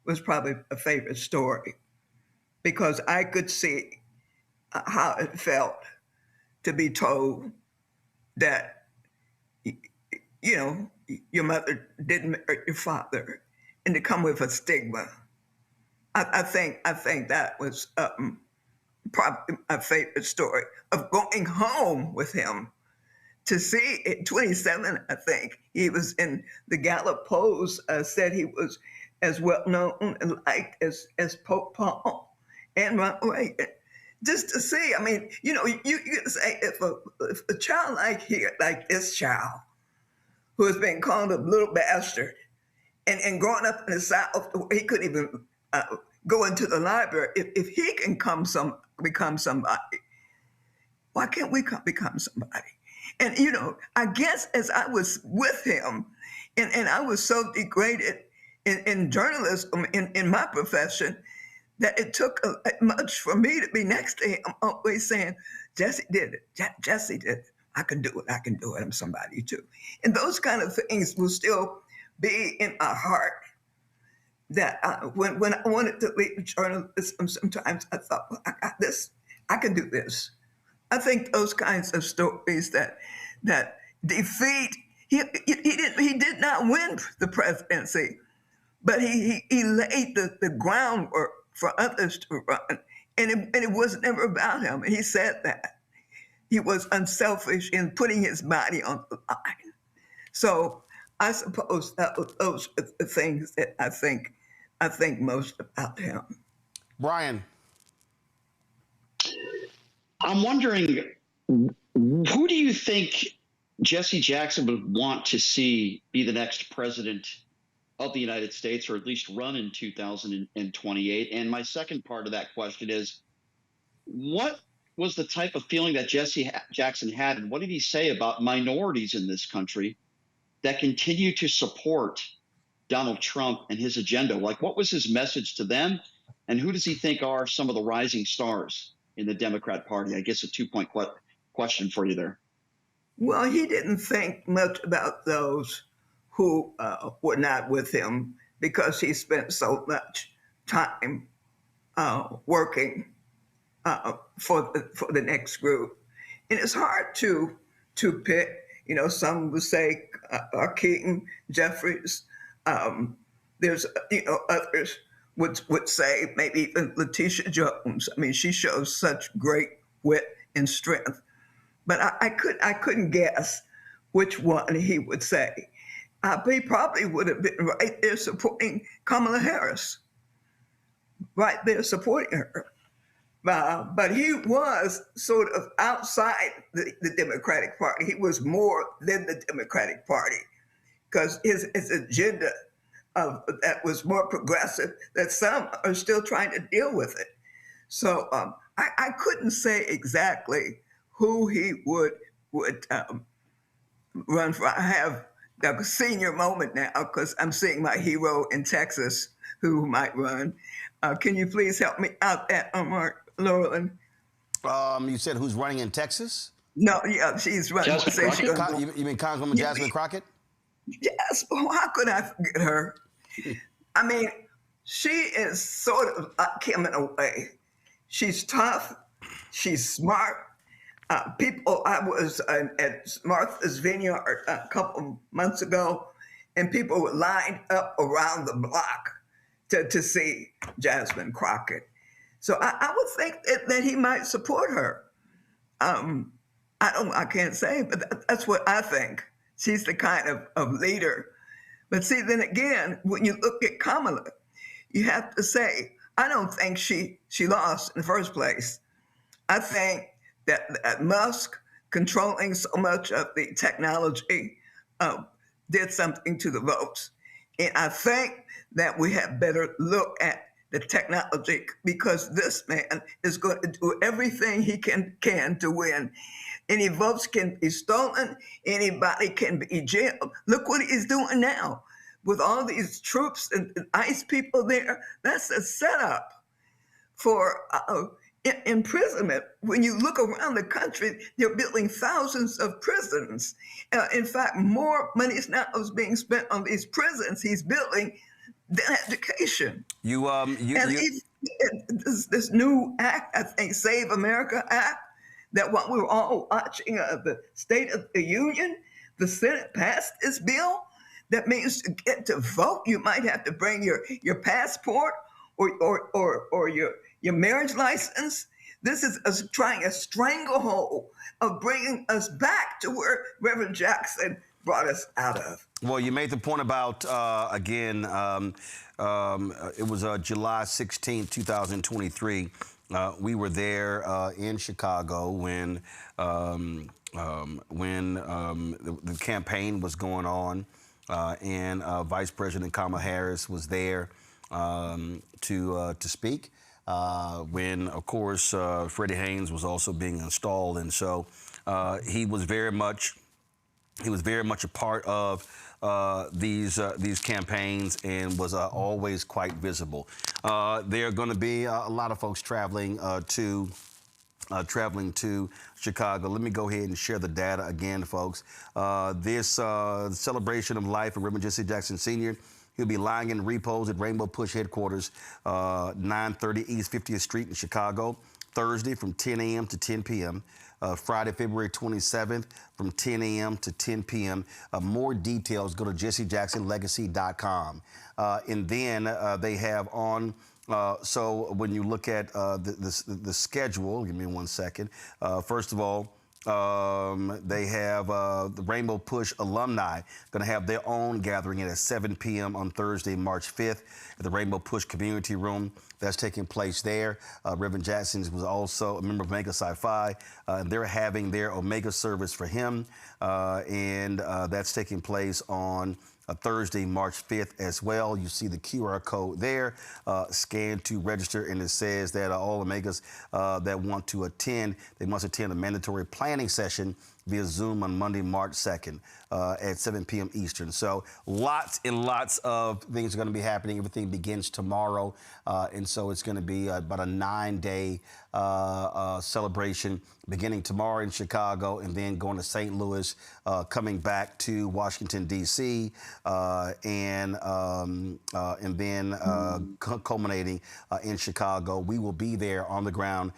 was probably a favorite story, because I could see how it felt to be told that, you know, your mother didn't marry your father, and to come with a stigma. I think that was probably my favorite story, of going home with him to see at 27, I think, he was in the Gallup polls, said he was as well known and liked as Pope Paul and Ronald Reagan. Just to see, I mean, you know, you can say if a child like this child, who has been called a little bastard, and growing up in the South, he couldn't even go into the library. If he can become somebody, why can't we become somebody? And, you know, I guess as I was with him, and I was so degraded in journalism, in my profession, that it took much for me to be next to him, always saying, Jesse did it. Jesse did it. I can do it. I can do it. I'm somebody too. And those kind of things will still be in my heart. That when I wanted to leave journalism, sometimes I thought, well, I got this. I can do this. I think those kinds of stories that defeat. He did not win the presidency, but he laid the groundwork for others to run, and it was never about him. And he said that he was unselfish in putting his body on the line. So I suppose that those are the things that I think most about him. Brian. I'm wondering, who do you think Jesse Jackson would want to see be the next president of the United States, or at least run in 2028? And my second part of that question is, what was the type of feeling that Jesse Jackson had, and what did he say about minorities in this country that continue to support Donald Trump and his agenda? Like, what was his message to them, and who does he think are some of the rising stars in the Democrat Party? I guess a two-point question for you there. Well, he didn't think much about those who were not with him, because he spent so much time working for the next group. And it's hard to pick. You know, some would say King, Jeffries. There's, you know, others would say maybe even Letitia Jones. I mean, she shows such great wit and strength. But I couldn't guess which one he would say. He probably would have been right there supporting Kamala Harris, right there supporting her. But he was sort of outside the Democratic Party. He was more than the Democratic Party, because his agenda that was more progressive, that some are still trying to deal with it. So I couldn't say exactly who he would run for. I have a senior moment now, because I'm seeing my hero in Texas who might run. Can you please help me out there, Roland? You said who's running in Texas? No, yeah, she's running. You mean Congresswoman Jasmine Crockett? Yes, well, how could I forget her? I mean, she is sort of like him in a way. She's tough. She's smart. I was at Martha's Vineyard a couple months ago, and people were lined up around the block to see Jasmine Crockett. So I would think that he might support her. I can't say, but that's what I think. She's the kind of leader. But see, then again, when you look at Kamala, you have to say, I don't think she lost in the first place. I think that Musk controlling so much of the technology did something to the votes. And I think that we have better look at the technology, because this man is going to do everything he can to win. Any votes can be stolen. Anybody can be jailed. Look what he's doing now with all these troops and ICE people there. That's a setup for imprisonment. When you look around the country, they're building thousands of prisons. In fact, more money is now being spent on these prisons he's building than education. This new act, I think, Save America Act, that what we were all watching the State of the Union, the Senate passed this bill. That means to get to vote, you might have to bring your passport or your marriage license. This is us trying a stranglehold of bringing us back to where Reverend Jackson brought us out of. Well, you made the point about, again, it was July 16, 2023. We were there in Chicago when the campaign was going on, and Vice President Kamala Harris was there to speak. When, of course, Freddie Haynes was also being installed, and so he was very much a part of these campaigns and was always quite visible. There are going to be a lot of folks traveling to Chicago. Let me go ahead and share the data again, folks. This celebration of life of Reverend Jesse Jackson Sr. He'll be lying in repose at Rainbow Push headquarters, 930 East 50th Street in Chicago, Thursday from 10 a.m. to 10 p.m. Friday, February 27th from 10 a.m. to 10 p.m. More details, go to jessejacksonlegacy.com. And then they have on, so when you look at the schedule, give me 1 second. First of all, they have the Rainbow Push alumni going to have their own gathering at 7 p.m. on Thursday, March 5th at the Rainbow Push Community Room. That's taking place there. Reverend Jackson was also a member of Omega Psi Phi, and they're having their Omega service for him, and that's taking place on Thursday, March 5th as well. You see the QR code there. Scan to register, and it says that all Omegas that want to attend, they must attend a mandatory planning session via Zoom on Monday, March 2nd at 7 p.m. Eastern. So lots and lots of things are going to be happening. Everything begins tomorrow, and so it's going to be about a 9-day celebration beginning tomorrow in Chicago and then going to St. Louis, coming back to Washington, D.C., and then culminating in Chicago. We will be there on the ground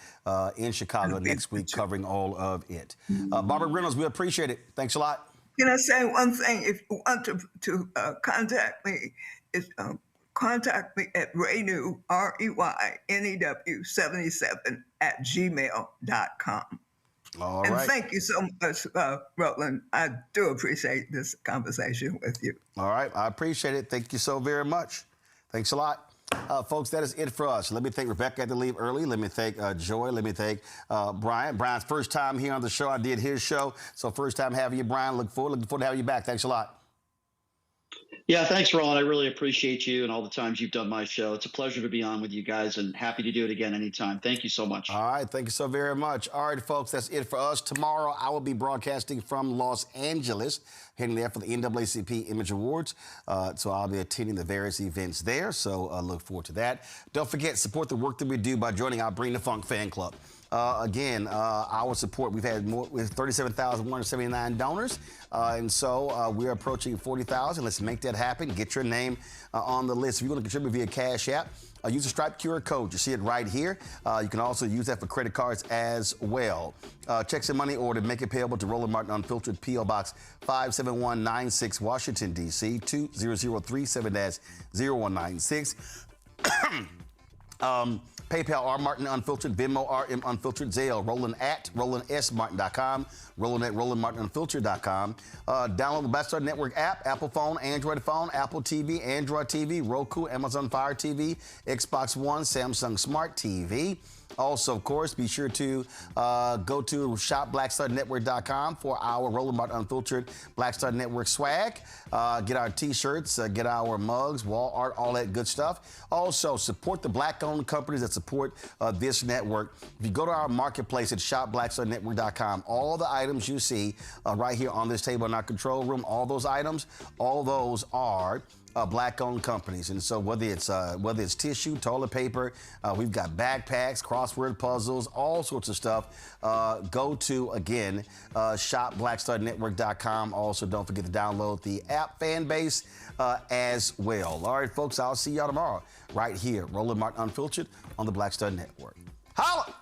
in Chicago next week covering all of it. Barbara Reynolds, we appreciate it. Thanks a lot. Can I say one thing? If you want to contact me, contact me at Reynew, REYNEW77 @gmail.com. All and right. Thank you so much, Roland. I do appreciate this conversation with you. All right. I appreciate it. Thank you so very much. Thanks a lot. Folks, that is it for us. Let me thank Rebecca had to leave early. Let me thank Joy. Let me thank Brian. Brian's first time here on the show. I did his show. So first time having you, Brian. Looking forward to having you back. Thanks a lot. Yeah, thanks, Roland. I really appreciate you and all the times you've done my show. It's a pleasure to be on with you guys and happy to do it again anytime. Thank you so much. All right. Thank you so very much. All right, folks, that's it for us. Tomorrow, I will be broadcasting from Los Angeles, heading there for the NAACP Image Awards. So I'll be attending the various events there. So look forward to that. Don't forget, support the work that we do by joining our Bring the Funk fan club. Again, our support, we've had 37,179 donors. And so we're approaching 40,000. Let's make that happen. Get your name on the list. If you want to contribute via Cash App, use the Stripe QR code. You see it right here. You can also use that for credit cards as well. Checks and money order, make it payable to Roland Martin Unfiltered, P.O. Box 57196, Washington, D.C., 20037-0196. PayPal, R. Martin Unfiltered, Venmo, RM Unfiltered, Zelle, Roland at RolandSMartin.com, Roland at RolandMartinUnfiltered.com. Download the Black Star Network app, Apple phone, Android phone, Apple TV, Android TV, Roku, Amazon Fire TV, Xbox One, Samsung Smart TV. Also, of course, be sure to go to shopblackstarnetwork.com for our Roland Martin Unfiltered Black Star Network swag. Get our T-shirts, get our mugs, wall art, all that good stuff. Also, support the Black-owned companies that support this network. If you go to our marketplace at shopblackstarnetwork.com, all the items you see right here on this table in our control room, all those items, all those are Black-owned companies. And so whether it's tissue, toilet paper, we've got backpacks, crossword puzzles, all sorts of stuff. Go to, again, shopblackstarnetwork.com. Also, don't forget to download the app fan base as well. All right, folks, I'll see y'all tomorrow right here, Roland Martin Unfiltered on the Black Star Network. Holla!